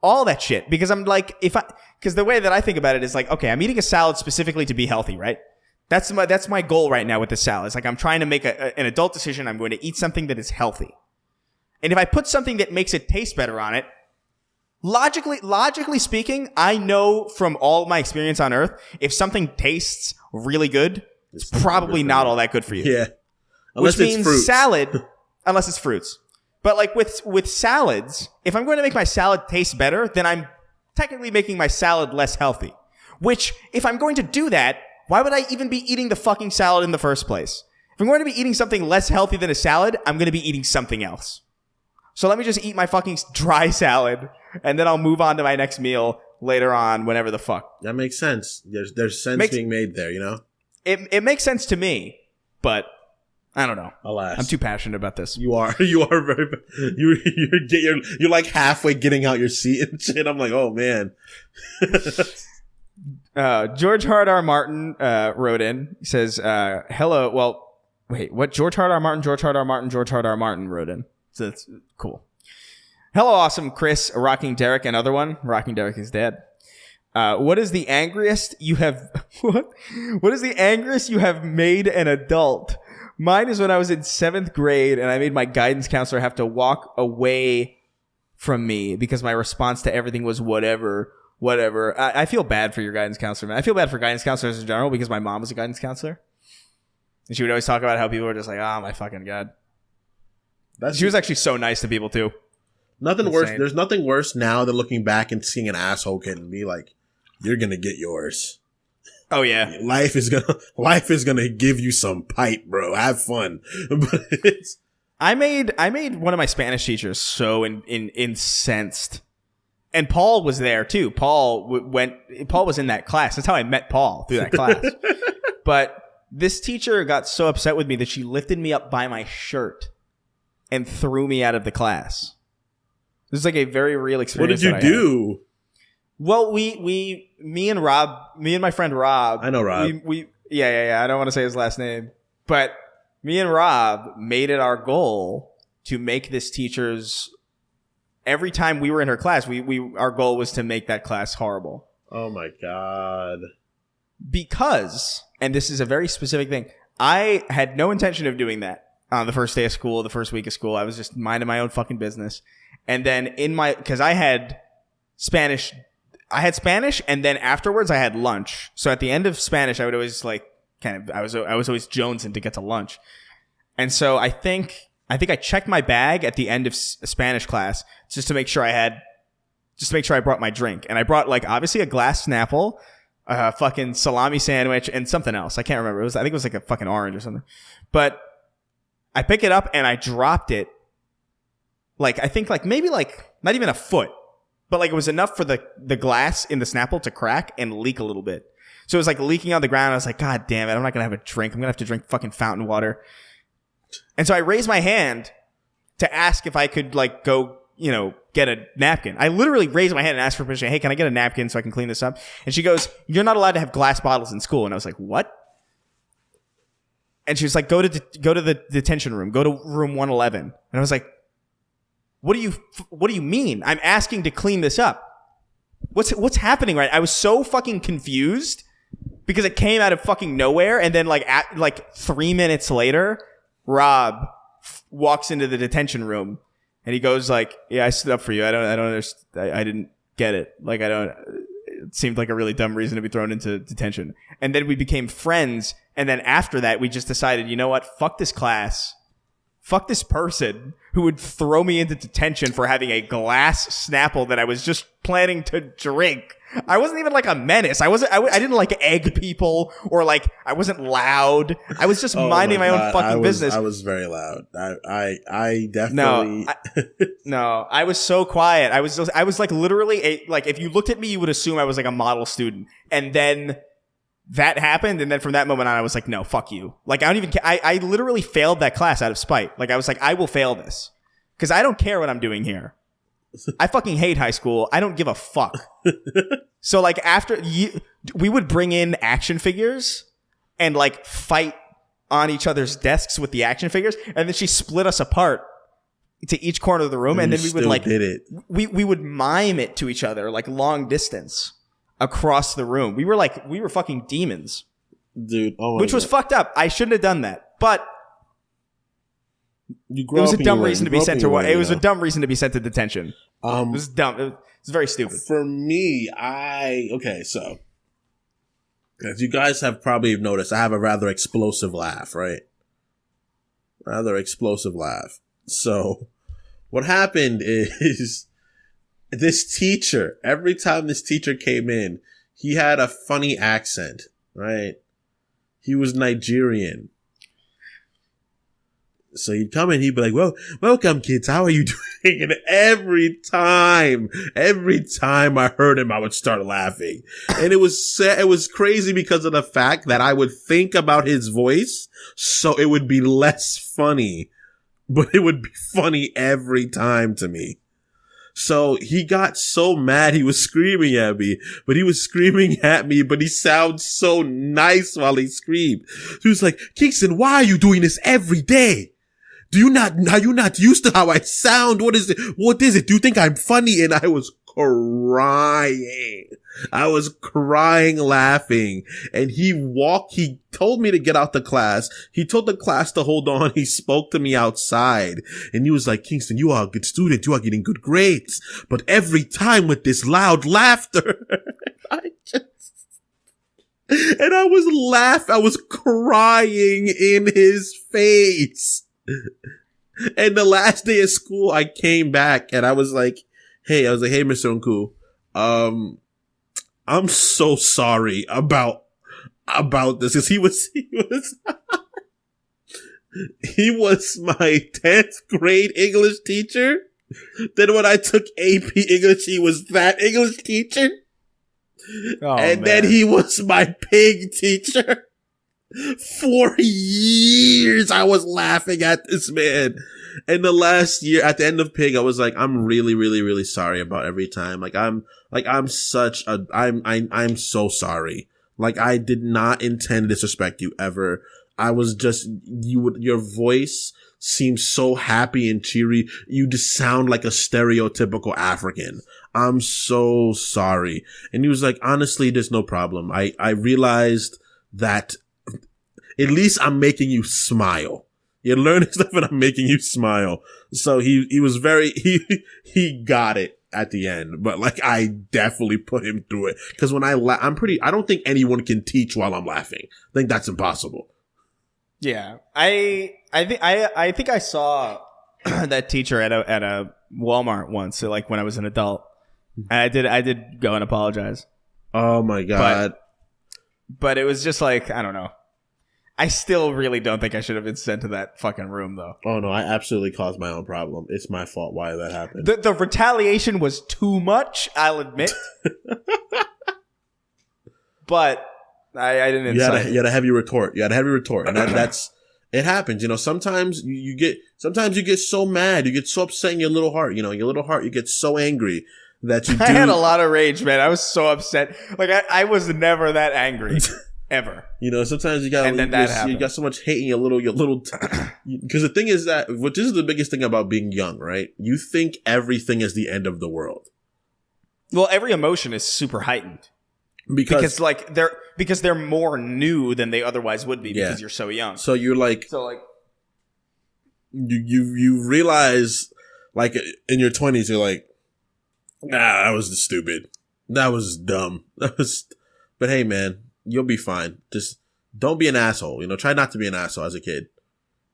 All that shit. Because I'm like, because the way that I think about it is like, okay, I'm eating a salad specifically to be healthy, right? That's my goal right now with the salad. It's like I'm trying to make an adult decision. I'm going to eat something that is healthy. And if I put something that makes it taste better on it, logically speaking, I know from all of my experience on Earth, if something tastes really good, it's probably not all that good for you. Yeah. Unless Which it's means fruits. salad, unless it's fruits. But like with salads, if I'm going to make my salad taste better, then I'm technically making my salad less healthy. Which, if I'm going to do that, why would I even be eating the fucking salad in the first place? If I'm going to be eating something less healthy than a salad, I'm going to be eating something else. So let me just eat my fucking dry salad, and then I'll move on to my next meal later on, whenever the fuck. That makes sense. There's sense being made there, you know? It makes sense to me, but I don't know. Alas. I'm too passionate about this. You are very, you're like halfway getting out your seat and shit. I'm like, oh man. George Hard R. Martin wrote in. He says, hello. Well, wait, what? George Hard R. Martin wrote in. So that's cool. Hello, awesome Chris, Rocking Derek, and other one. Rocking Derek is dead. What is the angriest you have... What is the angriest you have made an adult? Mine is when I was in 7th grade and I made my guidance counselor have to walk away from me because my response to everything was whatever. I feel bad for your guidance counselor, man. I feel bad for guidance counselors in general because my mom was a guidance counselor. And she would always talk about how people were just like, oh, my fucking God. She was actually so nice to people, too. Nothing worse. There's nothing worse now than looking back and seeing an asshole kid and be like, you're going to get yours. Oh, yeah. Life is gonna give you some pipe, bro. Have fun. But I made one of my Spanish teachers so incensed. And Paul was there too. Paul was in that class. That's how I met Paul, through that class. But this teacher got so upset with me that she lifted me up by my shirt and threw me out of the class. This is like a very real experience. What did you do? Well, me and my friend Rob. I know Rob. Yeah. I don't want to say his last name, but me and Rob made it our goal to make this teacher's. Every time we were in her class, our goal was to make that class horrible. Oh my God. Because, and this is a very specific thing, I had no intention of doing that on the first day of school, the first week of school. I was just minding my own fucking business. And then because I had Spanish, and then afterwards I had lunch. So at the end of Spanish, I would always I was always jonesing to get to lunch. And so I think I checked my bag at the end of Spanish class just to make sure I brought my drink. And I brought obviously a glass Snapple, a fucking salami sandwich, and something else. I can't remember. I think it was like a fucking orange or something. But I pick it up and I dropped it. I think maybe not even a foot. But it was enough for the glass in the Snapple to crack and leak a little bit. So it was leaking on the ground. I was like, God damn it, I'm not going to have a drink. I'm going to have to drink fucking fountain water. And so I raised my hand to ask if I could go, get a napkin. I literally raised my hand and asked for permission. Hey, can I get a napkin so I can clean this up? And she goes, you're not allowed to have glass bottles in school. And I was like, what? And she was like, go to the detention room. Go to room 111. And I was like, what do you mean? I'm asking to clean this up. What's happening, right? I was so fucking confused because it came out of fucking nowhere. And then 3 minutes later, Rob walks into the detention room and he goes yeah, I stood up for you. I don't understand. I didn't get it. It seemed like a really dumb reason to be thrown into detention. And then we became friends. And then after that, we just decided, you know what? Fuck this class. Fuck this person who would throw me into detention for having a glass Snapple that I was just planning to drink. I wasn't even a menace. I didn't egg people or I wasn't loud. I was just minding my own fucking business. I was very loud. I definitely. No, I was so quiet. I was literally if you looked at me, you would assume I was a model student. And then that happened, and then from that moment on, I was like, no, fuck you. Like, I don't even care. I literally failed that class out of spite. Like, I was like, I will fail this because I don't care what I'm doing here. I fucking hate high school. I don't give a fuck. So, like, we would bring in action figures and, like, fight on each other's desks with the action figures, and then she split us apart to each corner of the room, and then we would, like, we would mime it to each other, like, long distance across the room. We were fucking demons. Dude, which was fucked up. I shouldn't have done that. But it was a dumb reason to be sent to it was a dumb reason to be sent to detention. It was dumb. It was very stupid. For me, so as you guys have probably noticed, I have a rather explosive laugh, right? Rather explosive laugh. So what happened is this teacher, every time this teacher came in, he had a funny accent, right? He was Nigerian. So he'd come in, he'd be like, well, welcome kids, how are you doing? And every time I heard him, I would start laughing. And it was crazy because of the fact that I would think about his voice, so it would be less funny, but it would be funny every time to me. So he got so mad, he was screaming at me, but he sounds so nice while he screamed. He was like, Kingston, why are you doing this every day? Are you not used to how I sound? What is it? Do you think I'm funny? And I was crying laughing. And he told me to get out the class. He told the class to hold on. He spoke to me outside and he was like, Kingston, you are a good student. You are getting good grades. But every time with this loud laughter, I was crying in his face. And the last day of school, I came back and I was like, hey, Mr. Uncle, I'm so sorry about this. Cause he was my 10th grade English teacher. Then when I took AP English, he was that English teacher. Oh, and man. Then he was my pig teacher. For years, I was laughing at this man. And the last year, at the end of Pig, I was like, I'm really, really, really sorry about every time. I'm so sorry. Like, I did not intend to disrespect you ever. I was just, your voice seems so happy and cheery. You just sound like a stereotypical African. I'm so sorry. And he was like, honestly, there's no problem. I realized that at least I'm making you smile. You're learning stuff and I'm making you smile. So he he got it at the end, but like I definitely put him through it. Cause when I don't think anyone can teach while I'm laughing. I think that's impossible. Yeah. I think I saw that teacher at a Walmart once. So like when I was an adult, I did go and apologize. Oh my God. But it was just like, I don't know. I still really don't think I should have been sent to that fucking room, though. Oh, no, I absolutely caused my own problem. It's my fault why that happened. The retaliation was too much, I'll admit. But I didn't incite it. You had a heavy retort. And that's it happens. You know, sometimes you get so mad. You get so upset in your little heart. You know, you get so angry that you do. I had a lot of rage, man. I was so upset. Like, I was never that angry. Ever. You know, sometimes you got so much hate in your little, because the thing is that, this is the biggest thing about being young, right? You think everything is the end of the world. Well, every emotion is super heightened. Because they're more new than they otherwise would be because you're so young. So you're like, you realize, like, in your 20s, you're like, that was stupid. That was dumb. But hey, man. You'll be fine. Just don't be an asshole. You know, try not to be an asshole as a kid.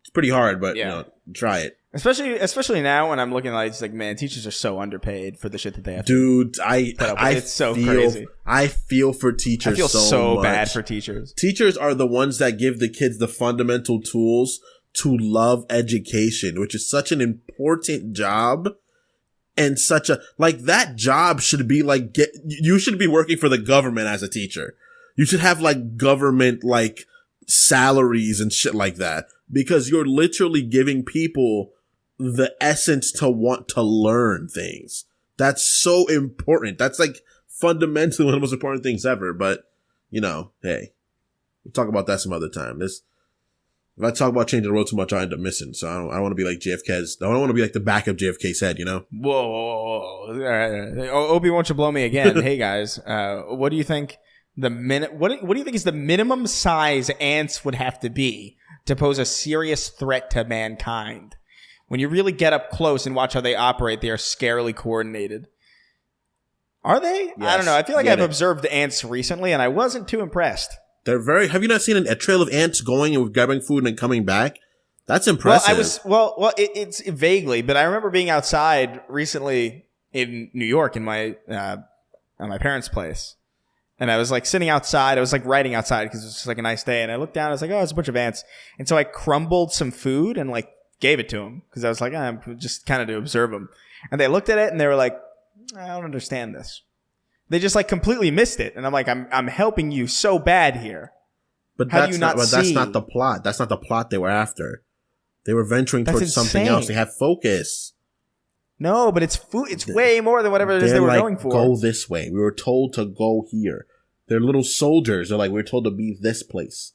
It's pretty hard, but you know, try it. Especially now when I'm looking like, it's like, man, teachers are so underpaid for the shit that they have. Dude, it's so crazy. I feel for teachers. I feel so bad for teachers. Teachers are the ones that give the kids the fundamental tools to love education, which is such an important job. And that job should be like, you should be working for the government as a teacher. You should have like government like salaries and shit like that, because you're literally giving people the essence to want to learn things. That's so important. That's like fundamentally one of the most important things ever. But, you know, hey, we'll talk about that some other time. If I talk about changing the world too much, I end up missing. So I don't want to be like JFK's. I don't want to be like the back of JFK's head, you know? Whoa. All right. Obi, won't you blow me again? Hey, guys, what do you think what do you think is the minimum size ants would have to be to pose a serious threat to mankind? When you really get up close and watch how they operate, they are scarily coordinated. Are they? Yes. I don't know. I feel like I've observed ants recently, and I wasn't too impressed. They're very... Have you not seen a trail of ants going and grabbing food and coming back? That's impressive. Well, it's vaguely, but I remember being outside recently in New York at my parents' place. And I was like sitting outside. I was like writing outside because it was just like a nice day. And I looked down. I was like, oh, it's a bunch of ants. And so I crumbled some food and like gave it to them because I was like, I'm just kind of to observe them. And they looked at it and they were like, I don't understand this. They just like completely missed it. And I'm like, I'm helping you so bad here. But that's not the plot. That's not the plot they were after. They were venturing towards something else. They have focus. No, but it's food. It's way more than whatever it is they were going for. Go this way. We were told to go here. They're little soldiers. They're like, we're told to be this place.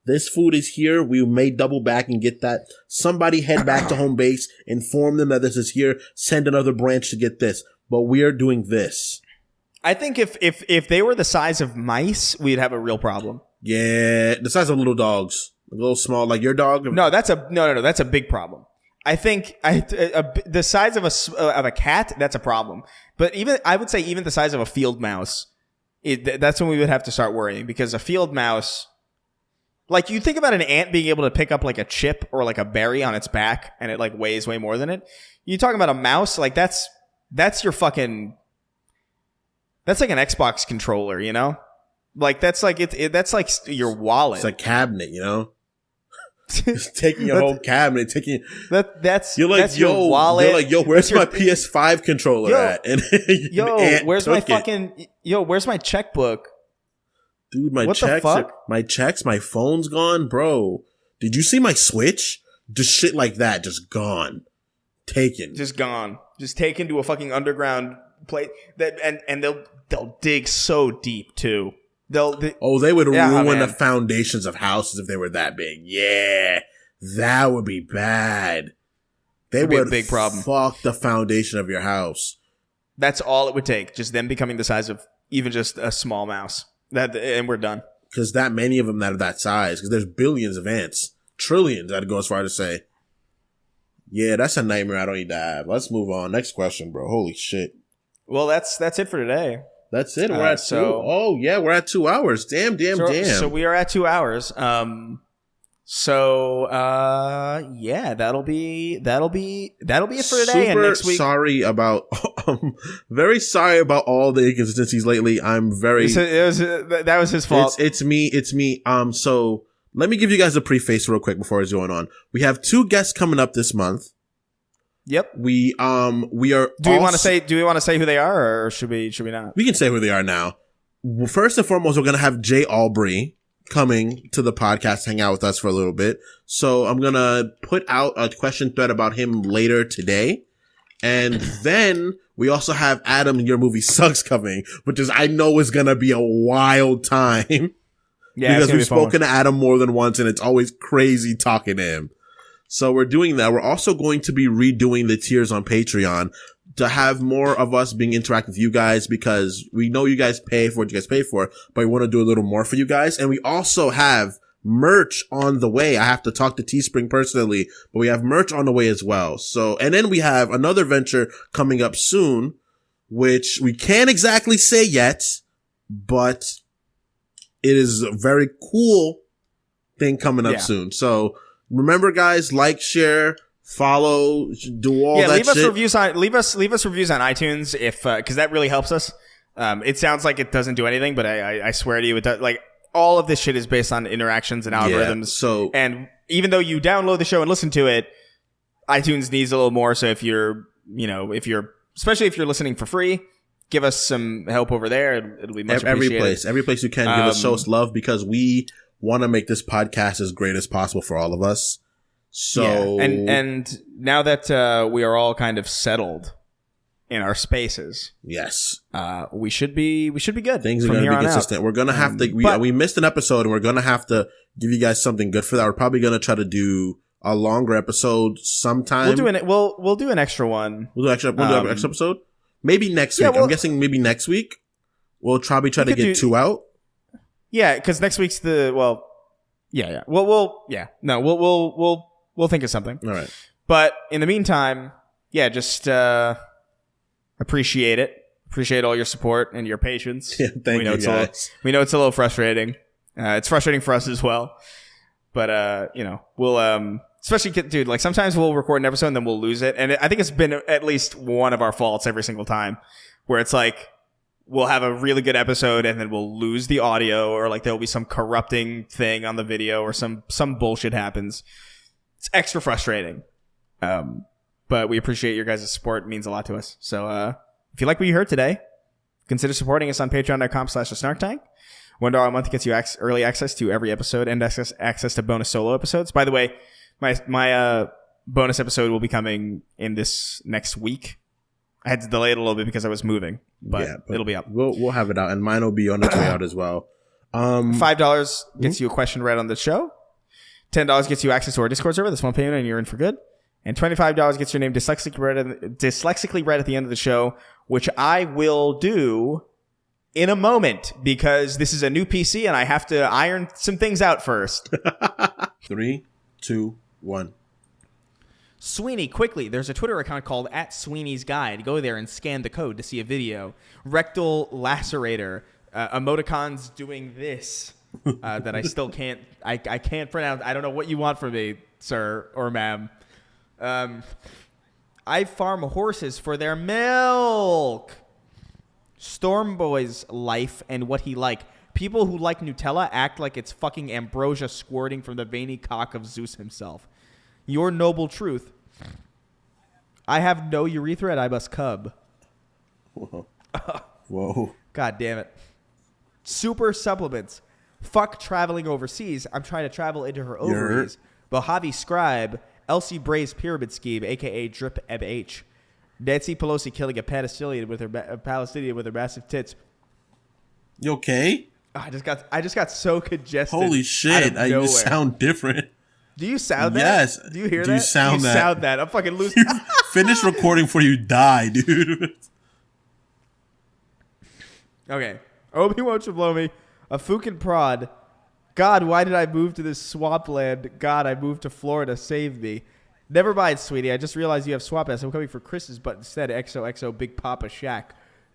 This food is here. We may double back and get that. Somebody head back to home base. Inform them that this is here. Send another branch to get this. But we are doing this. I think if they were the size of mice, we'd have a real problem. Yeah, the size of little dogs. A little small, like your dog. No, that's a big problem. I think the size of a cat, that's a problem. But I would say even the size of a field mouse, that's when we would have to start worrying, because a field mouse, like you think about an ant being able to pick up like a chip or like a berry on its back, and it like weighs way more than it. You talking about a mouse, like that's your fucking, that's like an Xbox controller, you know? Like that's like that's like your wallet. It's a cabinet, you know. Just taking your whole cabinet, that's your wallet. You're like, yo, where's my PS5 controller at? And where's my checkbook? Dude, my checks, my phone's gone, bro. Did you see my Switch? Just shit like that, just gone, taken, just gone, just taken to a fucking underground place. And they'll dig so deep too. They would ruin the foundations of houses if they were that big. Yeah, that would be bad. They would be a big problem. Fuck the foundation of your house. That's all it would take. Just them becoming the size of even just a small mouse. And we're done. Because that many of them that are that size. Because there's billions of ants. Trillions, I'd go as far to say. Yeah, that's a nightmare I don't need to have. Let's move on. Next question, bro. Holy shit. Well, that's it for today. That's it. We're at 2. Oh yeah, we're at 2 hours. Damn. So we are at 2 hours. Yeah, that'll be it for today. And next week. Very sorry about all the inconsistencies lately. That was his fault. It's me. So let me give you guys a preface real quick before it's going on. We have 2 guests coming up this month. Yep. We are. Do we want to say who they are, or should we not? We can say who they are now. First and foremost, we're gonna have Jay Aubrey coming to the podcast, hang out with us for a little bit. So I'm gonna put out a question thread about him later today, and then we also have Adam, Your Movie Sucks coming, which I know is gonna be a wild time. Yeah, because we've spoken to Adam more than once, and it's always crazy talking to him. So we're doing that. We're also going to be redoing the tiers on Patreon to have more of us being interactive with you guys, because we know you guys pay for what you guys pay for, but we want to do a little more for you guys. And we also have merch on the way. I have to talk to Teespring personally, but we have merch on the way as well. So, and then we have another venture coming up soon, which we can't exactly say yet, but it is a very cool thing coming up soon. So, remember, guys, like, share, follow, do all that shit. Leave us reviews on iTunes because that really helps us. It sounds like it doesn't do anything, but I swear to you, it does. Like, all of this shit is based on interactions and algorithms. And even though you download the show and listen to it, iTunes needs a little more. So especially if you're listening for free, give us some help over there. It'll be much appreciated. Every place you can, give us show us love, because we want to make this podcast as great as possible for all of us. So and now that we are all kind of settled in our spaces, yes, we should be good. Things are going to be consistent. We're going to have to. We missed an episode, and we're going to have to give you guys something good for that. We're probably going to try to do a longer episode sometime. We'll do an extra one. We'll do an extra episode. Maybe next week. I'm guessing maybe next week. We'll probably try to get 2 out. Yeah, because next week's we'll think of something. All right. But in the meantime, yeah, just appreciate it. Appreciate all your support and your patience. Yeah, thank you, guys. We know it's a little frustrating. It's frustrating for us as well. But we'll especially, dude, like sometimes we'll record an episode and then we'll lose it. And I think it's been at least one of our faults every single time, where it's like we'll have a really good episode and then we'll lose the audio, or like there'll be some corrupting thing on the video, or some bullshit happens. It's extra frustrating. But we appreciate your guys' support. It means a lot to us. So if you like what you heard today, consider supporting us on patreon.com/thesnarktank. $1 a month gets you early access to every episode and access to bonus solo episodes. By the way, my bonus episode will be coming in this next week. I had to delay it a little bit because I was moving, but it'll be up. We'll have it out, and mine will be on its way out as well. $5 gets you a question read on the show. $10 gets you access to our Discord server. That's one payment, and you're in for good. And $25 gets your name dyslexically read at the end of the show, which I will do in a moment, because this is a new PC and I have to iron some things out first. 3, 2, 1. Sweeney, quickly, there's a Twitter account called @Sweeney's Guide. Go there and scan the code to see a video. Rectal lacerator, emoticons doing this that I still can't. I can't pronounce. I don't know what you want from me, sir or ma'am. I farm horses for their milk. Stormboy's life and what he like. People who like Nutella act like it's fucking ambrosia squirting from the veiny cock of Zeus himself. Your noble truth. I have no urethra and I must cub. Whoa. God damn it. Super supplements. Fuck traveling overseas. I'm trying to travel into her ovaries. Mojave Scribe. Elsie Bray's pyramid scheme, a.k.a. Drip MH. Nancy Pelosi killing a Palestinian with her massive tits. You okay? Oh, I just got so congested. Holy shit! You sound different. Do you sound that? Yes. Do you hear that? You sound that? I'm fucking losing. Finish recording before you die, dude. Okay. Obi-Wan should blow me. A fucking prod. God, why did I move to this swampland? God, I moved to Florida. Save me. Never mind, sweetie. I just realized you have swamp ass. I'm coming for Chris's, but instead XOXO Big Papa Shaq.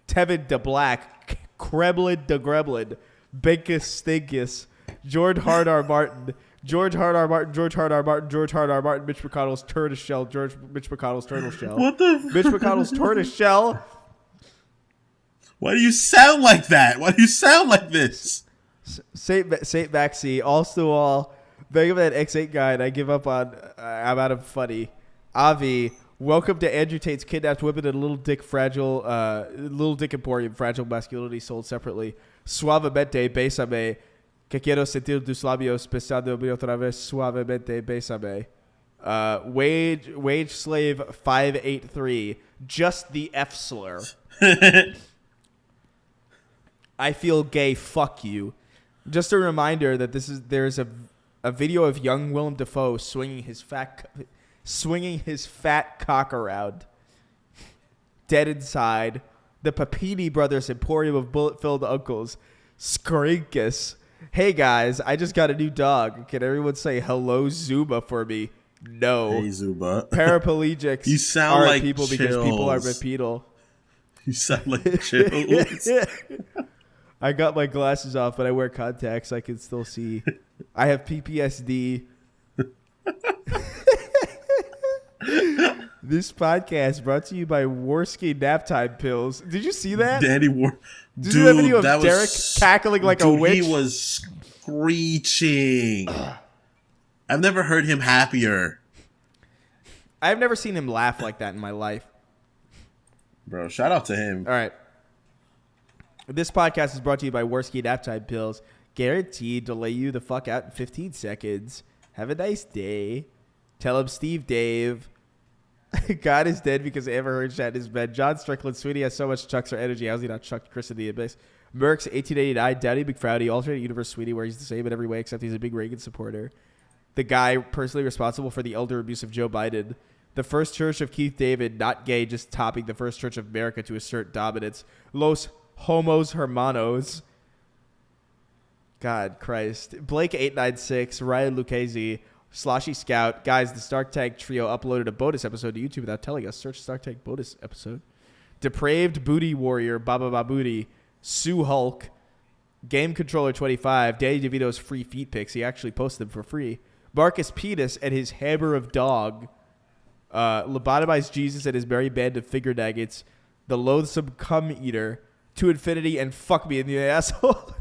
Tevin de Black. Kreblin de Greblin. Binkus Stinkus. George Hardar Martin. George Hardar Martin. George Hardar Martin. George Hardar Martin. Mitch McConnell's turtle shell. Mitch McConnell's turtle shell. What the? Mitch McConnell's turtle shell. Why do you sound like that? Why do you sound like this? Saint Maxie. Also all. Beg that X8 guy, and I give up on. I'm out of funny. Avi, welcome to Andrew Tate's Kidnapped Women and Little Dick Emporium, Fragile Masculinity sold separately. Suavemente, bésame. Que quiero sentir tus labios besándome otra vez. Suavemente, bésame. Wage Slave 583. Just the F slur. I feel gay. Fuck you. Just a reminder that there's a video of young Willem Dafoe swinging his fat cock around. Dead inside. The Papini Brothers Emporium of bullet-filled uncles. Skrinkus. Hey guys, I just got a new dog. Can everyone say hello Zuma for me? No. Hey Zuma. Paraplegics you sound like people chills. Because people are bipedal. You sound like chills. I got my glasses off, but I wear contacts. I can still see. I have PTSD. This podcast brought to you by Warski Naptime Pills. Did you see that? Daddy War. Did you see that video of Derek cackling like a witch? He was screeching. I've never heard him happier. I've never seen him laugh like that in my life. Bro, shout out to him. All right. This podcast is brought to you by Worski Naptime Pills. Guaranteed to lay you the fuck out in 15 seconds. Have a nice day. Tell him Steve Dave. God is dead because Amber Heard shat in his bed. John Strickland. Sweeney has so much chucks for energy. How's he not chucked Chris in the abyss? Merckx 1889. Downey McFrowdy. Alternate universe Sweeney where he's the same in every way except he's a big Reagan supporter. The guy personally responsible for the elder abuse of Joe Biden. The First Church of Keith David. Not gay, just topping the First Church of America to assert dominance. Los Homos Hermanos. God Christ. Blake 896. Ryan Lucchese. Sloshy Scout. Guys, the Snark Tank trio uploaded a bonus episode to YouTube without telling us. Search Snark Tank bonus episode. Depraved Booty Warrior. Baba Babooty. Sue Hulk. Game Controller 25. Danny DeVito's free feet pics. He actually posted them for free. Marcus Penis and his hammer of dog. Lobotomized Jesus and his merry band of finger nuggets. The loathsome cum eater. To infinity and fuck me in the asshole.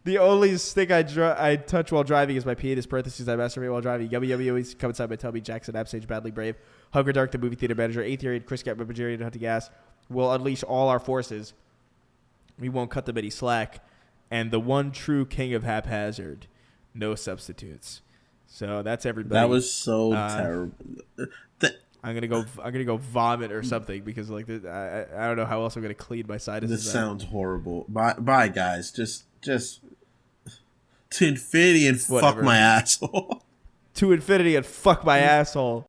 The only stick I touch while driving is my penis. Parentheses, I masturbate while driving. Yummy, yummy, yummy. Come inside my tummy. Jackson, Absage, Badly Brave. Hunger Dark, the movie theater manager. Aetherian, Chris Cat, Rubbergerian, and Hunting Gas will unleash all our forces. We won't cut them any slack. And the one true king of haphazard. No substitutes. So that's everybody. That was so terrible. I'm gonna go vomit or something because like I don't know how else I'm gonna clean my sinuses. This sounds horrible. Bye guys. Just to infinity and Whatever. fuck my asshole. To infinity and fuck my asshole.